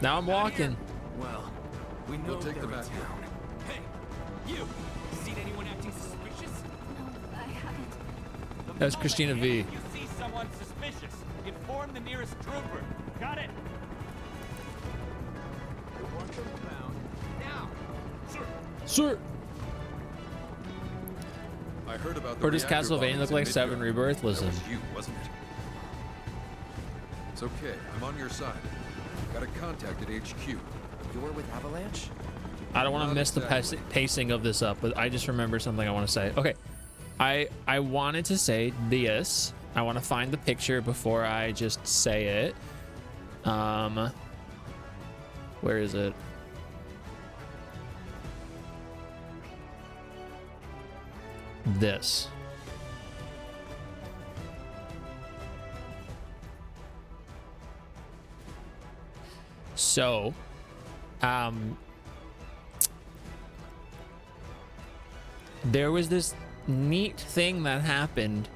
Now I'm walking. Well, we know We'll take they're the in back town. Hey, you! Seen anyone acting suspicious? No, I haven't. That's Christina V. If you see someone suspicious, inform the nearest trooper. Got it? I want them found now. Sir. I heard about the Or does reactor Castlevania bombings look in like Midgard. 7 Rebirth? That Listen. was you, wasn't it? It's okay. I'm on your side. Got a contact at HQ. You're with Avalanche? I don't want to Not mess the exactly. pacing of this up, but I just remember something I want to say. Okay. I wanted to say this. I want to find the picture before I just say it. Where is it? This. So, there was this neat thing that happened.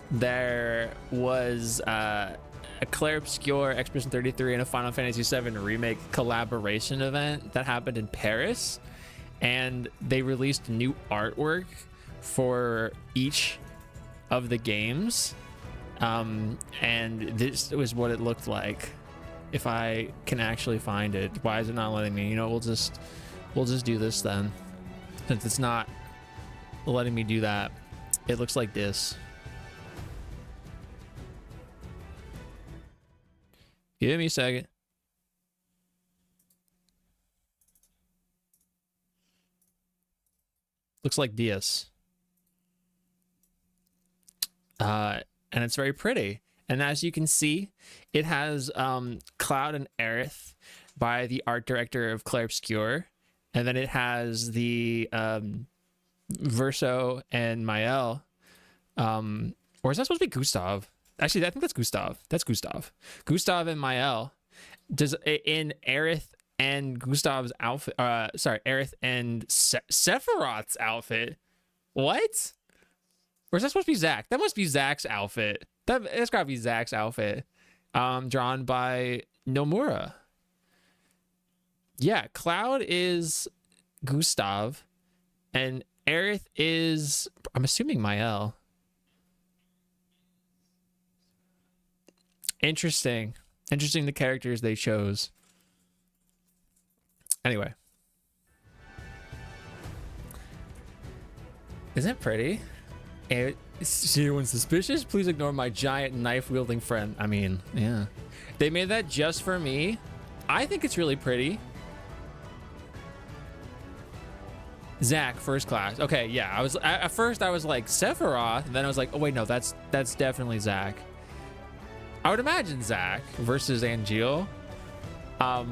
There was a Claire Obscure, Expedition 33, and a Final Fantasy VII Remake collaboration event that happened in Paris, and they released new artwork for each of the games, and this was what it looked like. If I can actually find it. Why is it not letting me? You know, we'll just do this then, since it's not letting me do that. It looks like this. Give me a second. Looks like this. And it's very pretty. And as you can see, it has Cloud and Aerith by the art director of Claire Obscure. And then it has the Verso and Mael. Or is that supposed to be Gustav? Actually, I think that's Gustav. That's Gustav. Gustav and Mael. Does in Aerith and Gustav's outfit. Sorry, Aerith and Sephiroth's outfit. What? Or is that supposed to be Zack? That must be Zack's outfit. That's gotta be Zack's outfit. Drawn by Nomura. Yeah, Cloud is Gustav, and Aerith is, I'm assuming, Mael. Interesting. Interesting the characters they chose. Anyway. Isn't it pretty? Is anyone suspicious? Please ignore my giant knife-wielding friend. I mean, yeah. They made that just for me. I think it's really pretty. Zack, first class. Okay, yeah. I was at first I was like Sephiroth, and then I was like, oh wait, no, that's definitely Zack. I would imagine Zack versus Angeal. But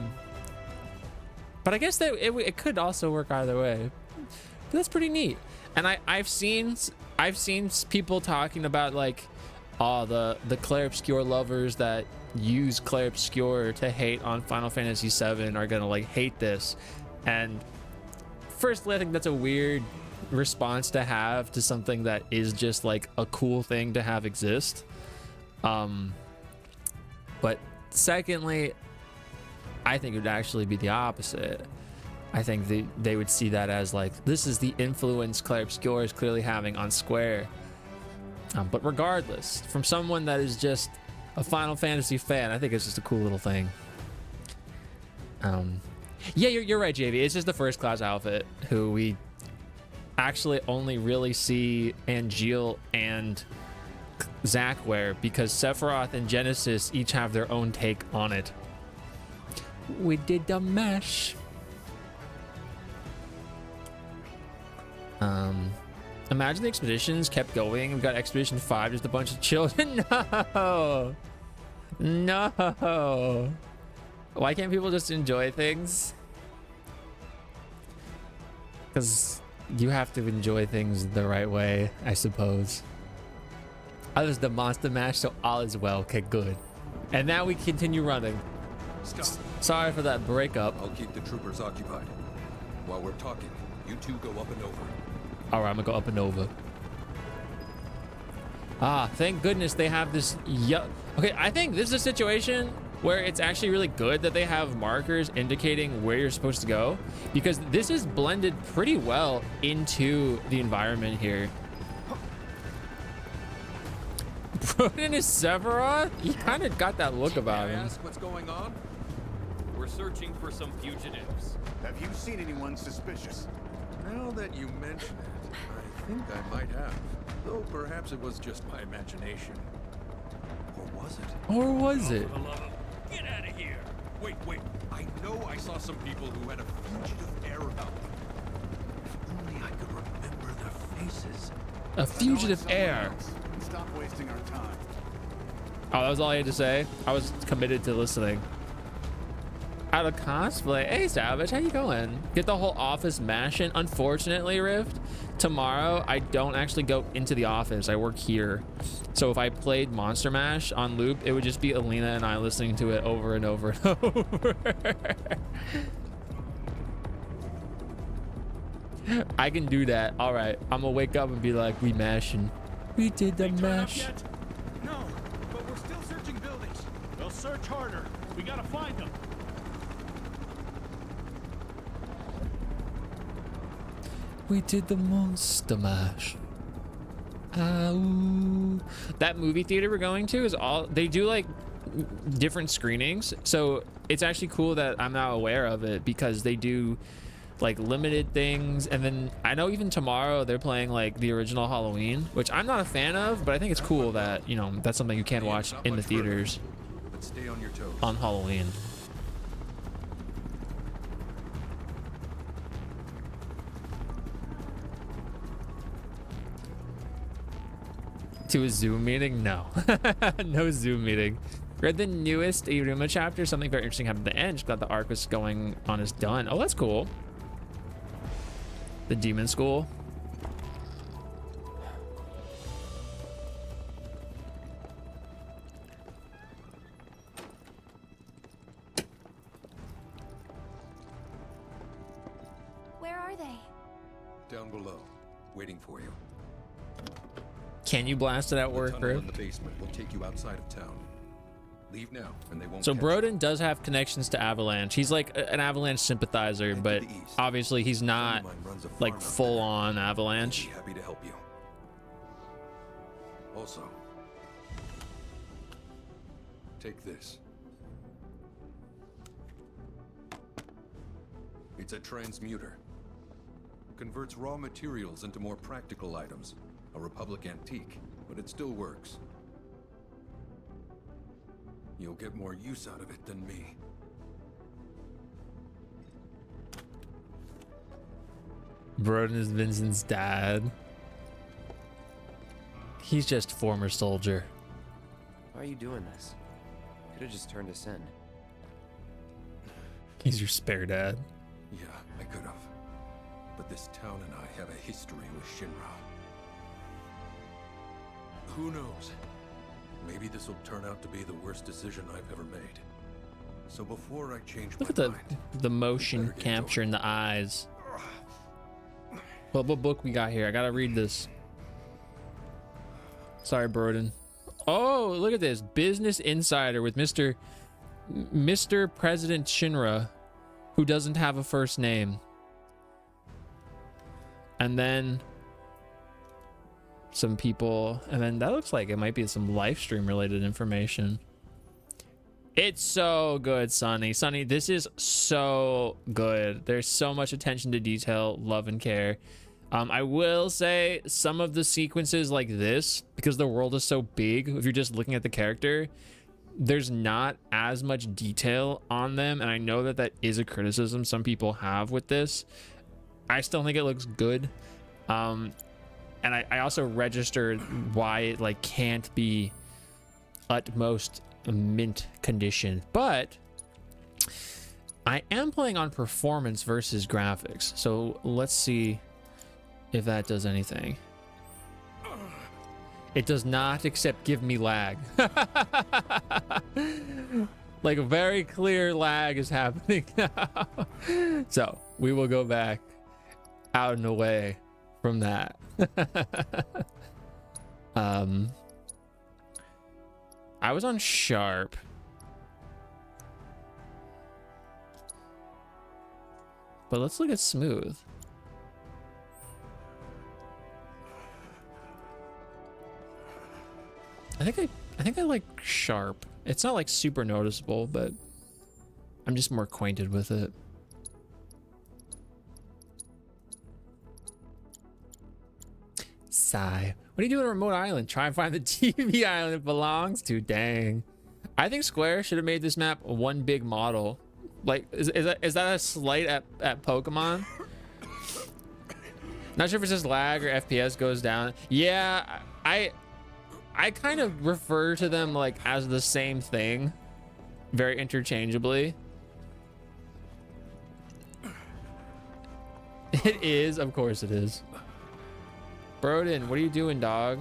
I guess that it could also work either way. But that's pretty neat. And I've seen people talking about like, all the Clair Obscur lovers that use Clair Obscur to hate on Final Fantasy VII are gonna like hate this. And firstly, I think that's a weird response to have to something that is just like a cool thing to have exist. But secondly, I think it would actually be the opposite. I think they would see that as like, this is the influence Clair Obscur is clearly having on Square. But regardless, from someone that is just a Final Fantasy fan, I think it's just a cool little thing. Yeah, you're right, JV. It's just the first class outfit who we actually only really see Angeal and Zack wear, because Sephiroth and Genesis each have their own take on it. We did the mesh. Imagine the expeditions kept going. We've got Expedition 5, just a bunch of children. No. Why can't people just enjoy things? Because you have to enjoy things the right way, I suppose. I was the monster mash, so all is well. Okay, good. And now we continue running. Stop. Sorry for that breakup. I'll keep the troopers occupied. While we're talking, you two go up and over. All right, I'm gonna go up and over. Ah, thank goodness they have this. Okay, I think this is a situation where it's actually really good that they have markers indicating where you're supposed to go, because this is blended pretty well into the environment here. Broden is Sephiroth? He kind of got that look about him. Ask what's going on? We're searching for some fugitives. Have you seen anyone suspicious? Now that you mention it, I think I might have. Though perhaps it was just my imagination. Or was it? Or was it? Get out of here! Wait. I know I saw some people who had a fugitive air about them. If only I could remember their faces. A fugitive air. Stop wasting our time. Oh, that was all I had to say? I was committed to listening. Out of cosplay. Hey, Savage, how you going? Get the whole office mashing. Unfortunately, Rift, tomorrow I don't actually go into the office. I work here. So if I played Monster Mash on loop, it would just be Alina and I listening to it over and over and over. I can do that. All right, I'm gonna wake up and be like, we mashing. We did the mash. No, but we're still searching buildings. They'll search harder. We gotta find them. We did the monster mash. Ow. That movie theater we're going to is all, they do like different screenings. So it's actually cool that I'm now aware of it, because they do like limited things. And then I know even tomorrow they're playing like the original Halloween, which I'm not a fan of, but I think it's cool that, you know, that's something you can watch in the theaters But stay on your toes. on Halloween. To a Zoom meeting? No. No Zoom meeting. Read the newest Iruma chapter. Something very interesting happened at the end. Just glad the arc was going on is done. Oh, that's cool. The demon school. Where are they? Down below, waiting for you. Can you blast it at work, The bro? tunnel in the basement will take you outside of town. Leave now, and they won't. So catch Broden does have connections to Avalanche. He's like an Avalanche sympathizer, but obviously he's not like full on Avalanche. you. Happy to help you. Also, take this. It's a transmuter. Converts raw materials into more practical items. A Republic antique, but it still works. You'll get more use out of it than me. Broden is Vincent's dad. He's just former soldier. Why are you doing this? Could have just turned us in. He's your spare dad. Yeah, I could have. But this town and I have a history with Shinra. Who knows? Maybe this will turn out to be the worst decision I've ever made. So before I change Look my at the motion capture in the eyes. Well, what book we got here? I gotta read this. Sorry, Broden. Oh, look at this. Business Insider with Mr. President Shinra, who doesn't have a first name. And then some people, and then that looks like it might be some live stream related information. It's so good, Sonny. Sonny, this is so good. There's so much attention to detail, love, and care. I will say some of the sequences like this, because the world is so big, if you're just looking at the character, there's not as much detail on them. And I know that that is a criticism some people have with this. I still think it looks good. And I also registered why it like can't be utmost mint condition, but I am playing on performance versus graphics, so let's see if that does anything. It does not, except give me lag. Like a very clear lag is happening now. So we will go back out and away from that. I was on sharp. But let's look at smooth. I think I like sharp. It's not like super noticeable, but I'm just more acquainted with it. Sigh. What do you do on a remote island? Try and find the TV island it belongs to. Dang. I think Square should have made this map one big model. Like, is that a slight at Pokemon? Not sure if it's just lag or FPS goes down. Yeah, I kind of refer to them like as the same thing, very interchangeably. It is, of course it is. Broden, what are you doing, dog?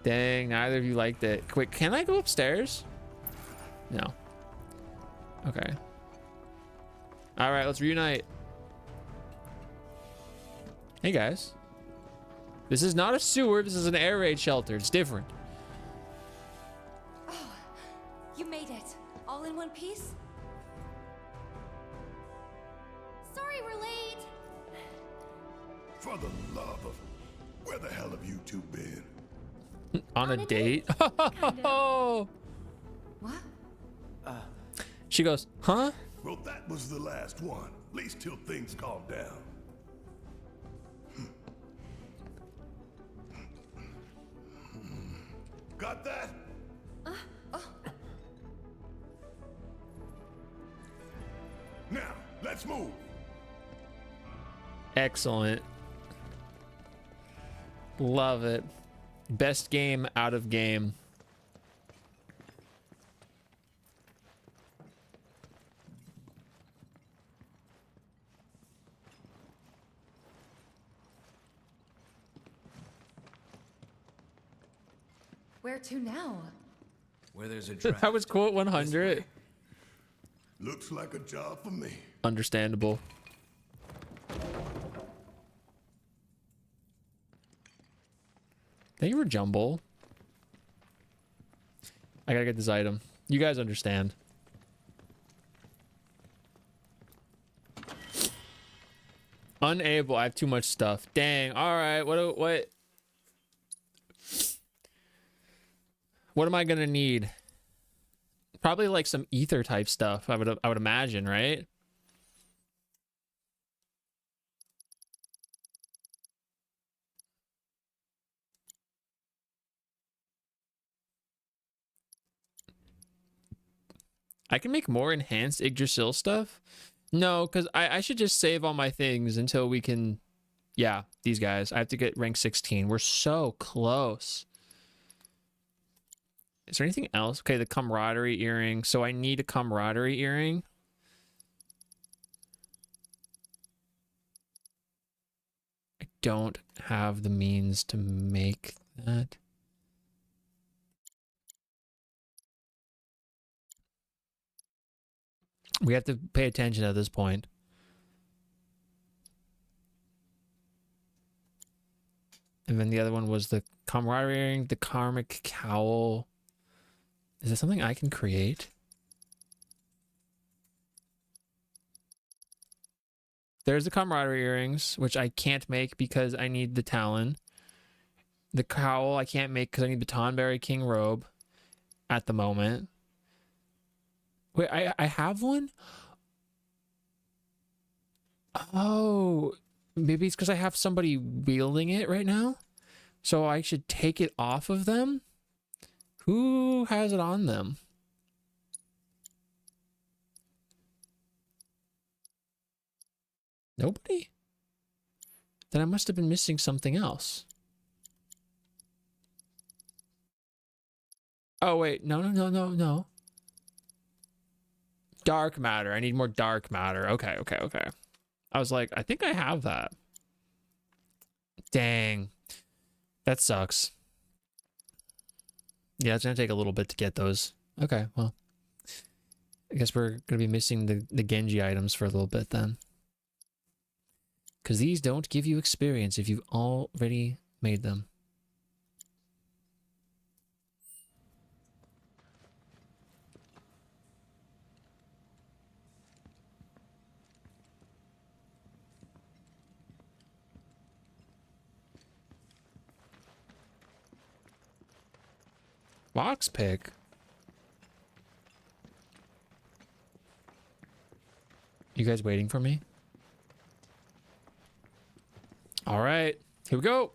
Dang, neither of you liked it. Quick, can I go upstairs? No. Okay. All right, let's reunite. Hey guys. This is not a sewer, this is an air raid shelter. It's different. Oh, you made it. All in one piece? Sorry we're late. For the love of... Where the hell have you two been? On a date? Oh. What? She goes, huh? Well, that was the last one. At least till things calm down. Got that? Now, let's move. Excellent. Love it. Best game out of game. Where to now? Where there's a draft. That was quote 100. Looks like a job for me. Understandable. Thank you for Jumble. I gotta get this item. You guys understand. Unable. I have too much stuff. Dang. All right. What am I gonna need? Probably like some ether type stuff. I would imagine, right? I can make more enhanced Yggdrasil stuff. No, because I should just save all my things until we can. Yeah, these guys. I have to get rank 16. We're so close. Is there anything else? Okay, the camaraderie earring. So I need a camaraderie earring. I don't have the means to make that. We have to pay attention at this point. And then the other one was the camaraderie earring, the karmic cowl. Is that something I can create? There's the camaraderie earrings, which I can't make because I need the talon. The cowl I can't make because I need the Tonberry King robe at the moment. Wait, I have one? Oh, maybe it's because I have somebody wielding it right now? So I should take it off of them? Who has it on them? Nobody? Then I must have been missing something else. Oh, wait. No. Dark matter. I need more dark matter. Okay. I was like, I think I have that. Dang. That sucks. Yeah, it's going to take a little bit to get those. Okay, well. I guess we're going to be missing the Genji items for a little bit then. Because these don't give you experience if you've already made them. Box pick? You guys waiting for me? All right, here we go.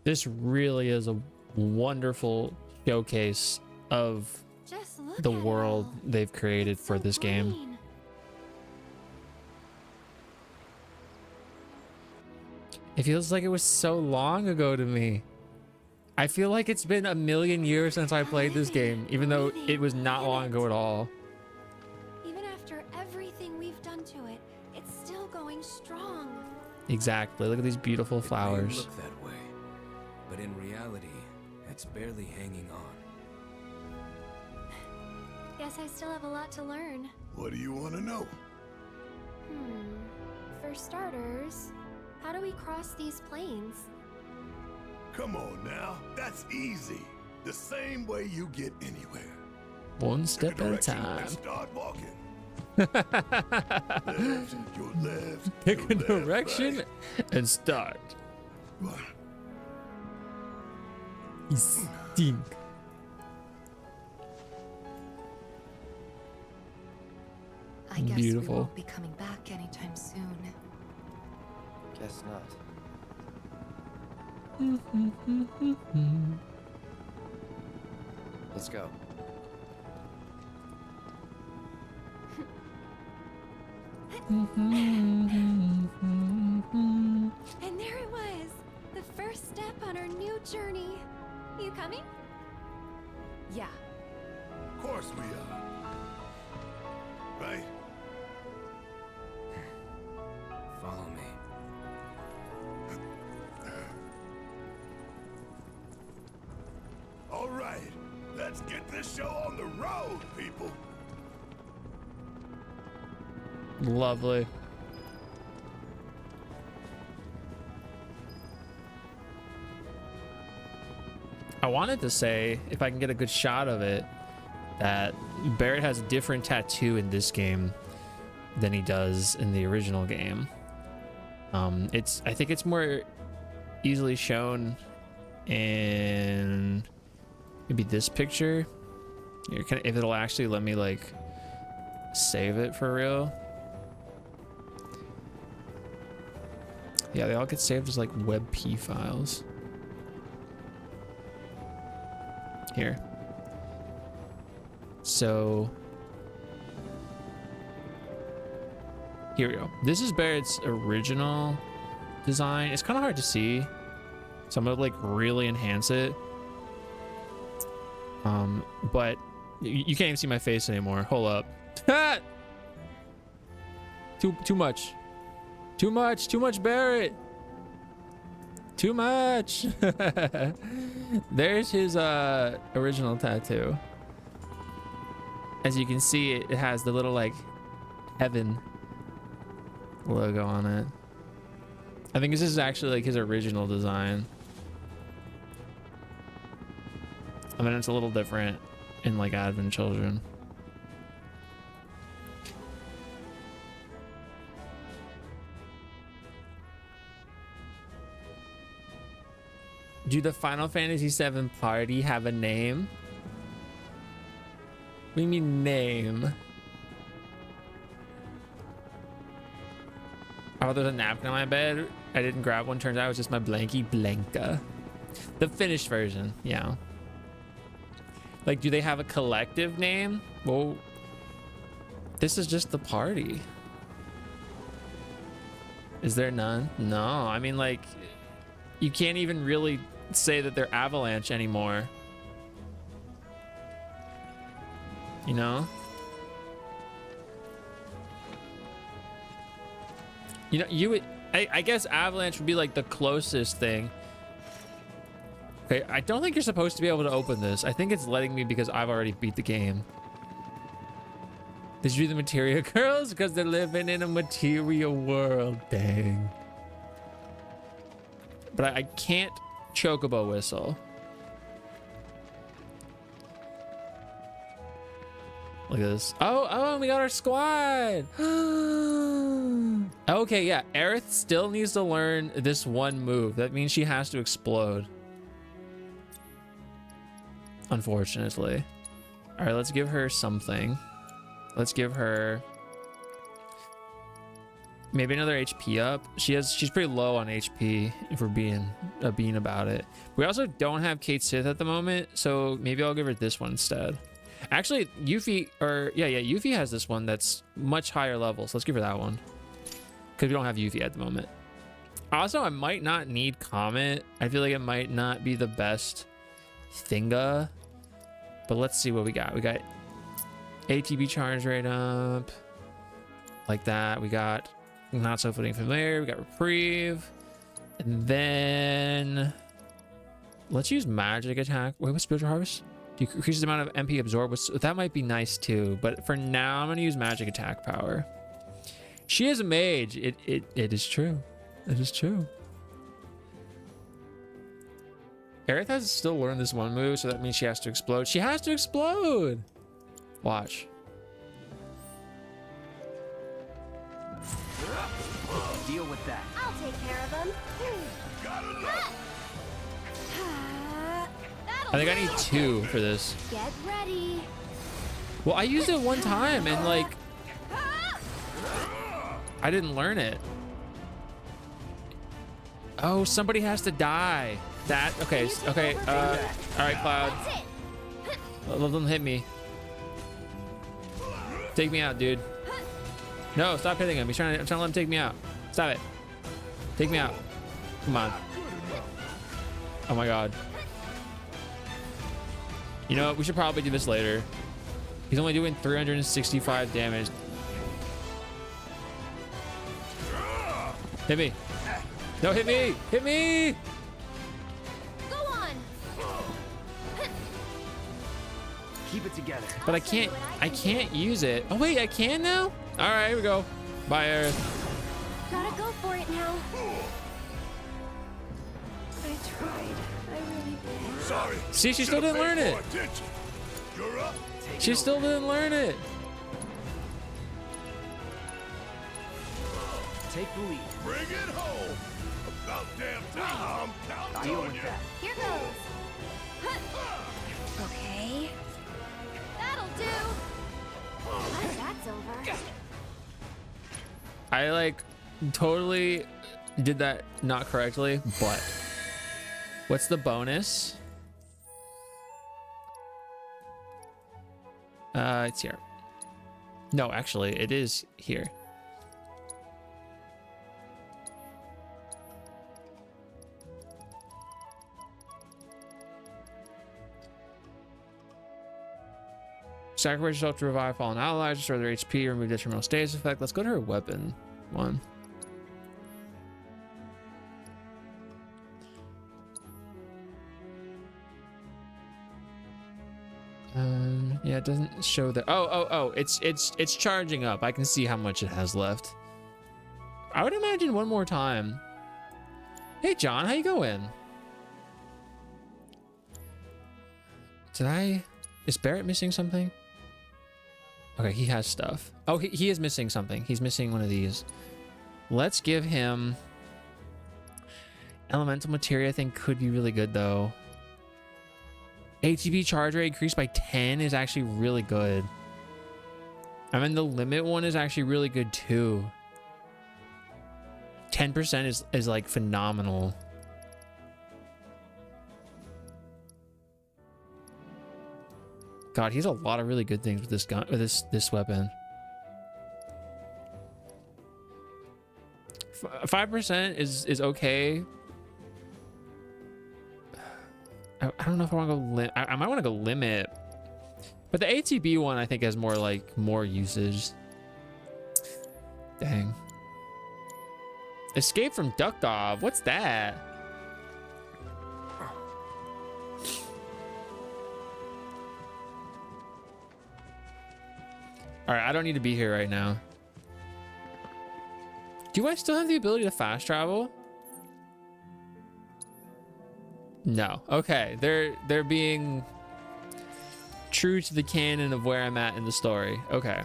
This really is a wonderful showcase of the world they've created for this game. It feels like it was so long ago to me. I feel like it's been a million years since I played this game, even though it was not long ago at all. Even after everything we've done to it, it's still going strong. Exactly. Look at these beautiful flowers. It may look that way, but in reality, it's barely hanging on. Guess I still have a lot to learn. What do you want to know? For starters, how do we cross these plains? Come on now, that's easy. The same way you get anywhere. One step at a time. Start walking. Left, your left. Pick your a left, direction right. and start. You stink. I guess Beautiful. we won't be coming back anytime soon. Guess not. Let's go. And there it was, the first step on our new journey. You coming? Yeah. Of course we are. Right? Follow me. All right, let's get this show on the road, people. Lovely. I wanted to say, if I can get a good shot of it, that Barrett has a different tattoo in this game than he does in the original game. I think it's more easily shown in maybe this picture. If it'll actually let me like save it for real. Yeah, they all get saved as like WebP files. Here. So Here we go. This is Barrett's original design. It's kind of hard to see, so I'm gonna like really enhance it. But you can't even see my face anymore. Hold up. Too much Barrett. Too much. There's his original tattoo. As you can see, it has the little like heaven logo on it. I think this is actually like his original design. I mean, it's a little different in like Advent Children. Do the Final Fantasy VII party have a name? What do you mean name? Oh, there's a napkin on my bed. I didn't grab one. Turns out it was just my blankie Blanca. The finished version, yeah. Like, do they have a collective name? Well, this is just the party. Is there none? No, I mean, like, you can't even really say that they're Avalanche anymore. You know? You know, you would, I guess Avalanche would be like the closest thing. Okay, I don't think you're supposed to be able to open this. I think it's letting me because I've already beat the game. Did you do the Materia Girls? Because they're living in a material world. Dang. But I can't chocobo whistle. Look at this. Oh, we got our squad. Okay, yeah. Aerith still needs to learn this one move. That means she has to explode. Unfortunately. All right, let's give her something. Let's give her maybe another HP up. She's pretty low on HP if we're being a bean about it. We also don't have Kate Sith at the moment, so maybe I'll give her this one instead. Actually, Yuffie, or yeah, Yuffie has this one that's much higher level, so let's give her that one. Because we don't have Yuffie at the moment. Also, I might not need Comet. I feel like it might not be the best thinga. But let's see what we got. We got ATB charge rate up. Like that. We got Not So Footing Familiar. We got Reprieve. And then let's use Magic Attack. Wait, what's Spiritual Harvest? Decreases the amount of MP absorbed. That might be nice too. But for now, I'm going to use Magic Attack Power. She is a mage. It is true. It is true. Aerith has to still learn this one move, so that means she has to explode. She has to explode! Watch. Deal with that. I'll take care of them. I think I need 2 for this. Get ready. Well, I used it one time and like I didn't learn it. Oh, somebody has to die. That okay. All right, Cloud. Let them hit me. Take me out, dude. No, stop hitting him. I'm trying to let him take me out. Stop it. Take me out. Come on. Oh my god. You know what? We should probably do this later. He's only doing 365 damage. Hit me. No, hit me. Hit me. Go on. Keep it together. But I can't use it. Oh wait, I can now? All right, here we go. Bye, Aerith. Gotta go for it now. I tried. I really did. Sorry. See, she still didn't learn it. You're up. She still didn't learn it. Take the lead. Bring it home. About damn time. I'm Deal telling with you. that. Here goes. Okay. That'll do. Once that's over. I like totally did that not correctly, but what's the bonus? It's here. No, actually, it is here. Sacrifice yourself to revive fallen allies, restore their HP, remove detrimental status effect. Let's go to her weapon one. Yeah, it doesn't show the. Oh, it's charging up. I can see how much it has left. I would imagine one more time. Hey, John, how you going? Is Barrett missing something? Okay, he has stuff. Oh, he is missing something. He's missing one of these. Let's give him elemental materia. I think could be really good though. ATB charge rate increased by 10 is actually really good. I mean, the limit one is actually really good too. 10% is like phenomenal. God, he has a lot of really good things with this gun, with this weapon. 5% is okay. I don't know if I want to go I might want to go limit, but the ATB one I think has more usage. Dang. Escape from Duck-Off. What's that? All right, I don't need to be here right now. Do I still have the ability to fast travel? No. Okay, they're being true to the canon of where I'm at in the story. Okay.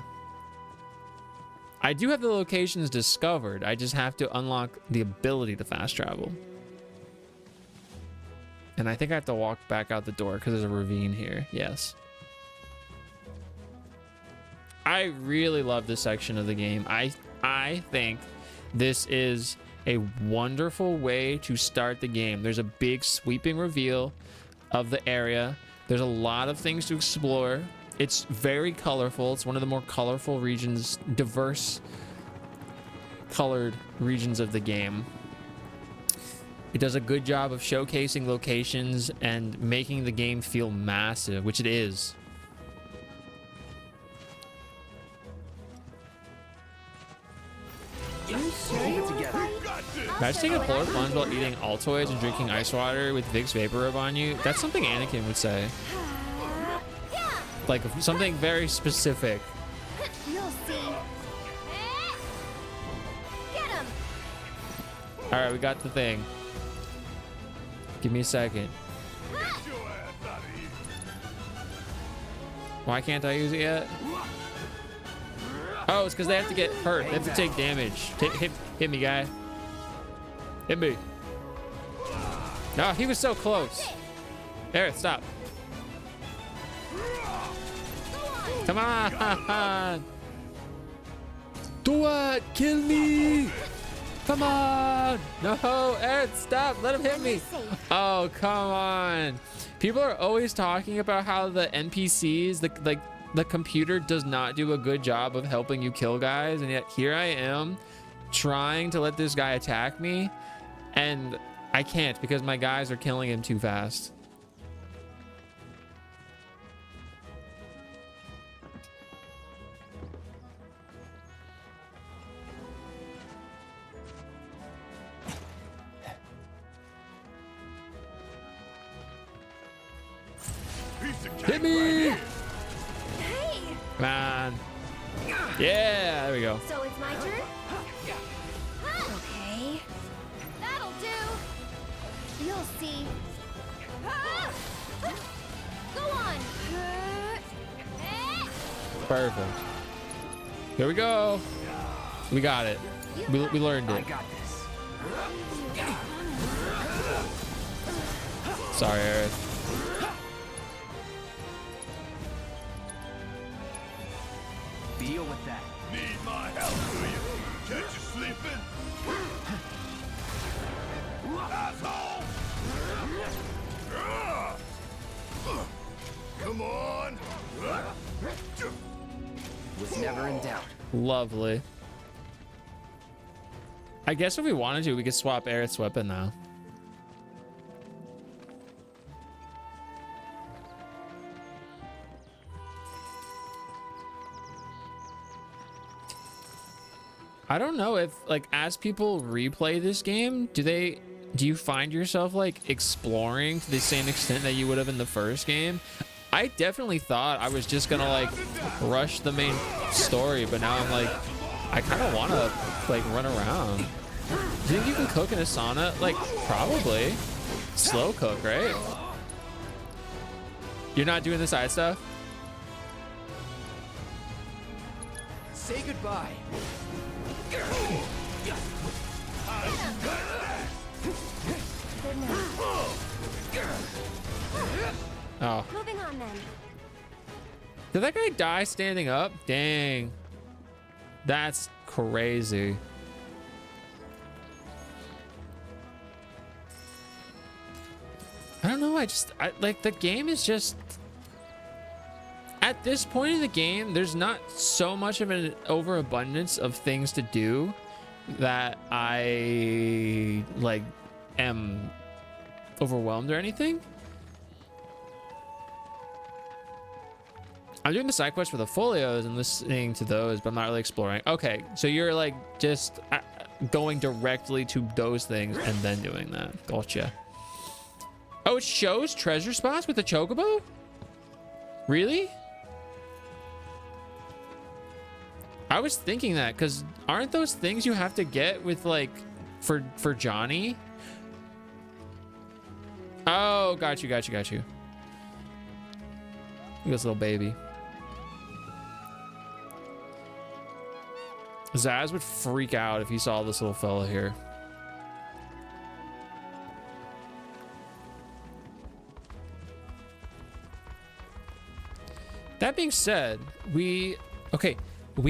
I do have the locations discovered. I just have to unlock the ability to fast travel. And I think I have to walk back out the door because there's a ravine here. Yes. I really love this section of the game. I think this is a wonderful way to start the game. There's a big sweeping reveal of the area. There's a lot of things to explore. It's very colorful. It's one of the more colorful regions, diverse colored regions of the game. It does a good job of showcasing locations and making the game feel massive, which it is. Imagine taking a polar plunge while eating Altoids and drinking ice water with Vicks Vapor Rub on you. That's something Anakin would say. Like something very specific. You'll see. Get him. All right, we got the thing. Give me a second. Why can't I use it yet? Oh, it's because they have to get hurt. They have to take damage. Hit me, guy. Hit me. No, he was so close. There, stop. Come on. Do it. Kill me. Come on. No, Aerith, stop. Let him hit me. Oh, come on. People are always talking about how the NPCs, the computer does not do a good job of helping you kill guys, and yet here I am trying to let this guy attack me, and I can't because my guys are killing him too fast. Hit me! Come on. Yeah, there we go. So it's my turn? Okay. That'll do. You'll see. Go on. Perfect. Here we go. We got it. We learned it. I got this. Sorry, Aerith. Deal with that. Need my help, do you? Catch you sleeping? Asshole! Come on! Was never in doubt. Lovely. I guess if we wanted to, we could swap Aerith's weapon now. I don't know if like as people replay this game, do you find yourself like exploring to the same extent that you would have in the first game? I definitely thought I was just gonna like rush the main story, but now I'm like, I kind of want to like run around. Do you think you can cook in a sauna? Like probably. Slow cook, right? You're not doing the side stuff? Say goodbye. Oh. Moving on then. Did that guy die standing up? Dang. That's crazy. I don't know. I like the game is just at this point in the game, there's not so much of an overabundance of things to do that I like am overwhelmed or anything. I'm doing the side quest for the folios and listening to those, but I'm not really exploring. Okay, so you're like just going directly to those things and then doing that. Gotcha. Oh, it shows treasure spots with the chocobo? Really? I was thinking that because aren't those things you have to get with like for Johnny? Oh, got you. Look at this little baby. Zaz would freak out if he saw this little fella here. That being said, we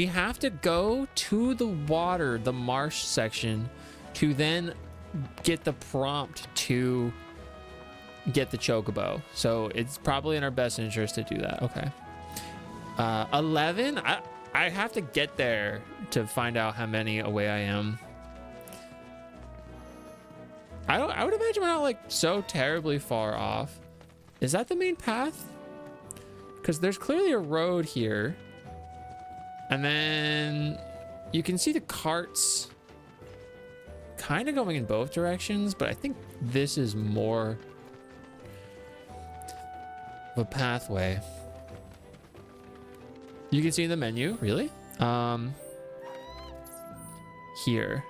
have to go to the water, the marsh section, to then get the prompt to get the chocobo. So it's probably in our best interest to do that. Okay. 11. I have to get there to find out how many away I am. I would imagine we're not like so terribly far off. Is that the main path? Because there's clearly a road here. And then you can see the carts kind of going in both directions, but I think this is more of a pathway. You can see in the menu, really? Here.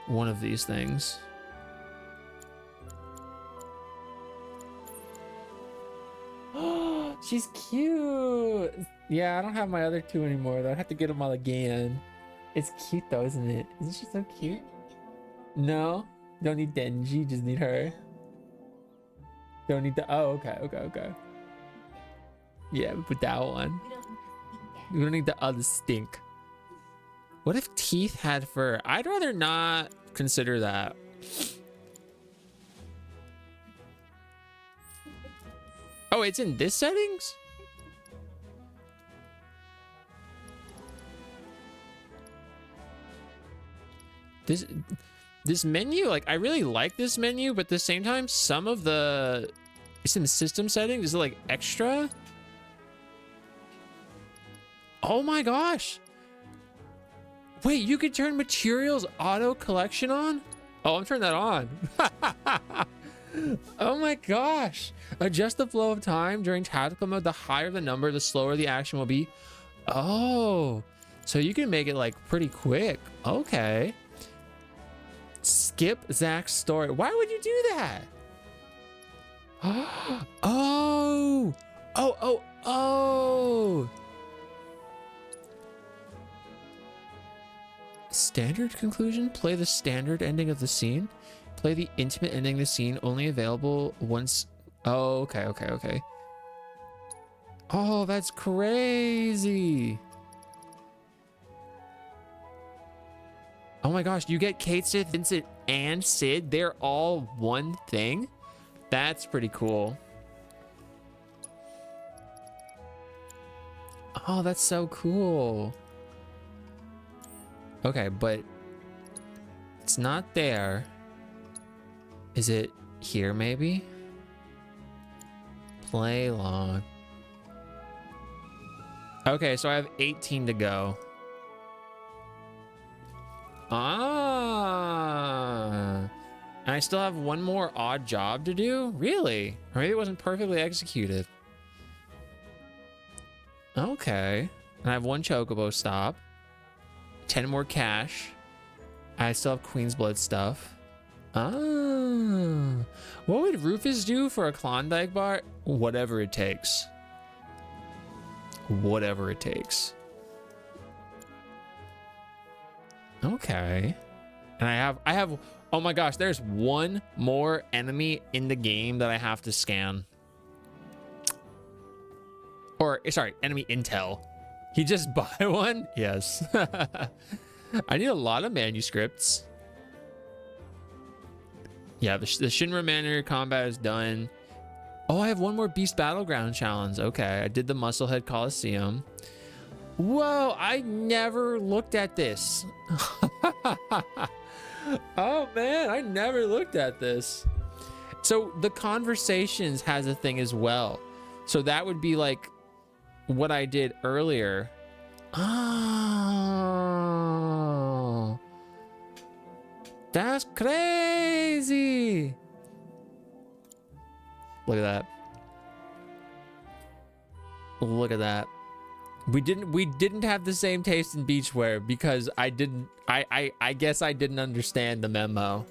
One of these things. She's cute. Yeah, I don't have my other two anymore though. I have to get them all again. It's cute though, isn't it? Isn't she so cute? No, don't need Denji, just need her. Don't need the, oh, okay. Yeah, we put that one. We don't need the other stink. What if teeth had fur? I'd rather not consider that. Oh, it's in this settings? This menu, like I really like this menu, but at the same time, some of the it's in the system settings. Is it like extra? Oh my gosh. Wait, you could turn materials auto collection on? Oh, I'm turning that on. Oh my gosh. Adjust the flow of time during tactical mode. The higher the number, the slower the action will be. Oh, so you can make it like pretty quick. Okay. Skip Zach's story. Why would you do that? Oh. Standard conclusion? Play the standard ending of the scene. Play the intimate ending of the scene, only available once. Oh, okay. Oh, that's crazy. Oh my gosh, you get Kate, Sid, Vincent, and Sid. They're all one thing. That's pretty cool. Oh, that's so cool. Okay, but it's not there. Is it here maybe? Play long. Okay, so I have 18 to go. Ah. And I still have one more odd job to do? Really? Or maybe it wasn't perfectly executed. Okay. And I have one chocobo stop. 10 more cash. I still have Queen's Blood stuff. Ah. What would Rufus do for a Klondike bar? Whatever it takes. Whatever it takes. Okay. And I have, oh my gosh, there's one more enemy in the game that I have to scan. Or, sorry, enemy intel. He just buy one? Yes. I need a lot of manuscripts. Yeah, the Shinra Manor combat is done. Oh, I have one more Beast Battleground challenge. Okay, I did the Musclehead Coliseum. Whoa, I never looked at this. Oh man, I never looked at this. So the Conversations has a thing as well. So that would be like what I did earlier. Oh, that's crazy. Look at that. Look at that. We didn't have the same taste in beachwear because I guess I didn't understand the memo.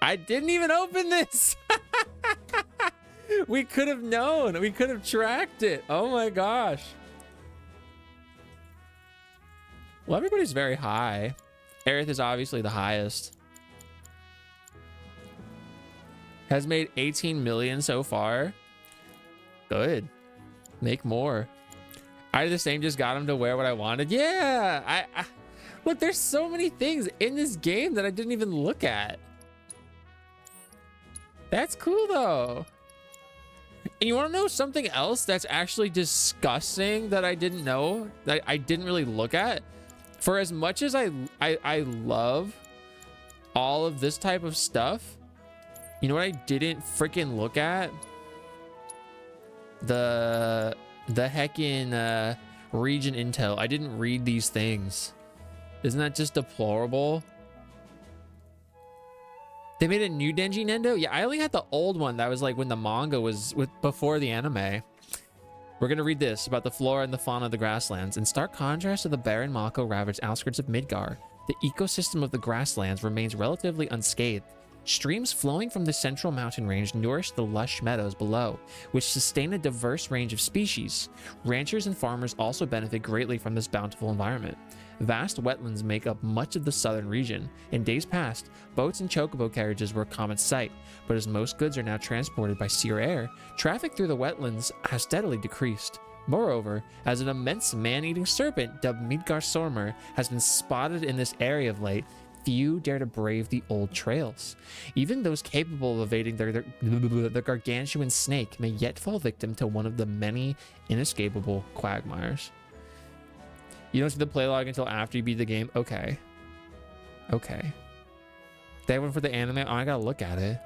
I didn't even open this. We could have known. We could have tracked it. Oh my gosh. Well, everybody's very high. Aerith is obviously the highest. Has made 18 million so far. Good. Make more. I the same just got him to wear what I wanted. Yeah. I look, there's so many things in this game that I didn't even look at. That's cool though. And you want to know something else that's actually disgusting that I didn't know, that I didn't really look at? For as much as I love all of this type of stuff, you know what I didn't freaking look at? The heckin' region intel. I didn't read these things. Isn't that just deplorable? They made a new Denji Nendo? Yeah, I only had the old one that was like when the manga was before the anime. We're gonna read this about the flora and the fauna of the grasslands. In stark contrast to the barren Mako ravaged outskirts of Midgar, the ecosystem of the grasslands remains relatively unscathed. Streams flowing from the central mountain range nourish the lush meadows below, which sustain a diverse range of species. Ranchers and farmers also benefit greatly from this bountiful environment. Vast wetlands make up much of the southern region. In days past, boats and chocobo carriages were a common sight, but as most goods are now transported by sea or air, traffic through the wetlands has steadily decreased. Moreover, as an immense man-eating serpent dubbed Midgar Sormer has been spotted in this area of late, few dare to brave the old trails. Even those capable of evading the gargantuan snake may yet fall victim to one of the many inescapable quagmires. You don't see the play log until after you beat the game? Okay. Okay. They have one for the anime? Oh, I gotta look at it.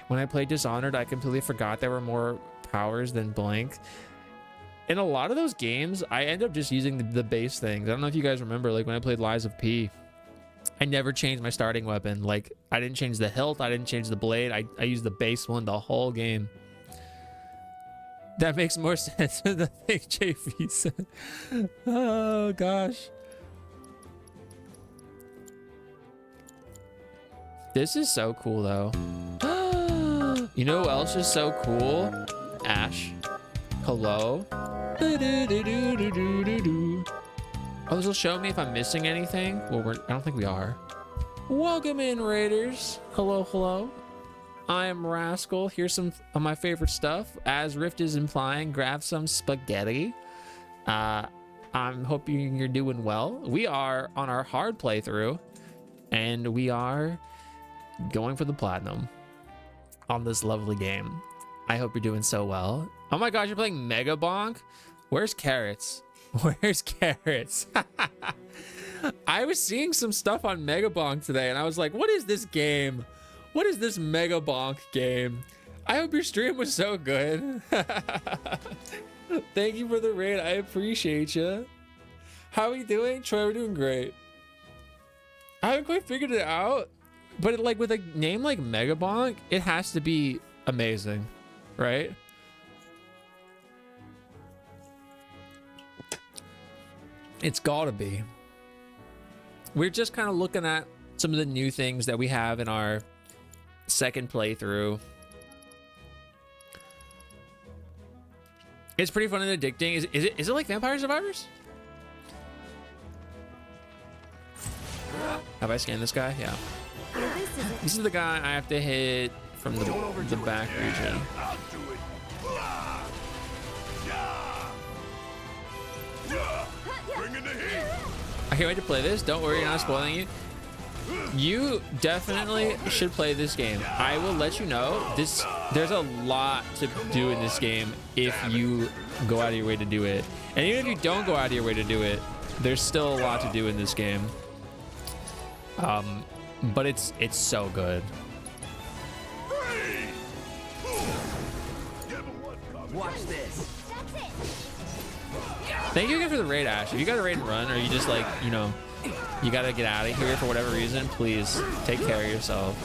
When I played Dishonored, I completely forgot there were more powers than blank. In a lot of those games, I end up just using the base things. I don't know if you guys remember, like when I played Lies of P, I never changed my starting weapon. Like, I didn't change the hilt, I didn't change the blade. I used the base one the whole game. That makes more sense than the thing JV said. Oh, gosh. This is so cool, though. You know who else is so cool? Ash. Hello? Oh, this will show me if I'm missing anything. Well, I don't think we are. Welcome in, Raiders. Hello, hello. I am Rascal. Here's some of my favorite stuff. As Rift is implying, grab some spaghetti. I'm hoping you're doing well. We are on our hard playthrough, and we are going for the platinum on this lovely game. I hope you're doing so well. Oh my gosh, you're playing Mega Bonk? Where's Carrots? Where's Carrots? I was seeing some stuff on Mega Bonk today, and I was like, what is this game? What is this Mega Bonk game? I hope your stream was so good. Thank you for the raid. I appreciate you. How are we doing? Troy, we're doing great. I haven't quite figured it out, but like with a name like Megabonk, it has to be amazing, right? It's gotta be. We're just kind of looking at some of the new things that we have in our second playthrough. It's pretty fun and addicting. Is it like Vampire Survivors? Have I scanned this guy? Yeah. This is the guy I have to hit from the back region. I can't wait to play this. Don't worry, I'm not spoiling you. You definitely should play this game. I will let you know. There's a lot to do in this game if you go out of your way to do it. And even if you don't go out of your way to do it, there's still a lot to do in this game. But it's so good. Watch this. Thank you again for the raid, Ash. If you got a raid and run, or you just like, you know, you gotta get out of here for whatever reason, please take care of yourself.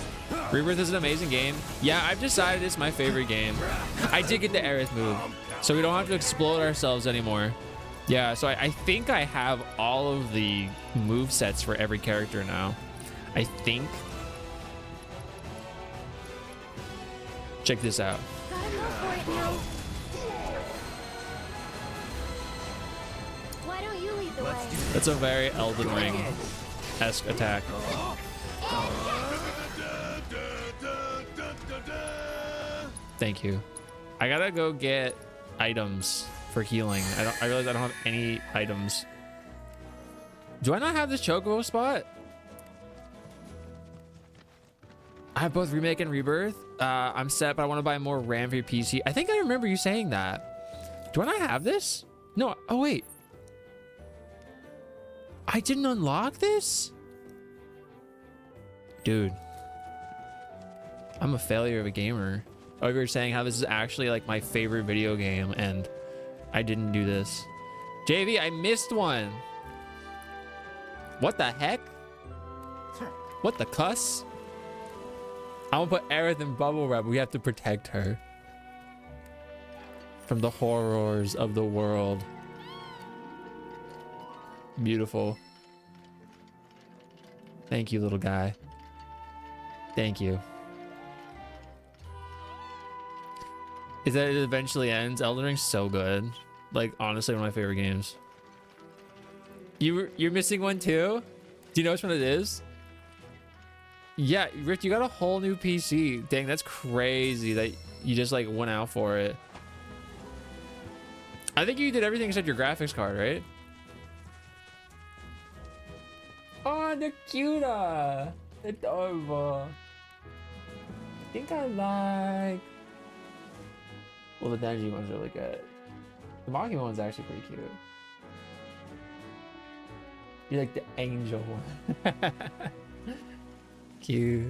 Rebirth is an amazing game. Yeah, I've decided it's my favorite game. I did get the Aerith move, so we don't have to explode ourselves anymore. Yeah, so I think I have all of the move sets for every character now. I think. Check this out. Why don't you lead the way? That's a very Elden Ring-esque attack. Thank you. I gotta go get items for healing. I realize I don't have any items. Do I not have this chocobo spot? I have both Remake and Rebirth. I'm set, but I want to buy more RAM for your PC. I think I remember you saying that. Do I not have this? No. Oh, wait. I didn't unlock this? Dude. I'm a failure of a gamer. Oh, you were saying how this is actually like my favorite video game and I didn't do this. JV, I missed one. What the heck? What the cuss? I'm gonna put Aerith in bubble wrap. We have to protect her from the horrors of the world. Beautiful. Thank you, little guy. Thank you. Is that it eventually ends? Elden Ring's so good. Like, honestly, one of my favorite games. You're missing one too? Do you know which one it is? Yeah, Rick, you got a whole new PC. Dang, that's crazy that you just like went out for it. I think you did everything except your graphics card, right? Oh, the cuter. Adorable. I think I like... Well, the Denji one's really good. The Maki one's actually pretty cute. You like the angel one. Cute.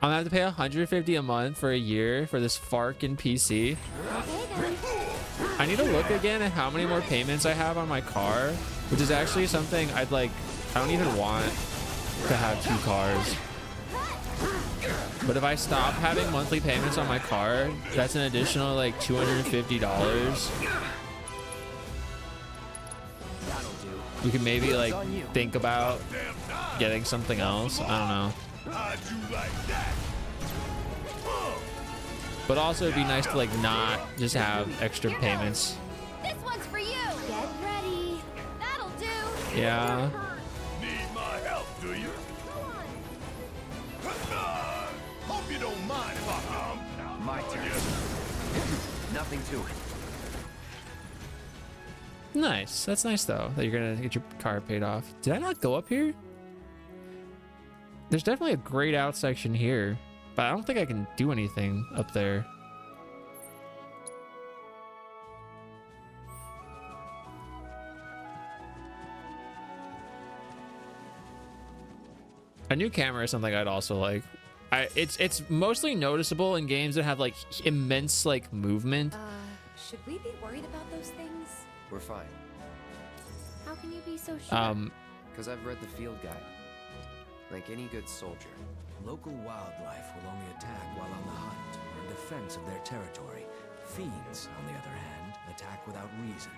I'm gonna have to pay $150 a month for a year for this Farkin PC. I need to look again at how many more payments I have on my car, which is actually something I'd like. I don't even want to have two cars. But if I stop having monthly payments on my car, that's an additional like $250. We could maybe like think about getting something else. I don't know. But also it'd be nice to like not just have extra payments. This one's for you. Get ready. That'll do. Yeah. Need my help, do you? Hope you don't mind if I My turn. Nothing to it. Nice. That's nice though, that you're gonna get your car paid off. Did I not go up here? There's definitely a grayed out section here, but I don't think I can do anything up there. A new camera is something I'd also like. It's mostly noticeable in games that have like immense like movement. Should we be worried about those things? We're fine. How can you be so sure? Because I've read the field guide. Like any good soldier. Local wildlife will only attack while on the hunt or in defense of their territory. Fiends, on the other hand, attack without reason.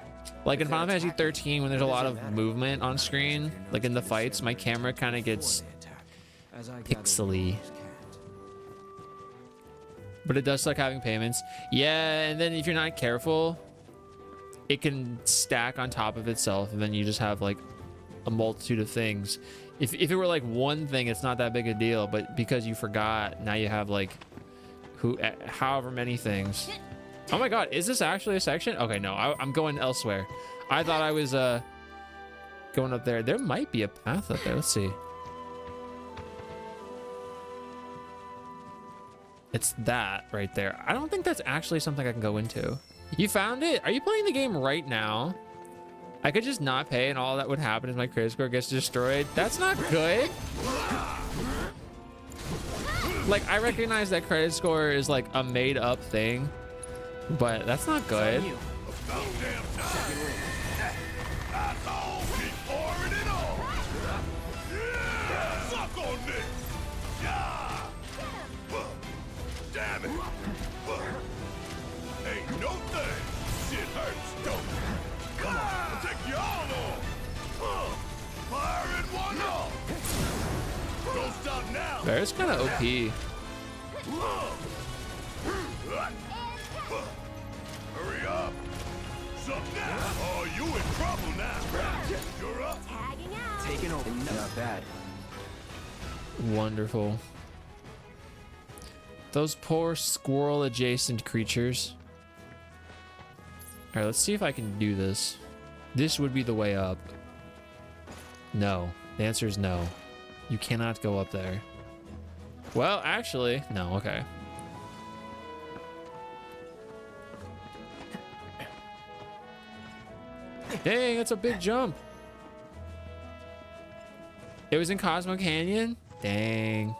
Like in Final Fantasy 13, when there's a lot of movement on screen, like in the fights, my camera kind of gets pixely. But it does suck having payments. Yeah, and then if you're not careful, it can stack on top of itself, and then you just have like a multitude of things. If it were like one thing, it's not that big a deal, but because you forgot, now you have like however many things. Oh my god, is this actually a section? Okay, no, I'm going elsewhere. I thought I was going up there. There might be a path up there. Let's see. It's that right there. I don't think that's actually something I can go into. You found it? Are you playing the game right now? I could just not pay and all that would happen is my credit score gets destroyed. That's not good. Like, I recognize that credit score is like a made up thing, but that's not good. Damn it! Ain't no thing. Shit hurts, don't it? Come on, I'll take you all on. Fire in one off. Don't stop now. Bear's kind of OP. Hurry up. Something now. Oh, you in trouble now. You're up. Tagging out. Taking over. Not bad. Wonderful. Those poor squirrel adjacent creatures. All right, let's see if I can do this. This would be the way up. No, the answer is no. You cannot go up there. Well, actually, no, okay. Dang, that's a big jump. It was in Cosmo Canyon? Dang.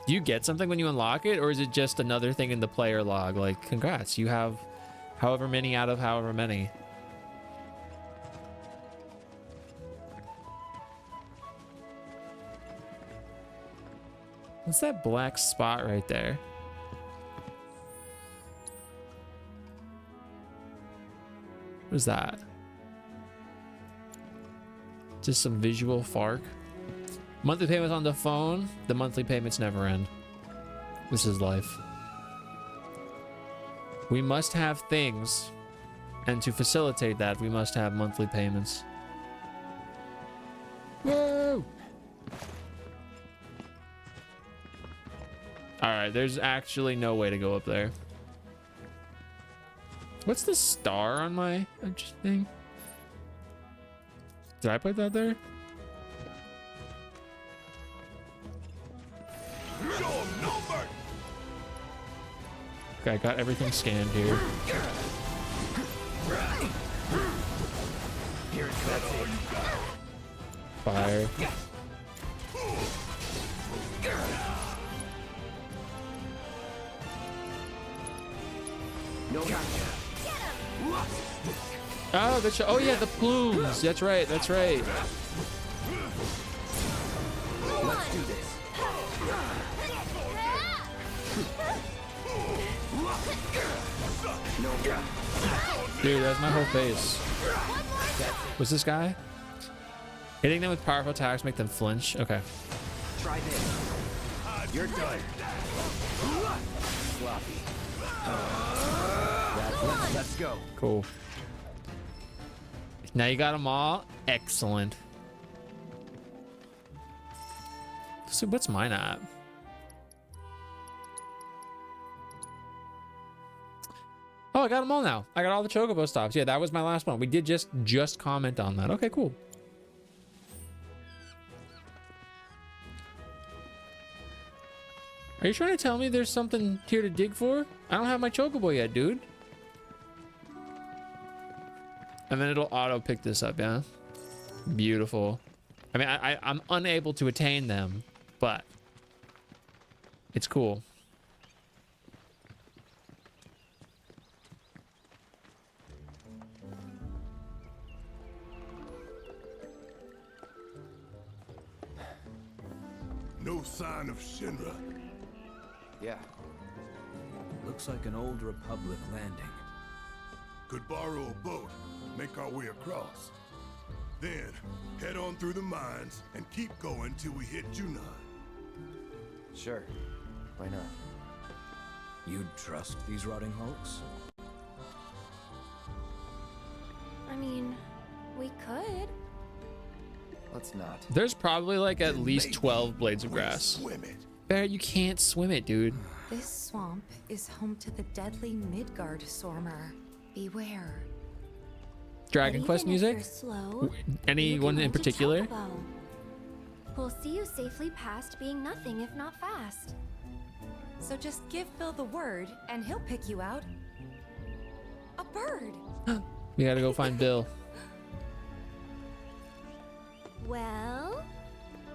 Do you get something when you unlock it, or is it just another thing in the player log? Like, congrats, you have however many out of however many. What's that black spot right there? What is that? Just some visual fark. Monthly payments on the phone. The monthly payments never end. This is life. We must have things, and to facilitate that, we must have monthly payments. Woo! All right, there's actually no way to go up there. What's the star on my thing? Did I put that there? Okay, I got everything scanned here. Fire. Oh, oh yeah, the plumes. That's right. That's right. Let's do this. Dude, that's my whole face. What's this guy? Hitting them with powerful attacks make them flinch. Okay. Try this. You're done. Sloppy. Let's go. Cool. Now you got them all. Excellent. So what's mine at? Oh, I got them all now. I got all the chocobo stops. Yeah, that was my last one. We did just comment on that. Okay, cool. Are you trying to tell me there's something here to dig for? I don't have my chocobo yet, dude. And then it'll auto pick this up, yeah? Beautiful. I mean, I'm unable to attain them, but it's cool. No sign of Shinra. Yeah. Looks like an old Republic landing. Could borrow a boat, make our way across. Then, head on through the mines and keep going till we hit Junon. Sure. Why not? You'd trust these rotting hulks? I mean, we could. Let's not. There's probably like at least 12 blades of grass. Swim it. Barrett, you can't swim it, dude. This swamp is home to the deadly Midgard Sormer. Beware. Dragon Quest music? Slow, Anyone in particular? We'll see you safely past being nothing if not fast. So just give Bill the word and he'll pick you out. A bird. We gotta go find Bill. Well,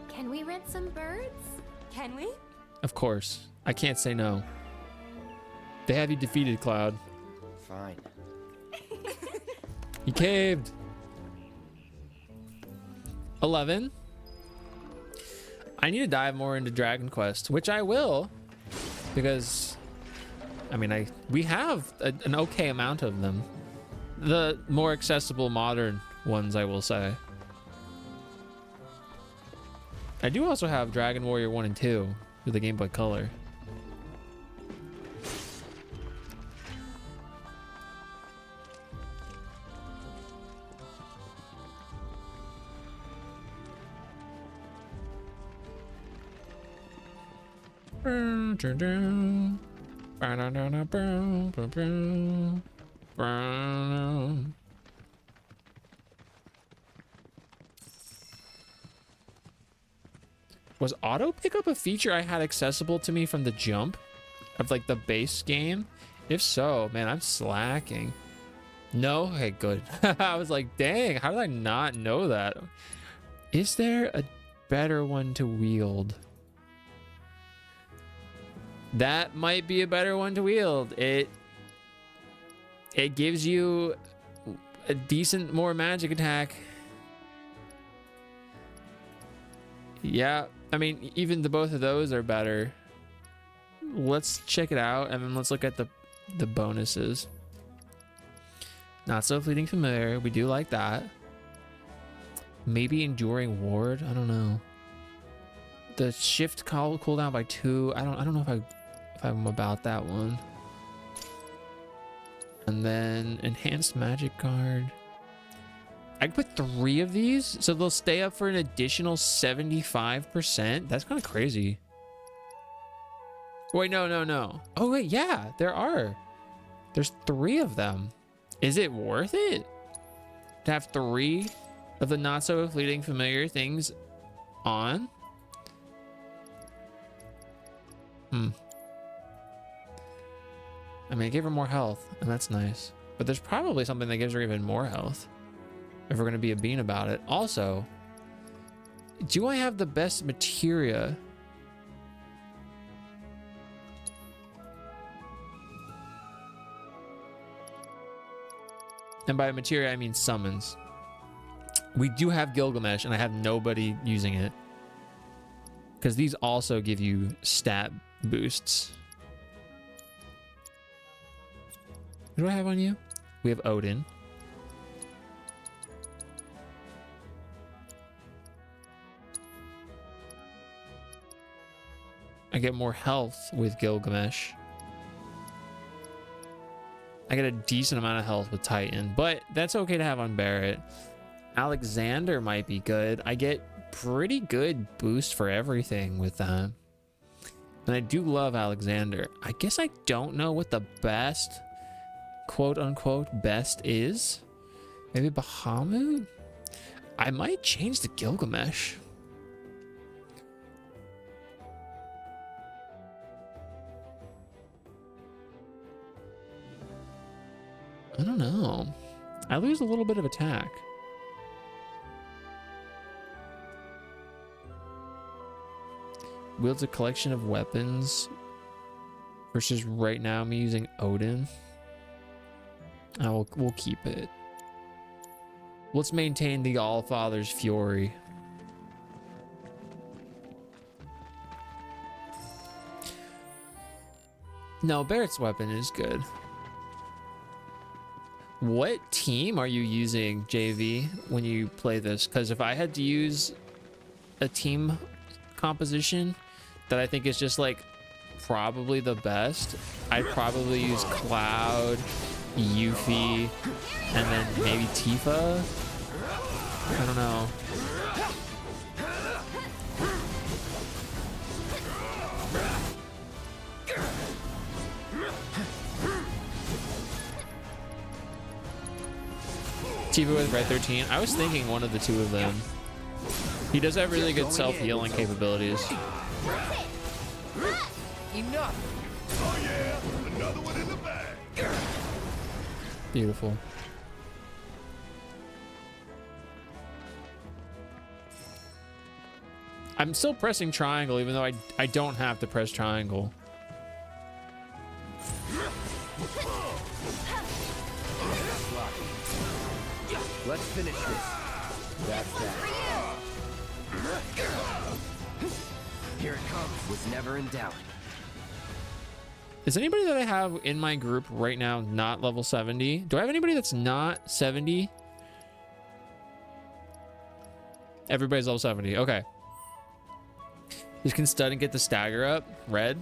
can we rent some birds? Can we? Of course. I can't say no. They have you defeated, Cloud. Fine. You caved. 11. I need to dive more into Dragon Quest, which I will, because I mean, we have an okay amount of them. The more accessible modern ones, I will say. I do also have Dragon Warrior 1 and 2 with the Game Boy Color. Was auto pickup a feature I had accessible to me from the jump of like the base game? If so, man, I'm slacking. No? Okay, good. I was like, dang, how did I not know that? Is there a better one to wield? That might be a better one to wield. It gives you a decent more magic attack. Yeah, I mean, even both of those are better. Let's check it out, and then let's look at the bonuses. Not so fleeting familiar. We do like that. Maybe enduring ward. I don't know. The shift cooldown by 2. I don't know if I'm about that one. And then enhanced magic card. I could put 3 of these, so they'll stay up for an additional 75%. That's kind of crazy. Wait, no. Oh wait, yeah, there are. There's 3 of them. Is it worth it to have 3 of the not so fleeting familiar things on? I mean, it gave her more health, and that's nice. But there's probably something that gives her even more health, if we're going to be a bean about it. Also, do I have the best materia? And by materia, I mean summons. We do have Gilgamesh, and I have nobody using it. Because these also give you stat boosts. What do I have on you? We have Odin. I get more health with Gilgamesh. I get a decent amount of health with Titan, but that's okay to have on Barrett. Alexander might be good. I get pretty good boost for everything with that. And I do love Alexander. I guess I don't know what the best, quote unquote, best is. Maybe Bahamut? I might change to Gilgamesh. I don't know. I lose a little bit of attack. Wields a collection of weapons versus right now me using Odin. We'll keep it. Let's maintain the Allfather's fury. No, Barrett's weapon is good. What team are you using, JV, when you play this? Because if I had to use a team composition that I think is just like probably the best, I'd probably use Cloud, Yuffie, and then maybe Tifa. I don't know. Tifa with Red 13. I was thinking one of the two of them. He does have really good self-healing capabilities. Enough. Oh yeah, another one in the bag. Beautiful. I'm still pressing triangle, even though I don't have to press triangle. Let's finish this. That's that. Here it comes. Was never in doubt. Is anybody that I have in my group right now not level 70? Do I have anybody that's not 70? Everybody's level 70. Okay. You can stun and get the stagger up. Red.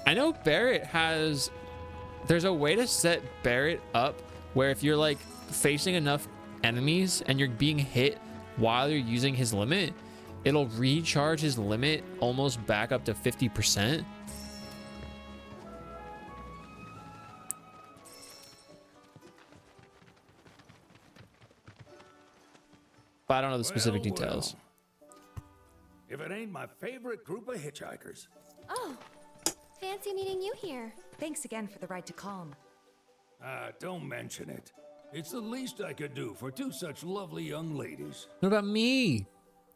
I know Barrett has... There's a way to set Barrett up where if you're like facing enough enemies and you're being hit while you're using his limit, it'll recharge his limit almost back up to 50%. But I don't know the specific details. If it ain't my favorite group of hitchhikers. Oh, fancy meeting you here. Thanks again for the ride to Calm. Don't mention it. It's the least I could do for two such lovely young ladies. What about me?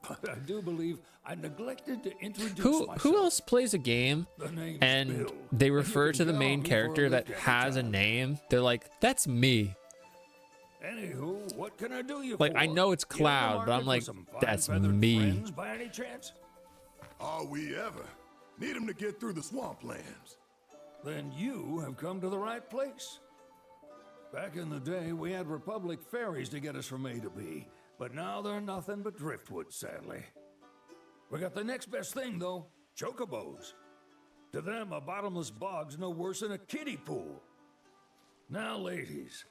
But I do believe I neglected to introduce myself. Who else plays a game and Bill, they refer to the main character that has a name? They're like, that's me. Anywho, what can I do you Like, for? I know it's Cloud, but I'm like, that's me. By any chance? Are we ever? Need him to get through the swamplands. Then you have come to the right place. Back in the day, we had Republic ferries to get us from A to B, but now they're nothing but driftwood, sadly. We got the next best thing, though, chocobos. To them, a bottomless bog's no worse than a kiddie pool. Now, ladies,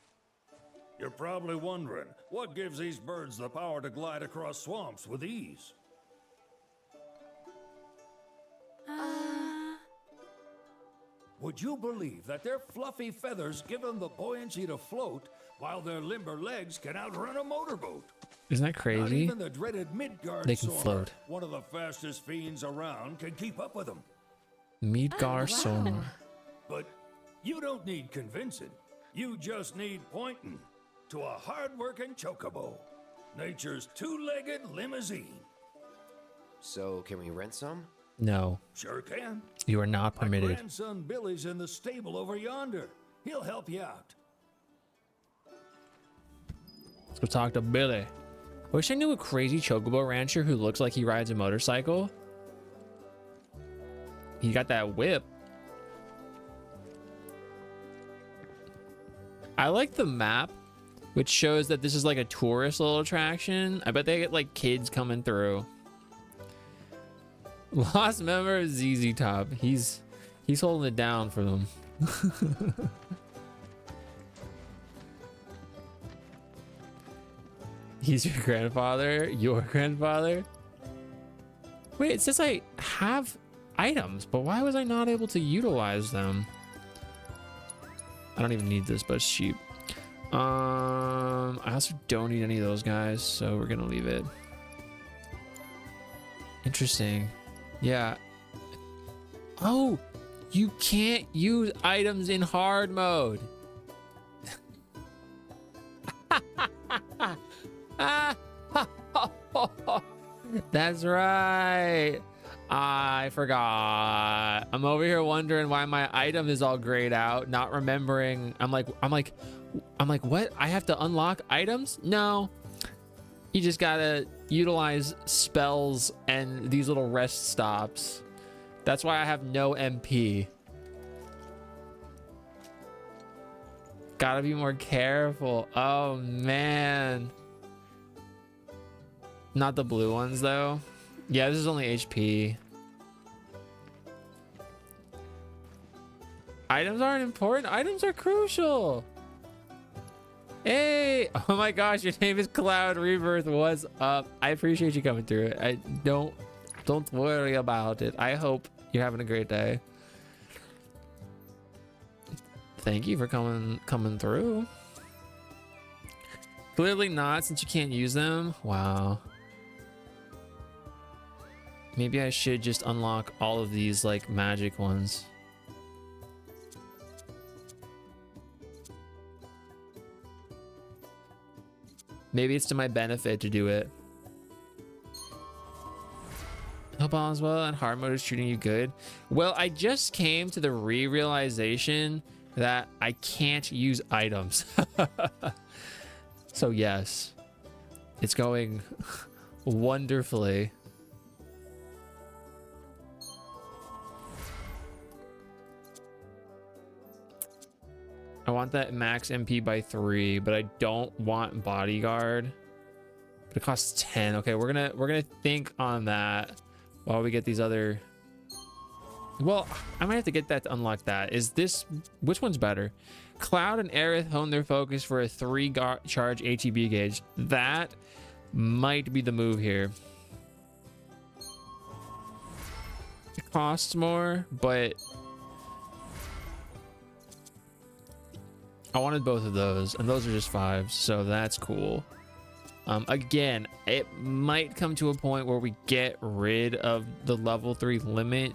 you're probably wondering, what gives these birds the power to glide across swamps with ease? Would you believe that their fluffy feathers give them the buoyancy to float, while their limber legs can outrun a motorboat? Isn't that Not crazy? even the dreaded Midgard They can Soar, float. one of the fastest fiends around, can keep up with them. Midgar Sonar. But you don't need convincing. You just need pointing to a hard-working chocobo. Nature's two-legged limousine. So, can we rent some? No. Sure can. You are not My permitted. grandson Billy's in the stable over yonder. He'll help you out. Let's go talk to Billy. I wish I knew a crazy chocobo rancher who looks like he rides a motorcycle. He got that whip. I like the map, which shows that this is like a tourist little attraction. I bet they get like kids coming through. Lost member of ZZ Top. He's holding it down for them. He's your grandfather? Your grandfather? Wait, it says I have items, but why was I not able to utilize them? I don't even need this, but it's cheap. I also don't need any of those guys, so we're gonna leave it. Interesting. Yeah. Oh, you can't use items in hard mode. That's right. I forgot. I'm over here wondering why my item is all grayed out, not remembering. I'm like, what? I have to unlock items? No. You just gotta utilize spells and these little rest stops. That's why I have no MP. Gotta be more careful. Oh man. Not the blue ones though. Yeah, this is only HP. Items aren't important. Items are crucial. Hey, oh my gosh, your name is Cloud. Rebirth. What's up? I appreciate you coming through it. I don't worry about it. I hope you're having a great day. Thank you for coming through. Clearly not, since you can't use them. Wow. Maybe I should just unlock all of these like magic ones. Maybe it's to my benefit to do it. Hope all is well and hard mode is treating you good. Well, I just came to the realization that I can't use items. So yes, it's going wonderfully. I want that max MP by 3, but I don't want bodyguard. But it costs 10. Okay, we're gonna think on that while we get these other. Well, I might have to get that to unlock that. Is this, which one's better? Cloud and Aerith hone their focus for a 3 charge ATB gauge. That might be the move here. It costs more, but I wanted both of those, and those are just 5s, so that's cool. Again, it might come to a point where we get rid of the level 3 limit.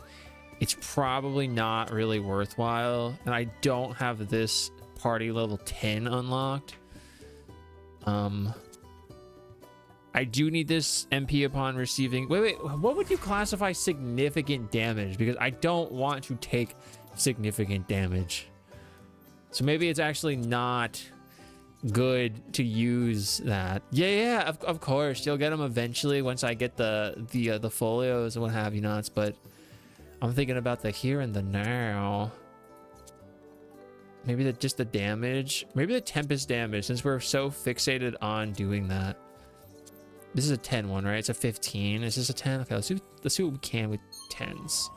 It's probably not really worthwhile, and I don't have this party level 10 unlocked. I do need this MP upon receiving. Wait, what would you classify significant damage? Because I don't want to take significant damage. So maybe it's actually not good to use that. Yeah, of course. You'll get them eventually once I get the folios and what have you nots, but I'm thinking about the here and the now. Maybe just the damage. Maybe the Tempest damage, since we're so fixated on doing that. This is a 10 one, right? It's a 15. Is this a 10? Okay, let's see what we can with 10s.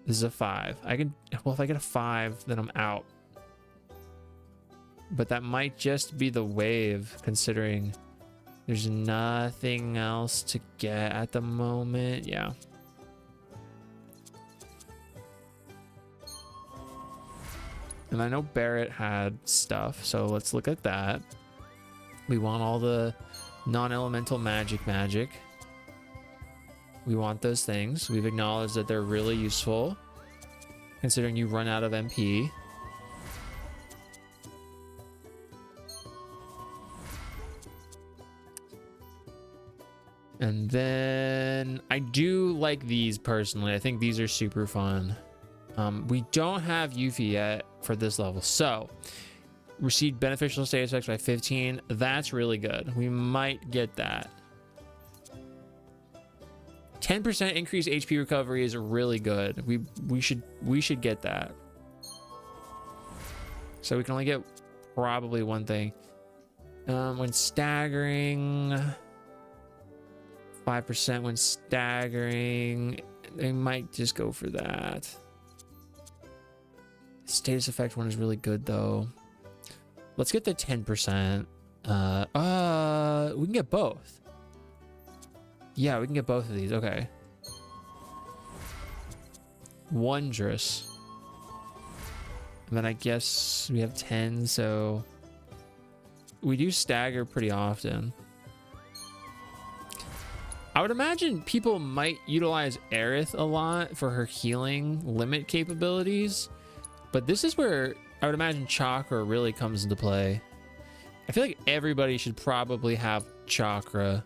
This is a 5. I can, well, if I get a 5, then I'm out. But that might just be the wave, considering there's nothing else to get at the moment. Yeah. And I know Barrett had stuff, so let's look at that. We want all the non-elemental magic. We want those things. We've acknowledged that they're really useful, considering you run out of MP. And then I do like these personally. I think these are super fun. We don't have Yuffie yet for this level, so received beneficial status effects by 15. That's really good. We might get that. 10% increased HP recovery is really good. We should get that. So we can only get probably one thing. When staggering, 5% when staggering. They might just go for that. Status effect one is really good though. Let's get the 10%. We can get both. Yeah, we can get both of these. Okay. Wondrous. And then I guess we have 10, so we do stagger pretty often. I would imagine people might utilize Aerith a lot for her healing limit capabilities, but this is where I would imagine chakra really comes into play. I feel like everybody should probably have chakra.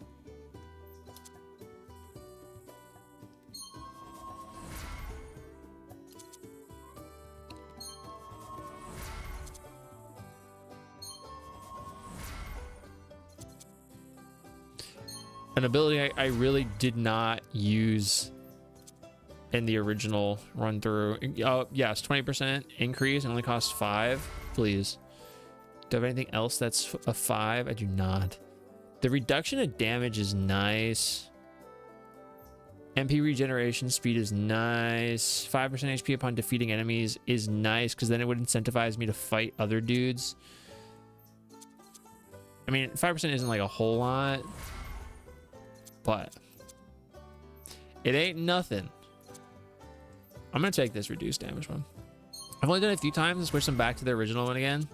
An ability I really did not use in the original run through. Oh yes, 20% increase and only costs 5. Please. Do I have anything else that's a 5? I do not. The reduction of damage is nice. MP regeneration speed is nice. 5% HP upon defeating enemies is nice because then it would incentivize me to fight other dudes. I mean, 5% isn't like a whole lot, but it ain't nothing. I'm gonna take this reduced damage one. I've only done it a few times and switched them back to the original one again.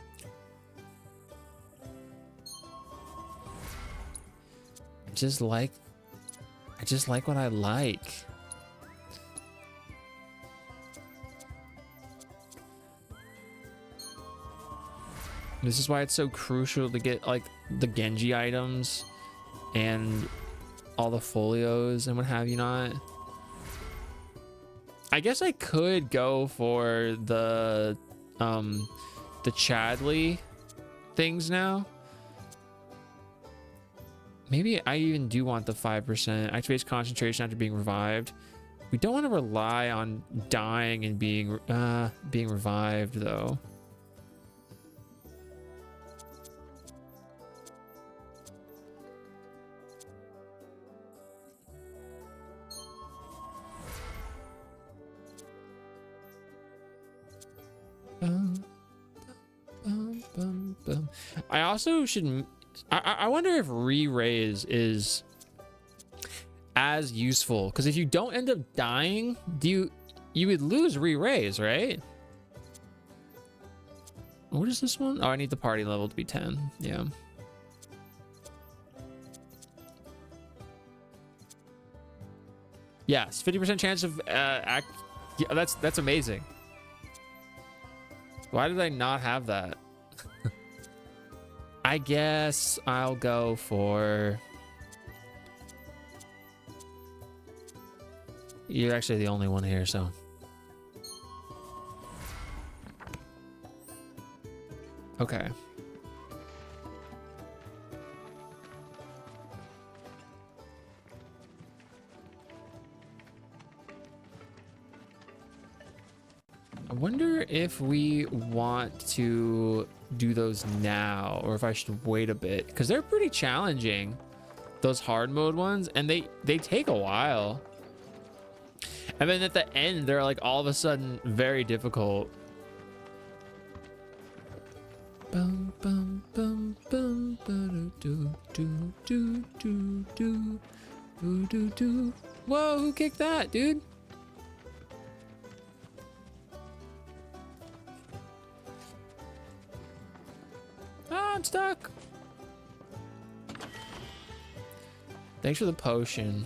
I just like what I like. This is why it's so crucial to get like the Genji items and all the folios and what have you not. I guess I could go for the Chadley things now. Maybe I even do want the 5%. Activates concentration after being revived. We don't want to rely on dying and being revived though. I also should. I wonder if re-raise is as useful because if you don't end up dying, you would lose re-raise, right? What is this one? Oh, I need the party level to be 10. Yeah. Yes, 50% chance of yeah, that's amazing. Why did I not have that? I guess I'll go for... You're actually the only one here, so... Okay. I wonder if we want to do those now or if I should wait a bit because they're pretty challenging, those hard mode ones, and they take a while, and then at the end they're like all of a sudden very difficult. Bum, bum, bum, bum, do, do, do, do, do, do, do, do. Whoa, who kicked that, dude? Ah, I'm stuck. Thanks for the potion.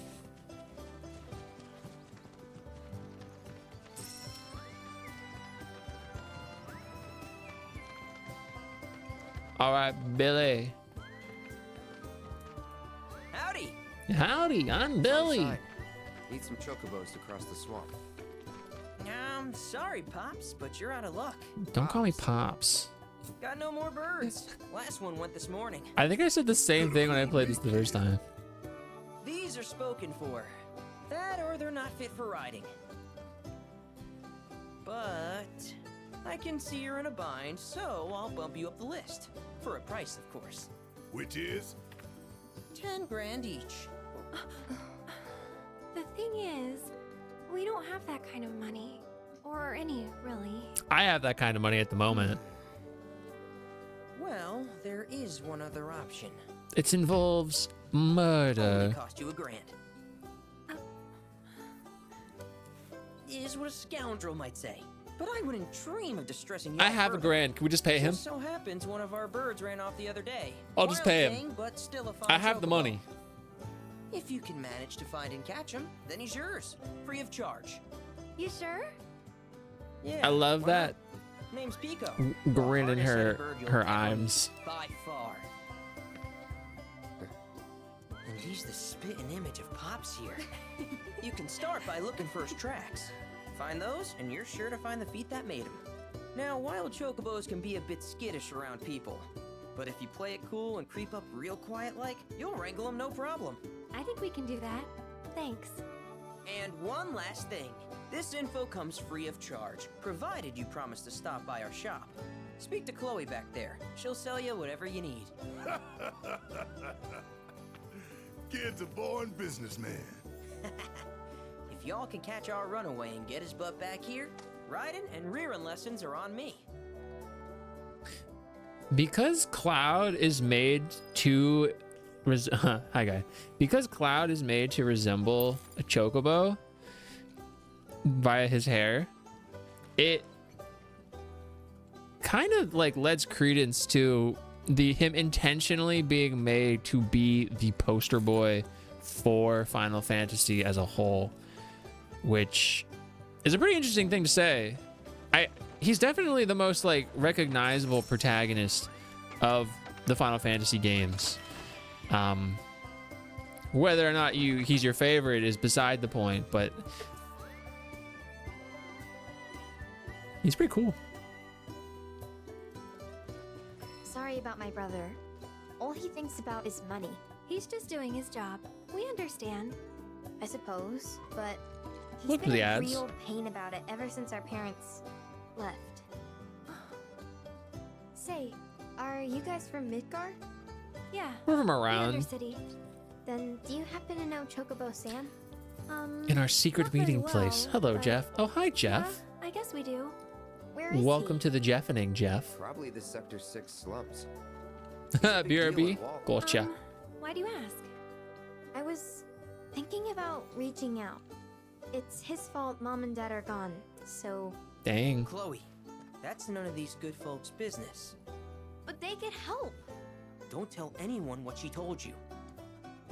All right, Billy. Howdy. Howdy, I'm Billy. Need some chocobos to cross the swamp. Sorry, Pops, but you're out of luck. Don't call me Pops. Got no more birds. Last one went this morning. I think I said the same thing when I played this the first time. These are spoken for. That or they're not fit for riding. But I can see you're in a bind, so I'll bump you up the list. For a price, of course. Which is? 10 grand each. The thing is, we don't have that kind of money. Or any, really. I have that kind of money at the moment. Well, there is one other option. It involves murder. Only cost you $1 grand. Is what a scoundrel might say. But I wouldn't dream of distressing you. I have $1 grand. Can we just pay him? Just so happens one of our birds ran off the other day. I'll just pay him. Thing, but still a fine I have the money. If you can manage to find and catch him, then he's yours, free of charge. You sure? Yeah. I love that. Name's Pico. Grin in her eyes. By far. And he's the spitting image of Pops here. You can start by looking for his tracks. Find those, and you're sure to find the feet that made him. Now, wild chocobos can be a bit skittish around people. But if you play it cool and creep up real quiet like, you'll wrangle them no problem. I think we can do that. Thanks. And one last thing. This info comes free of charge, provided you promise to stop by our shop. Speak to Chloe back there. She'll sell you whatever you need. Kid's a born businessman. If y'all can catch our runaway and get his butt back here, riding and rearing lessons are on me. Because Cloud is made to hi guy. Because Cloud is made to resemble a chocobo via his hair, it kind of like lends credence to him intentionally being made to be the poster boy for Final Fantasy as a whole, which is a pretty interesting thing to say. He's definitely the most like recognizable protagonist of the Final Fantasy games. Whether or not he's your favorite is beside the point, but he's pretty cool. Sorry about my brother. All he thinks about is money. He's just doing his job. We understand, I suppose, but he's Look for been the in ads. real pain about it ever since our parents left. Say, are you guys from Midgar? Yeah. We're from the around. Undercity. Then do you happen to know Chocobo Sam? In our secret meeting place. Hello, Jeff. Oh, hi, Jeff. I guess we do. Where is Welcome to the Jeffening, Jeff. Probably the Sector 6 slums. BRB. Gotcha. Why do you ask? I was thinking about reaching out. It's his fault Mom and Dad are gone, so... Dang. Chloe, that's none of these good folks' business. But they get help. Don't tell anyone what she told you.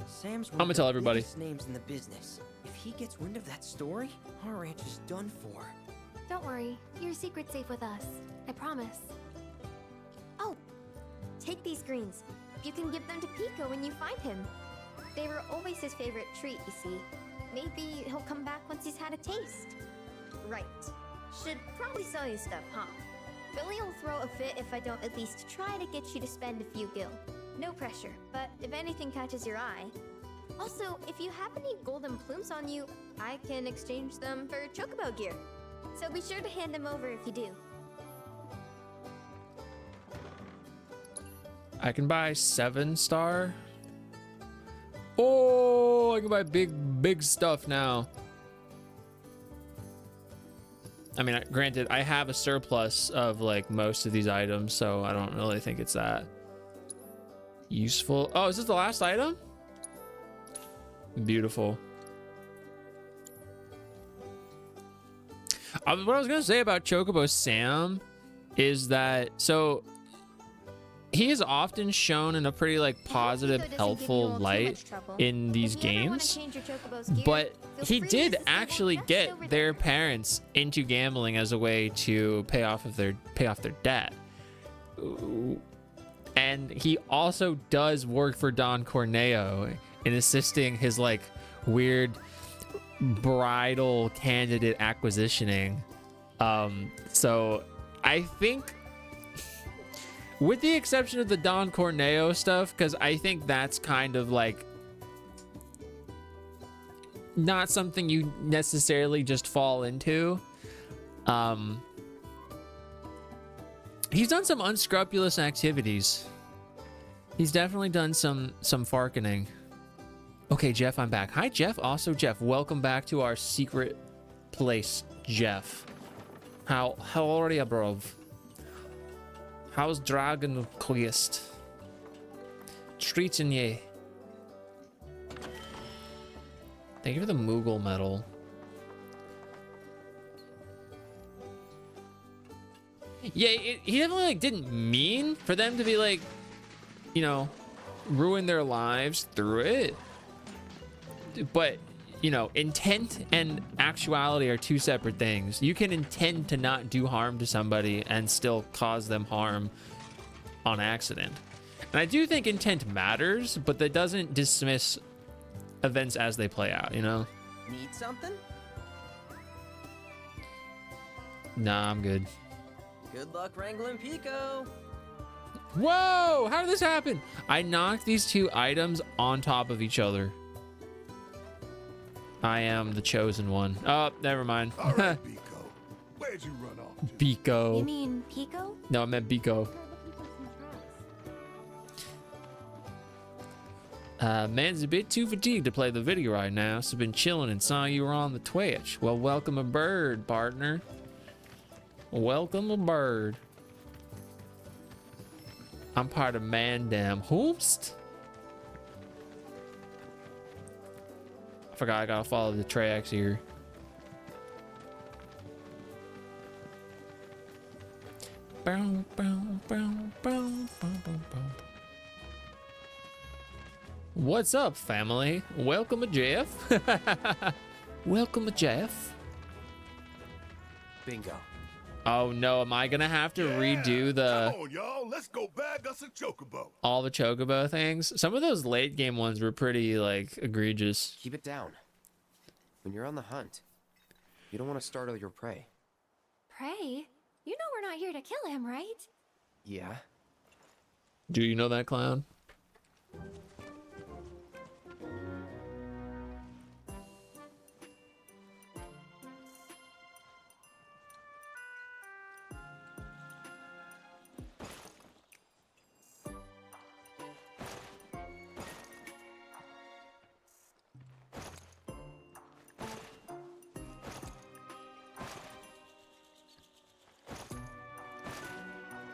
Sam's one I'm gonna of tell the everybody. biggest names in the business. If he gets wind of that story, our ranch is done for. Don't worry, your secret's safe with us. I promise. Oh, take these greens. You can give them to Pico when you find him. They were always his favorite treat, you see. Maybe he'll come back once he's had a taste. Right. Should probably sell you stuff, huh? Billy will throw a fit if I don't at least try to get you to spend a few gil. No pressure, but if anything catches your eye... Also, if you have any golden plumes on you, I can exchange them for chocobo gear. So be sure to hand them over if you do. I can buy 7-star. Oh, I can buy big stuff now. I mean, granted, I have a surplus of like most of these items, so I don't really think it's that useful. Oh, is this the last item? Beautiful. What I was gonna say about Chocobo Sam is that, so he is often shown in a pretty like positive, helpful light in these games, but he did actually get their parents into gambling as a way to pay off their debt. And he also does work for Don Corneo in assisting his like weird bridal candidate acquisitioning. So I think, with the exception of the Don Corneo stuff, because I think that's kind of like not something you necessarily just fall into. He's done some unscrupulous activities. He's definitely done some farkening. Okay, Jeff, I'm back. Hi, Jeff. Also, Jeff, welcome back to our secret place, Jeff. How are you, bro? How's Dragon Quest? Treating ye. Thank you for the Moogle medal. Yeah, he definitely like didn't mean for them to be like, you know, ruin their lives through it. But, you know, intent and actuality are two separate things. You can intend to not do harm to somebody and still cause them harm on accident. And I do think intent matters, but that doesn't dismiss events as they play out, you know? Need something? Nah, I'm good. Good luck wrangling Pico. Whoa! How did this happen? I knocked these two items on top of each other. I am the chosen one. Oh, never mind. All right, Biko. Where'd you run off to? Biko. You mean Pico? No, I meant Biko. Man's a bit too fatigued to play the video right now, so been chilling and saw you were on the Twitch. Well, welcome aboard, partner. Welcome aboard. I'm part of Mandam Hoopst. I forgot I gotta follow the tracks here. Bow, bow, bow, bow, bow, bow, bow. What's up, family? Welcome to Jeff. Welcome to Jeff. Bingo. Oh no, am I gonna have to redo the Come on, y'all. Let's go bag us a chocobo. all the chocobo things? Some of those late game ones were pretty like egregious. Keep it down. When you're on the hunt, you don't want to startle your prey. Prey? You know we're not here to kill him, right? Yeah. Do you know that, clown?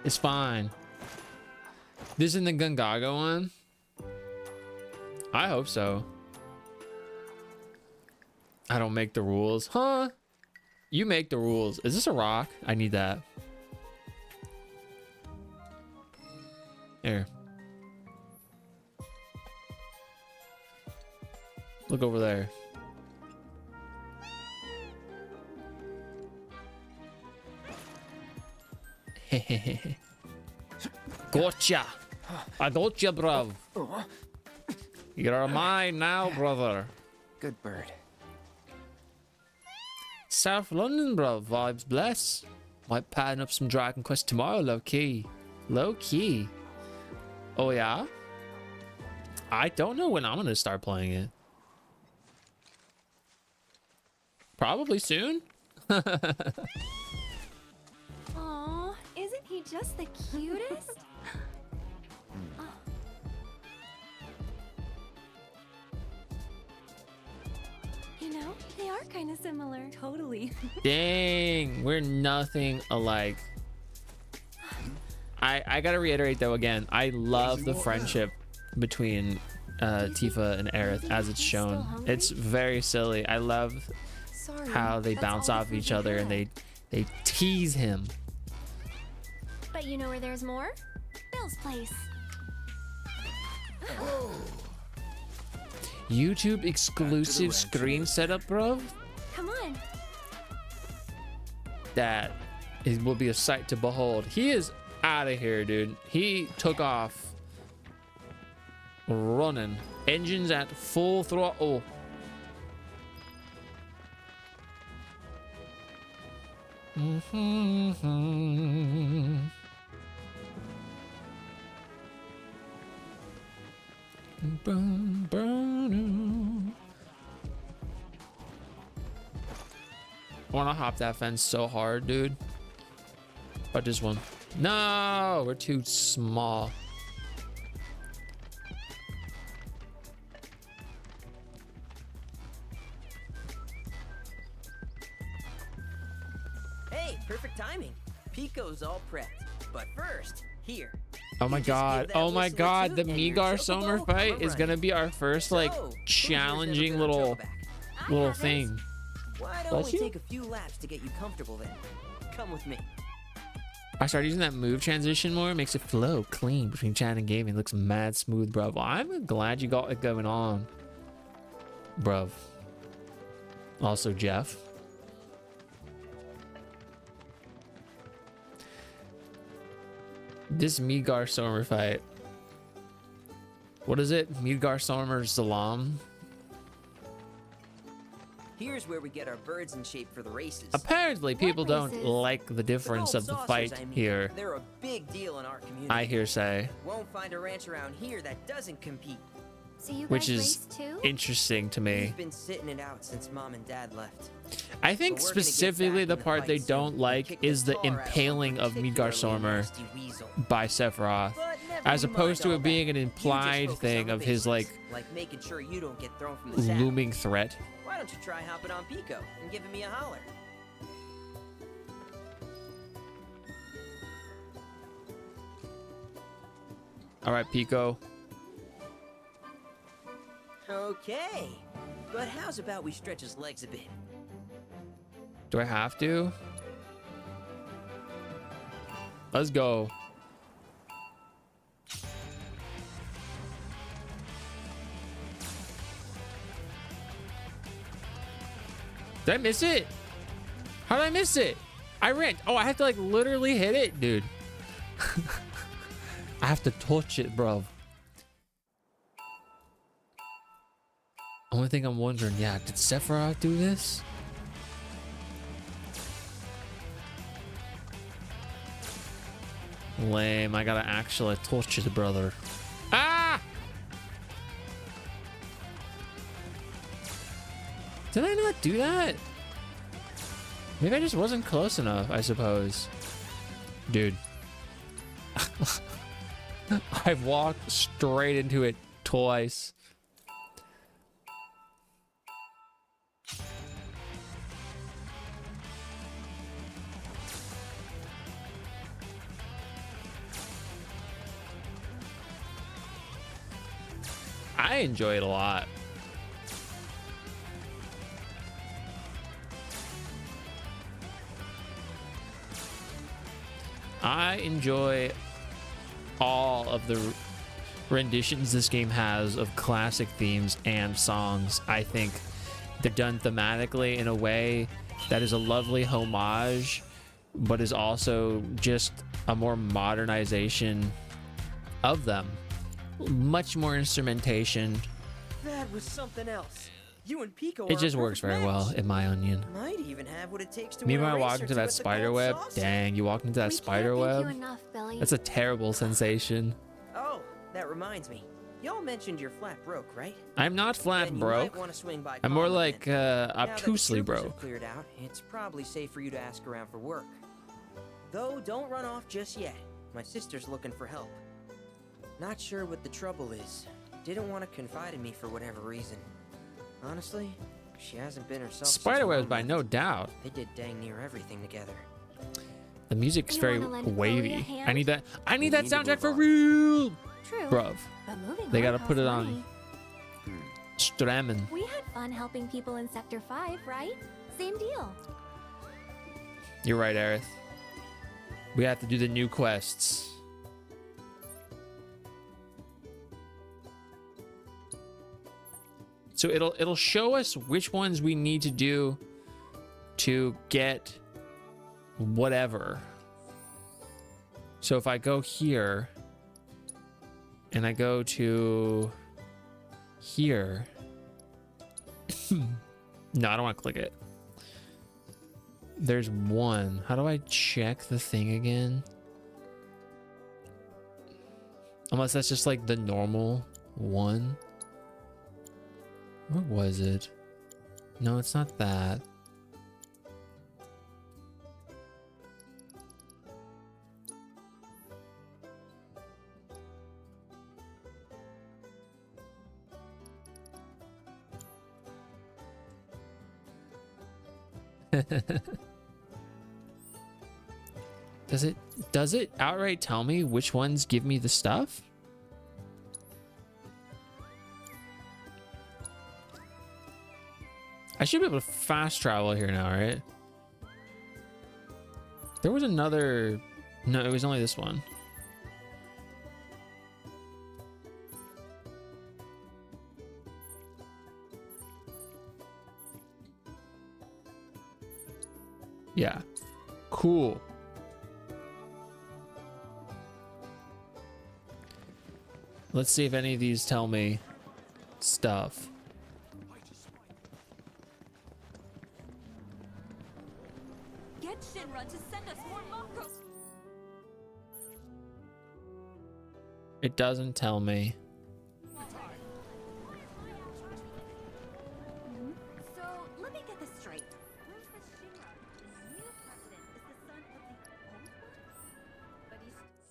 It's fine. This isn't the Gungaga one? I hope so. I don't make the rules. Huh? You make the rules. Is this a rock? I need that. Here. Look over there. Gotcha. I gotcha, bruv. You're mine now, brother. Good bird. South London, bruv. Vibes bless. Might pattern up some Dragon Quest tomorrow, low key. Low key. Oh, yeah? I don't know when I'm gonna start playing it. Probably soon. Aw, isn't he just the cutest? Oh. You know, they are kind of similar. Totally. Dang, we're nothing alike. I gotta reiterate though again, I love the friendship between Tifa and Aerith as it's shown. It's very silly. I love how they bounce off each other and they tease him. But you know where there's more? Bill's place. YouTube exclusive screen setup, bro. Come on. That will be a sight to behold. He is out of here, dude. He took off running. Engines at full throttle. I want to hop that fence so hard, dude. But this one. No, we're too small. Hey, perfect timing. Pico's all prepped. But first, here. Oh my god. Oh my god. The Migar Sommer fight is going to be our first like challenging little thing. Why don't we take a few laps to get you comfortable then? Come with me. I started using that move transition more. It makes it flow clean between chat and gaming. It looks mad smooth, bruv. Well, I'm glad you got it going on, bruv. Also, Jeff. This Midgar Sommer fight. What is it? Midgar Sommer Salam? Here's where we get our birds in shape for the races. Apparently, people don't like the difference of the fight here. They're a big deal in our community. I hear say. Won't find a ranch around here that doesn't compete. So you which guys is race too? interesting to me. We've been sitting it out since Mom and Dad left. I think But we're gonna get specifically back the in the part they fight soon don't and like kick the is the tar out of one impaling of Midgar particularly Sormer nasty weasel. by Sephiroth, But never as you opposed to mind it all being that. an You just implied focus thing on the of his basics, like making sure you don't get thrown from the saddle. looming threat. Why don't you try hopping on Pico and giving me a holler? All right, Pico. Okay, but how's about we stretch his legs a bit? Do I have to? Let's go. Did I miss it? How did I miss it? I ran. Oh, I have to like literally hit it, dude. I have to touch it, bro. Only thing I'm wondering, yeah, did Sephiroth do this? Lame. I gotta actually touch it, brother. Ah! Did I not do that? Maybe I just wasn't close enough, I suppose. Dude. I've walked straight into it twice. I enjoy it a lot. I enjoy all of the renditions this game has of classic themes and songs. I think they're done thematically in a way that is a lovely homage, but is also just a more modernization of them. Much more instrumentation. That was something else. You and Pico It are just a works perfect very well, match. in my onion. Might even have what it takes to win a Meanwhile, race walking or into two that at the spider Gold web. Saucer. Dang, you walked into that spider Thank you web. enough, Billy. That's a terrible sensation. Oh, that reminds me. Y'all mentioned you're flat broke, right? I'm not flat Then you broke. might wanna swing by I'm more Palmer like then. Now that the obtusely troopers have broke. cleared out, it's probably safe for you to ask around for work. Though don't run off just yet. My sister's looking for help. Not sure what the trouble is. Didn't want to confide in me for whatever reason. Honestly, she hasn't been herself. Spiderwebs, by no doubt. They did dang near everything together. The music's You very wanna lend Chloe a wavy. hand? I need that. I need that need to soundtrack move for on. real, True. bruv. But moving They on gotta costs put it money. on Stramen. We had fun helping people in Sector 5, right? Same deal. You're right, Aerith. We have to do the new quests. So it'll show us which ones we need to do to get whatever. So if I go here and I go to here. No, I don't want to click it. There's one. How do I check the thing again? Unless that's just like the normal one. Where was it? No, it's not that. Does it outright tell me which ones give me the stuff? I should be able to fast travel here now, right? There was another... No, it was only this one. Yeah. Cool. Let's see if any of these tell me stuff. Get Shinra to send us more Mako. It doesn't tell me.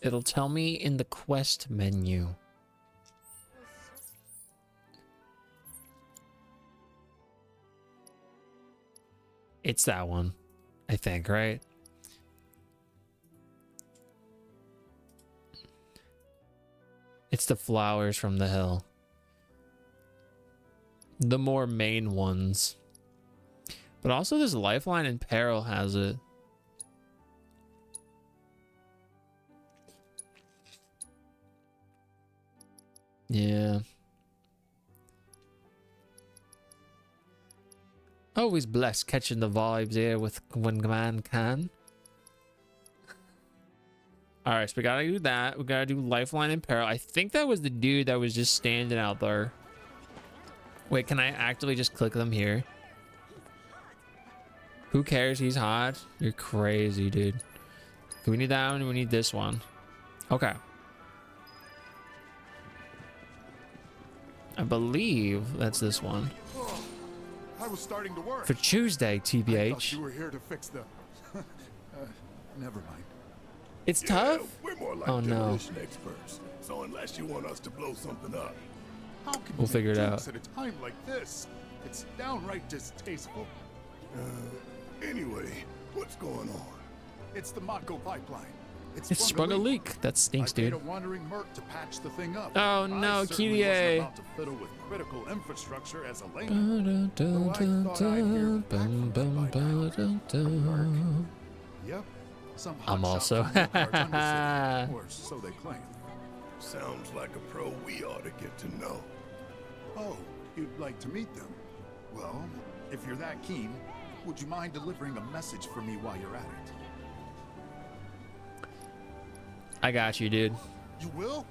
It'll tell me in the quest menu. It's that one, I think, right? It's the flowers from the hill. The more main ones. But also this Lifeline in Peril has it. Yeah. Always blessed catching the vibes here with when man can. Alright, so we gotta do that. We gotta do Lifeline in Peril. I think that was the dude that was just standing out there. Wait, can I actively just click them here? Who cares? He's hot. You're crazy, dude. Okay, we need that one. We need this one. Okay. I believe that's this one. I was starting to work. For Tuesday, TBH. I thought you were here to fix the... never mind. It's tough? We're more like demolition experts. So unless you want us to blow something up, how can we'll figure it out. At a time like this, it's downright distasteful. Anyway, what's going on? It's the Mako pipeline. It's sprung a leak. That stinks, dude. I paid a wandering merc to patch the thing up. Oh no, Kyrie. About to fiddle with critical infrastructure as a layman. Yep. I'm also. Or so they claim. Sounds like a pro we ought to get to know. Oh, you'd like to meet them? Well, if you're that keen, would you mind delivering a message for me while you're at it? I got you, dude. You will?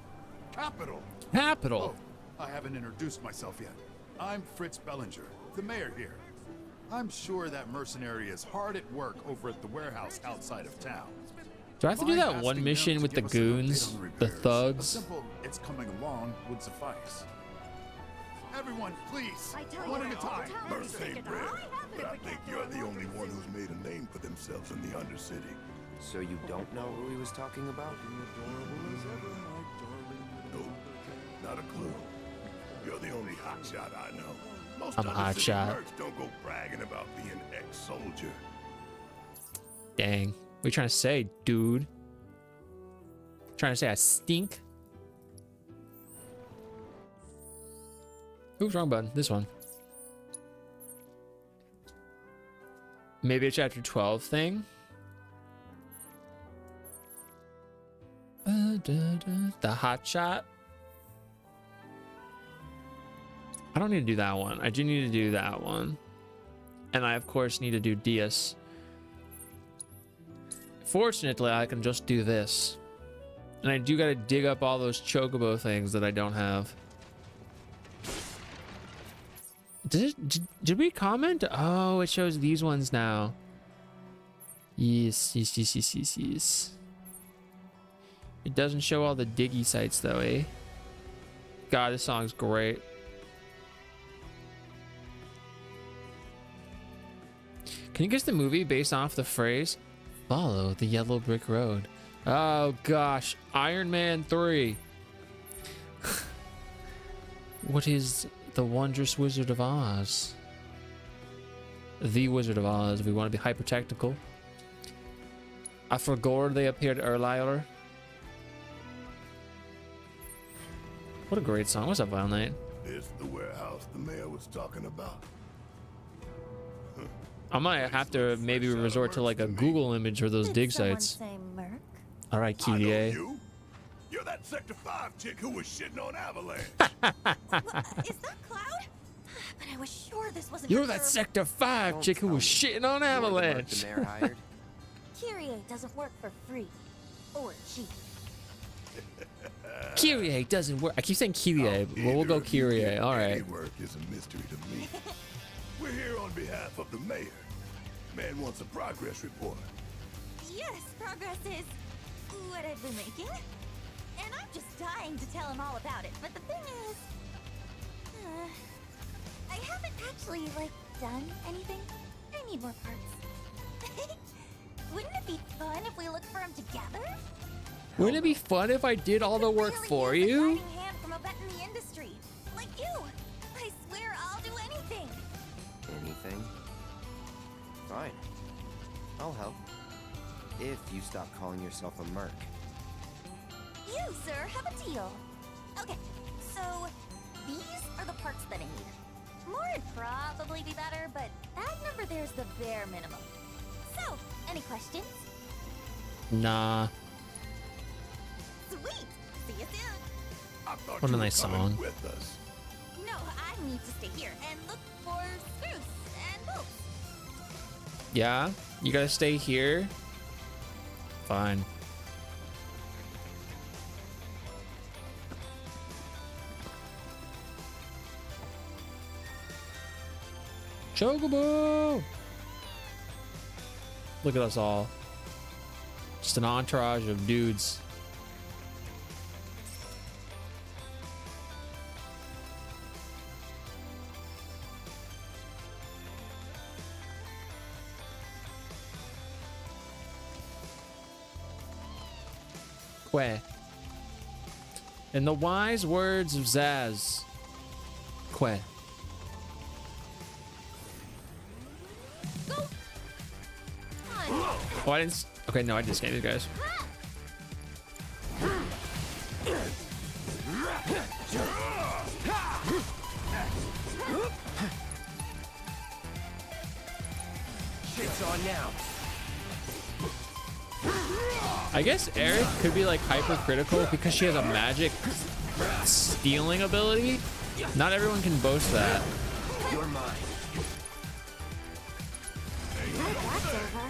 Capital. Capital. Oh, I haven't introduced myself yet. I'm Fritz Bellinger, the mayor here. I'm sure that mercenary is hard at work over at the warehouse outside of town. Do I have to do that one mission with the goons, the thugs? A simple "it's coming along" would suffice. Everyone, please, one at a time. Mercy ain't bread, but I think you're the only one who's made a name for themselves in the Undercity. So you don't know who he was talking about? Nope, not a clue. You're the only hotshot I know. Most I'm a Undercity hotshot. mercs don't go bragging about being ex-soldier. Dang. What are you trying to say, dude? Trying to say I stink? Oops, wrong button. This one. Maybe a chapter 12 thing? The hot shot? I don't need to do that one. I do need to do that one. And I, of course, need to do Diaz. Fortunately, I can just do this. And I do gotta dig up all those chocobo things that I don't have. Did we comment? Oh, it shows these ones now. Yes. It doesn't show all the diggy sites though, eh? God, this song's great. Can you guess the movie based off the phrase, "Follow the yellow brick road"? Oh gosh, Iron Man 3. What is the Wondrous Wizard of Oz? The Wizard of Oz, if we want to be hyper technical. I forgot they appeared earlier. What a great song. What's up, Wild Knight? This the warehouse the mayor was talking about. I might have to maybe resort to like a Google image for those dig sites. All right, Kyrie. You're that Sector 5 chick who was shitting on Avalanche. Is that Cloud? But I was sure this wasn't. You're that Sector 5 chick who was shitting on Avalanche. The mayor hired. Kyrie doesn't work for free or cheap. Kyrie doesn't work. I keep saying Kyrie, but we'll go Kyrie. All right. Any work is a mystery to me. We're here on behalf of the mayor. Man wants a progress report. Yes, progress is what I've been making. And I'm just dying to tell him all about it. But the thing is, I haven't actually, done anything. I need more parts. Wouldn't it be fun if we looked for him together? Wouldn't it be fun if I did all the work for you? Hand from a vet in the industry, like you. I swear I'll do anything. Anything? Fine. I'll help. If you stop calling yourself a merc. You, sir, have a deal. Okay, so these are the parts that I need. More would probably be better, but that number there's the bare minimum. So, any questions? Nah. Sweet. See you soon. What a nice song. With us. No, I need to stay here and look for screws and bolts. Yeah? You gotta stay here? Fine. Chocobo! Look at us all. Just an entourage of dudes. Que. In the wise words of Zaz. Que. Oh, I didn't. Okay, no, I just scanned these guys. Shit's on now. I guess Eric could be like hypercritical because she has a magic stealing ability. Not everyone can boast that. You're mine. That's over.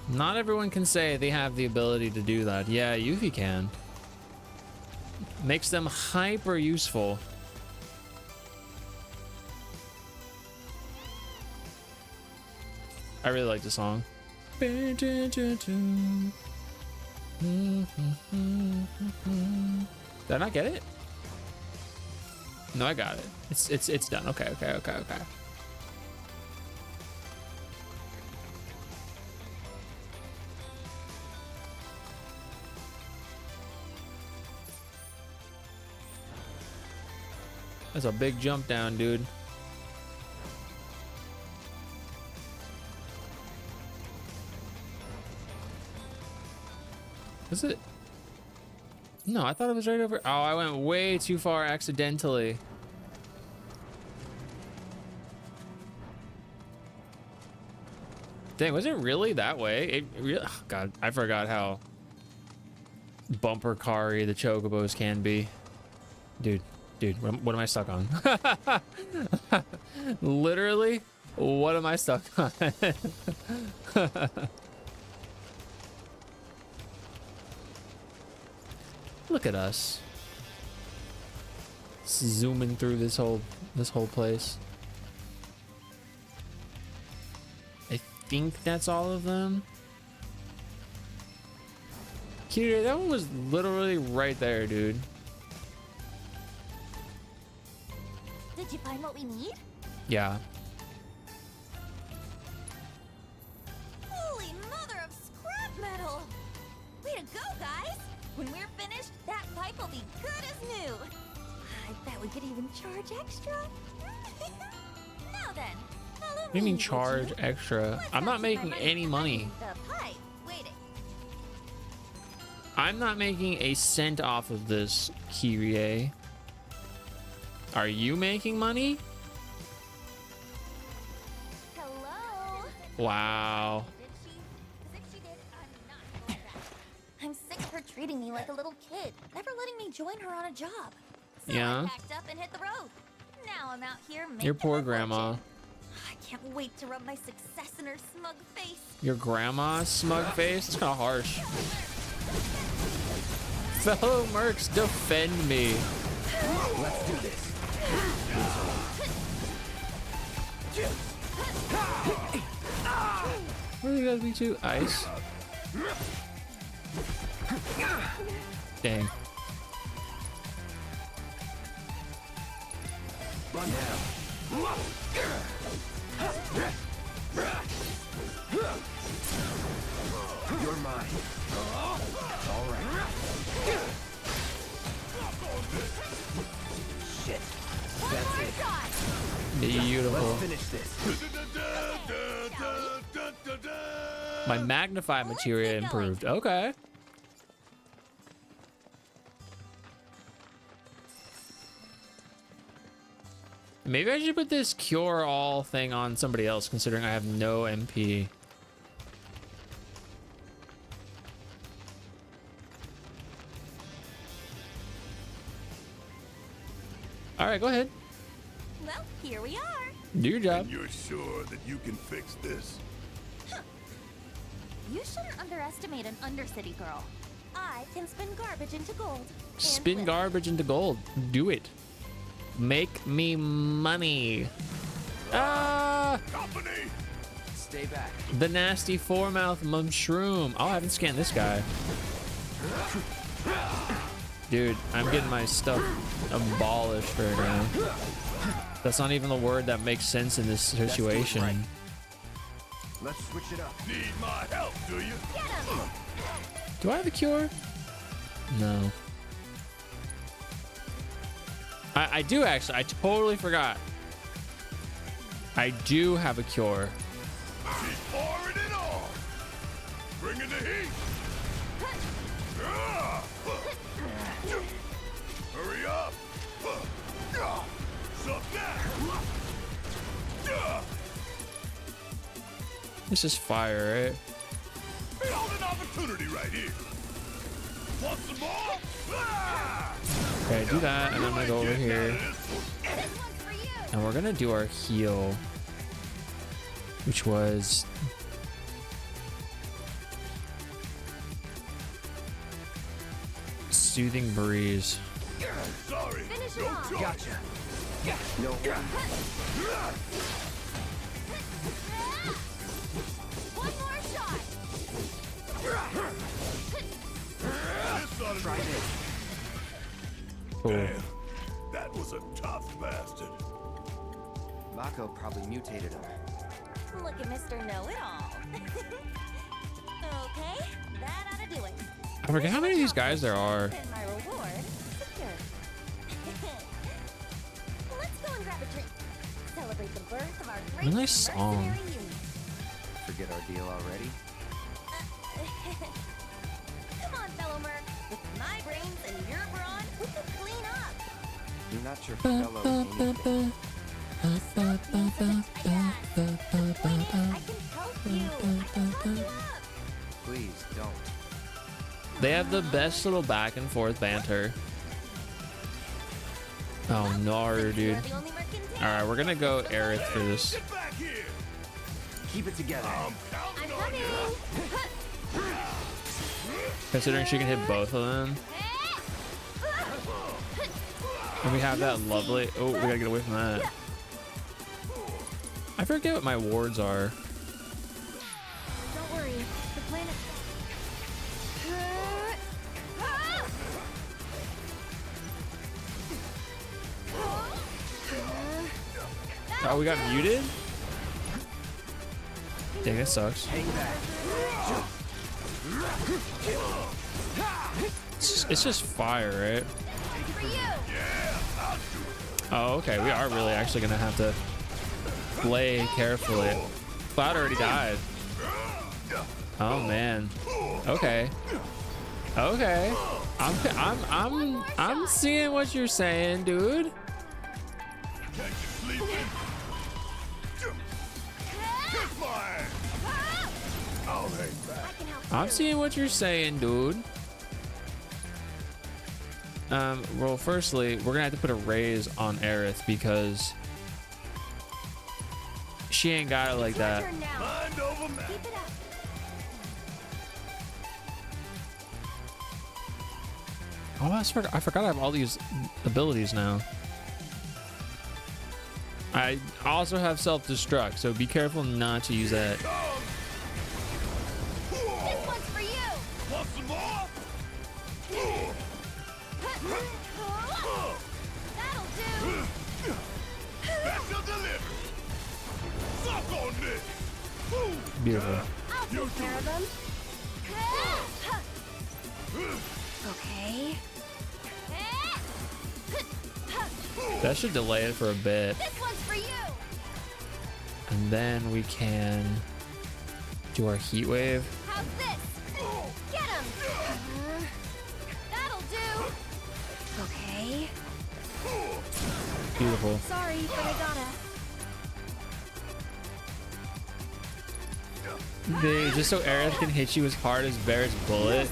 Not everyone can say they have the ability to do that. Yeah, Yuffie can. Makes them hyper useful. I really like the song. Did I not get it? No, I got it. It's done. Okay. That's a big jump down, dude. Is it? No, I thought it was right over. Oh, I went way too far accidentally. Dang, was it really that way? It really, oh God, I forgot how bumper car-y the chocobos can be. Dude, what am I stuck on? Literally, what am I stuck on? Look at us. Zooming through this whole place. I think that's all of them. Cute, that one was literally right there, dude. Did you find what we need? Yeah. Holy mother of scrap metal! Way to go, guys! When we're finished, that pipe will be good as new. I bet we could even charge extra. Now then, follow What do you mean charge extra? I'm not making any money. The pipe. Waiting. I'm not making a cent off of this, Kyrie. Are you making money? Hello. Wow. I'm sick of her treating me like a little kid, never letting me join her on a job. So Yeah. I packed up and hit the road. Now I'm out here making Your poor my grandma. fortune. I can't wait to rub my success in her smug face. Your grandma's smug face? It's kind of harsh. Fellow mercs, defend me. Let's do this. Where are you guys be to? Ice. Dang. Run down. You're mine. All right. Shit. That's it. Beautiful. Let's finish this. My magnify materia improved. Okay. Maybe I should put this cure all thing on somebody else, considering I have no MP. All right, go ahead. Well, here we are. Do your job. And you're sure that you can fix this? You shouldn't underestimate an Undercity girl. I can spin garbage into gold. Spin garbage into gold. Do it. Make me money. Ah! Company! Stay back. The nasty four-mouth mushroom. Oh, I haven't scanned this guy. Dude, I'm getting my stuff abolished right now. That's not even the word that makes sense in this situation. Right. Let's switch it up. Need my help, do you? Get him! Do I have a cure? No. I do actually. I totally forgot. I do have a cure. She's pouring it on. Bringing the heat. Hurry up. Suck that. This is fire, right? Behold an opportunity right here. Want some more? Okay, do that, and I'm gonna go over here. And we're gonna do our heal, which was Soothing Breeze. Sorry. Finish him off. Gotcha. No. One more shot. Try this. Cool. Damn, that was a tough bastard. Mako probably mutated him. Look at Mr. Know-It-All. Okay, that ought to do it. I forget how many of these guys there are. And my reward secure. Let's go and grab a drink. Celebrate the birth of our great Nice song. mercenary union. Forget our deal already? Come on, fellow merc. With my brains and your brawn, we could clean up. You're not your fellow anything. Please don't. They have the best little back and forth banter. Oh no, dude. All right, we're gonna go Aerith for this. Keep it together. I'm coming. Considering she can hit both of them. And we have that lovely. Oh, we gotta get away from that. I forget what my wards are. Don't worry, the planet. Oh, we got muted? Dang, that sucks. It's just fire, right? Oh, okay. We are really actually gonna have to play carefully. Cloud already died. Oh man. Okay. Okay. I'm seeing what you're saying, dude. I'm seeing what you're saying, dude. Well, firstly, we're gonna have to put a raise on Aerith because she ain't got it like that. Oh, I forgot I have all these abilities now. I also have self-destruct, so be careful not to use that. This one's for you. Want some more? That'll do. Special delivery. Beautiful. I'll take care of them. Okay. That should delay it for a bit. This one's for you. And then we can do our heat wave. How's this? Get him. That'll do. Okay. Beautiful. Sorry, but I gotta. Just so Aerith can hit you as hard as Barrett's bullet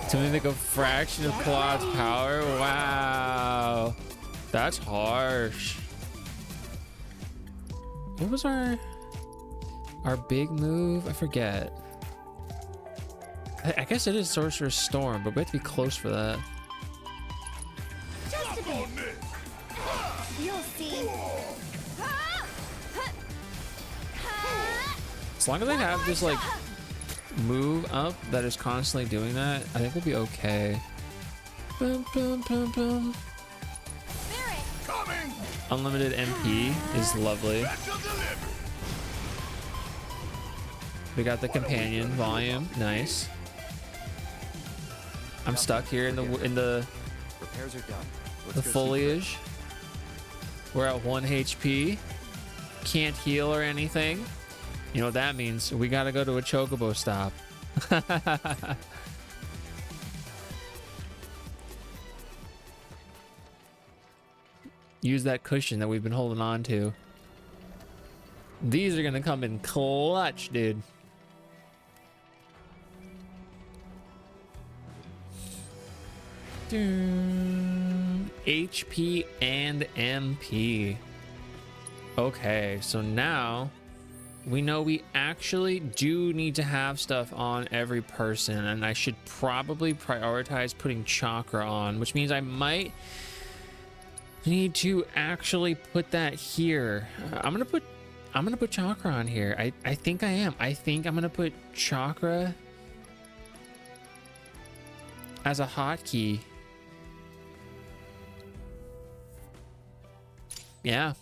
to mimic a fraction of Claude's power. Wow, that's harsh. What was our big move? I forget. I guess it is Sorcerer's Storm, but we have to be close for that. Just a bit. You'll see. As long as I have this like move up that is constantly doing that, I think we'll be okay. Boom, boom, boom, boom. Unlimited MP is lovely. We got the companion volume, nice. I'm stuck here in the repairs are done. the foliage. We're at 1 HP. Can't heal or anything. You know what that means? We gotta go to a chocobo stop. Use that cushion that we've been holding on to. These are gonna come in clutch, dude. HP and MP. Okay, so now we know we actually do need to have stuff on every person, and I should probably prioritize putting chakra on, which means I might need to actually put that here. I'm gonna put chakra on here. I think I am. I think I'm gonna put chakra as a hotkey. Yeah,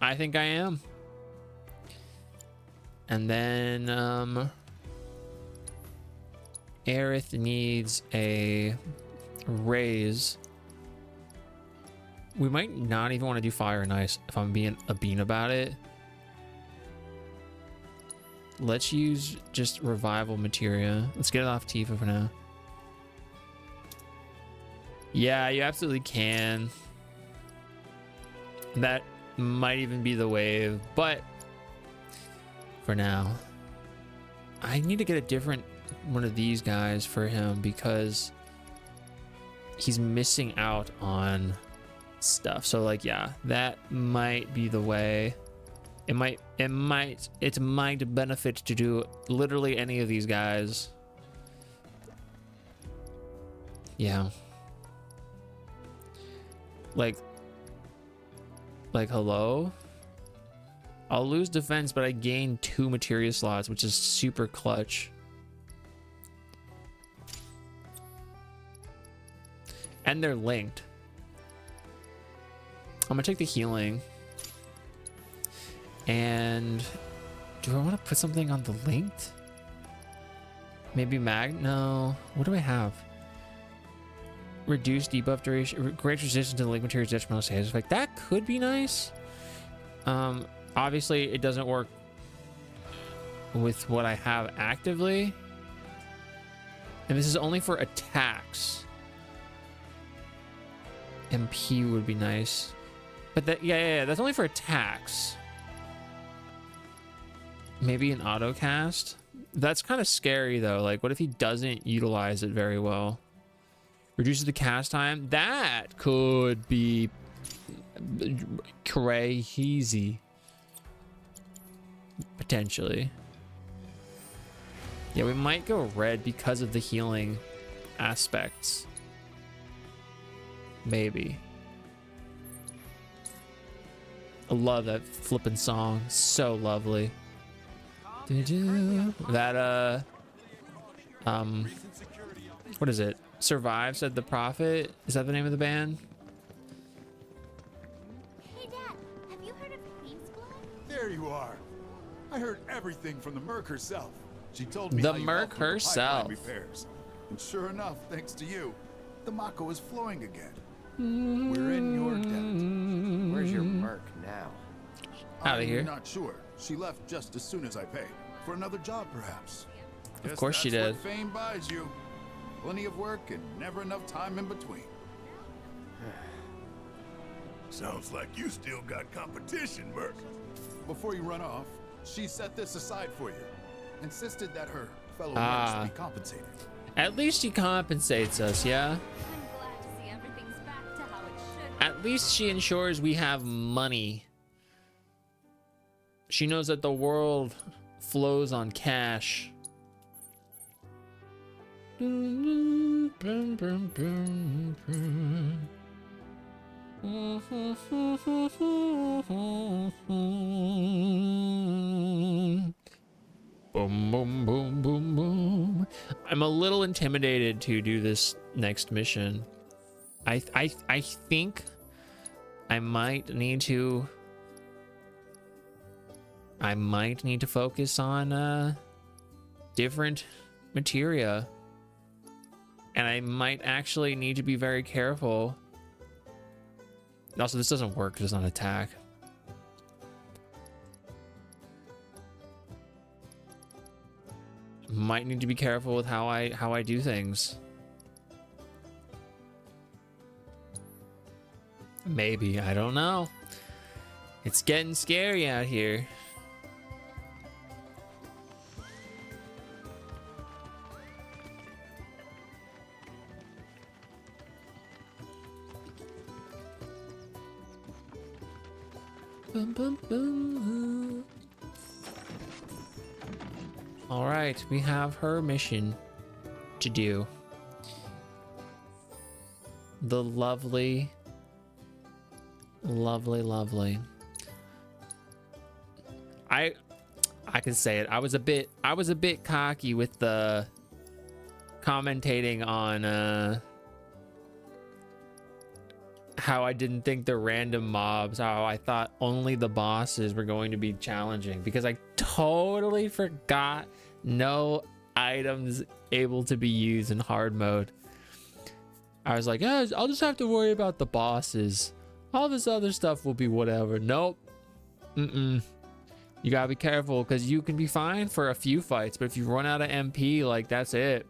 I think I am. And then Aerith needs a raise. We might not even want to do fire and ice if I'm being a bean about it. Let's use just revival materia. Let's get it off Tifa for now. Yeah, you absolutely can. That might even be the wave, but for now, I need to get a different one of these guys for him because he's missing out on stuff. So like, yeah, that might be the way. It might benefit to do literally any of these guys. Yeah. Like hello? I'll lose defense, but I gain 2 materia slots, which is super clutch. And they're linked. I'm gonna take the healing. And do I want to put something on the linked? Maybe no. What do I have? Reduce debuff duration, great resistance to the link material's detrimental status effect. That could be nice. Obviously it doesn't work with what I have actively, and this is only for attacks. MP would be nice, but that yeah, that's only for attacks. Maybe an auto cast. That's kind of scary though. Like, what if he doesn't utilize it very well? Reduces the cast time. That could be crazy. Potentially. Yeah, we might go red because of the healing aspects. Maybe. I love that flippin' song. So lovely. That what is it? Survive, said the prophet. Is that the name of the band? Hey, Dad, have you heard of Hain's Blood? There you are. Well, I guess you're here to help. What's your I heard everything from the Merc herself. She told me The how you Merc helped with the herself. pipeline repairs. And sure enough, thanks to you, the Mako is flowing again. Mm-hmm. We're in your debt. Where's your Merc now? Outta here. I'm not sure. She left just as soon as I paid. For another job, perhaps. Of course she That's did. what fame buys you. Plenty of work and never enough time in between. Sounds like you still got competition, Merc. Before you run off, she set this aside for you. Insisted that her fellow Mercs be compensated. At least she compensates us, yeah? At least she ensures we have money. She knows that the world flows on cash. Boom, boom, boom, boom, boom. I'm a little intimidated to do this next mission. I think I might need to focus on different materia, and I might actually need to be very careful. Also, this doesn't work because it's not attack. Might need to be careful with how I do things. Maybe, I don't know. It's getting scary out here. Bum, bum, bum. All right, we have her mission to do. The lovely, lovely. I can say it. I was a bit cocky with the commentating on how I didn't think the random mobs, how I thought only the bosses were going to be challenging, because I totally forgot no items able to be used in hard mode. I was like, yeah, I'll just have to worry about the bosses. All this other stuff will be whatever. Nope. You gotta be careful, because you can be fine for a few fights, but if you run out of MP, like, that's it.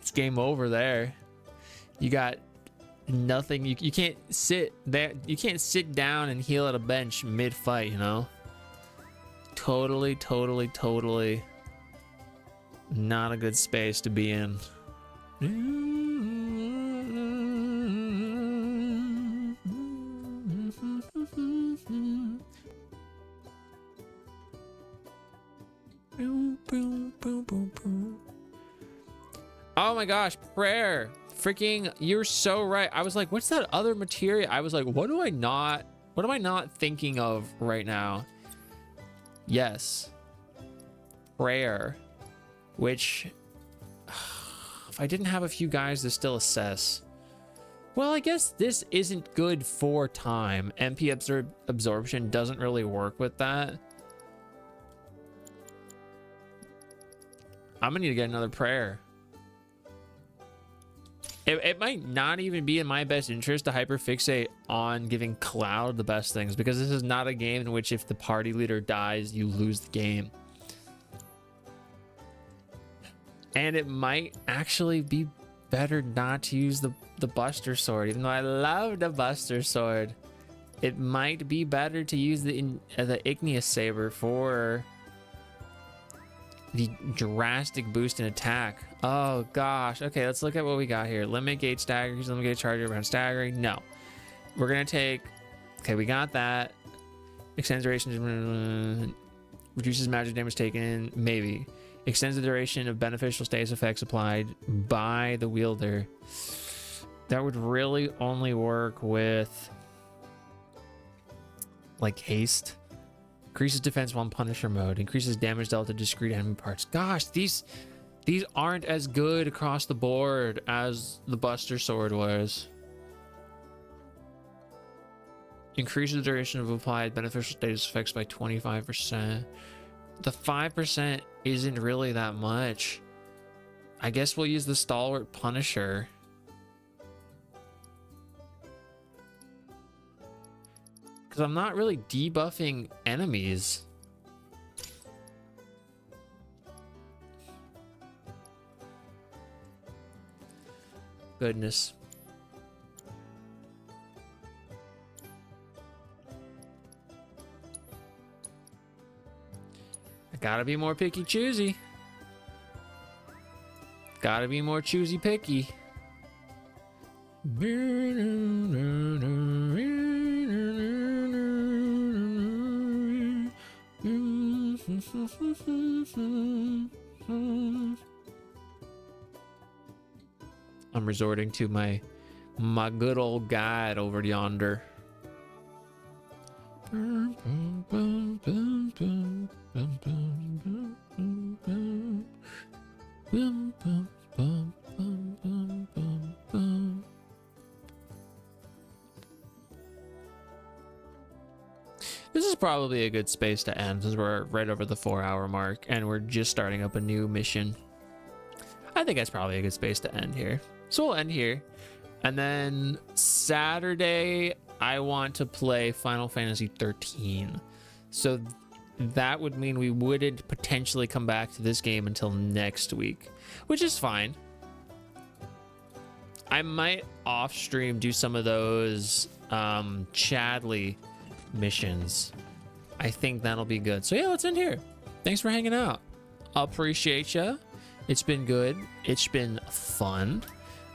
It's game over there. You got nothing. You can't sit there. You can't sit down and heal at a bench mid-fight, you know? Totally not a good space to be in. Oh my gosh, prayer. Freaking, you're so right. I was like, what's that other materia? I was like, what am I not thinking of right now? Yes. Prayer. Which, if I didn't have a few guys to still assess. Well, I guess this isn't good for time. MP absorption doesn't really work with that. I'm gonna need to get another prayer. It might not even be in my best interest to hyperfixate on giving Cloud the best things, because this is not a game in which if the party leader dies, you lose the game. And it might actually be better not to use the Buster Sword, even though I love the Buster Sword. It might be better to use the Igneous Saber for the drastic boost in attack. Oh gosh. Okay, let's look at what we got here. Limit gauge staggers, limit gauge charger around staggering. No. We're gonna take, okay, we got that. Extends duration, reduces magic damage taken, maybe. Extends the duration of beneficial status effects applied by the wielder. That would really only work with like haste. Increases defense while in Punisher mode. Increases damage dealt to discrete enemy parts. Gosh, these aren't as good across the board as the Buster Sword was. Increases the duration of applied beneficial status effects by 25%. The 5% isn't really that much. I guess we'll use the Stalwart Punisher. Because I'm not really debuffing enemies. Goodness. I gotta be more picky choosy. Gotta be more choosy picky. I'm resorting to my good old guide over yonder. This is probably a good space to end since we're right over the 4-hour mark and we're just starting up a new mission. I think that's probably a good space to end here. So we'll end here. And then Saturday, I want to play Final Fantasy 13. So that would mean we wouldn't potentially come back to this game until next week, which is fine. I might off stream do some of those Chadley missions. I think that'll be good. So yeah, let's end here. Thanks for hanging out. Appreciate ya. It's been good. It's been fun.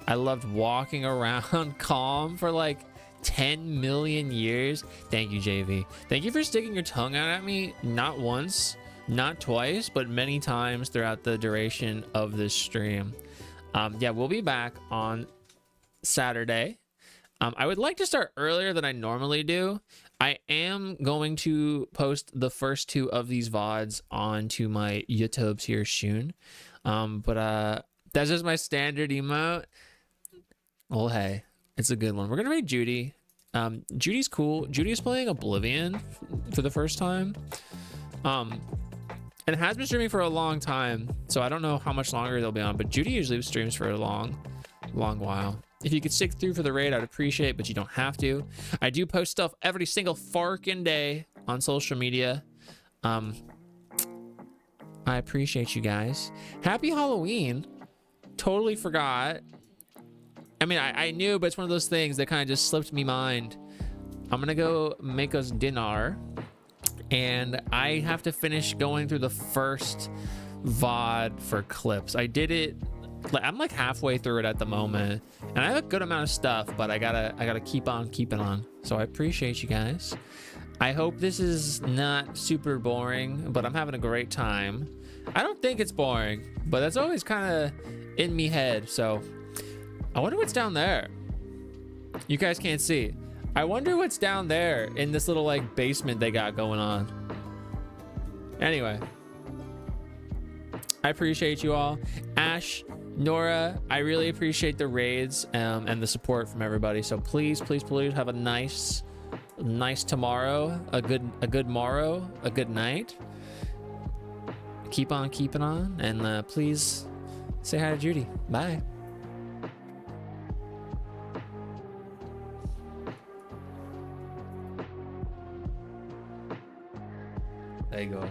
I loved walking around Calm for like 10 million years. Thank you, JV. Thank you for sticking your tongue out at me, not once, not twice, but many times throughout the duration of this stream. Yeah, we'll be back on Saturday. I would like to start earlier than I normally do. I am going to post the first 2 of these VODs onto my YouTubes here soon. But that's just my standard emote. Well, hey, it's a good one. We're gonna raid Judy. Judy's cool. Judy's playing Oblivion for the first time. And has been streaming for a long time, so I don't know how much longer they'll be on, but Judy usually streams for a long while. If you could stick through for the raid, I'd appreciate it, but you don't have to. I do post stuff every single farkin' day on social media. I appreciate you guys. Happy Halloween. Totally forgot. I mean, I knew, but it's one of those things that kind of just slipped me mind. I'm gonna go make us dinner, and I have to finish going through the first VOD for clips. I did it. I'm like halfway through it at the moment, and I have a good amount of stuff, but I gotta keep on keeping on. So I appreciate you guys. I hope this is not super boring, but I'm having a great time. I don't think it's boring, but that's always kind of in me head. So I wonder what's down there. You guys can't see. I wonder what's down there in this little like basement they got going on. Anyway, I appreciate you all. Ash, Nora, I really appreciate the raids and the support from everybody. So please have a nice tomorrow, a good morrow, a good night. Keep on keeping on, and please say hi to Judy. Bye. There you go.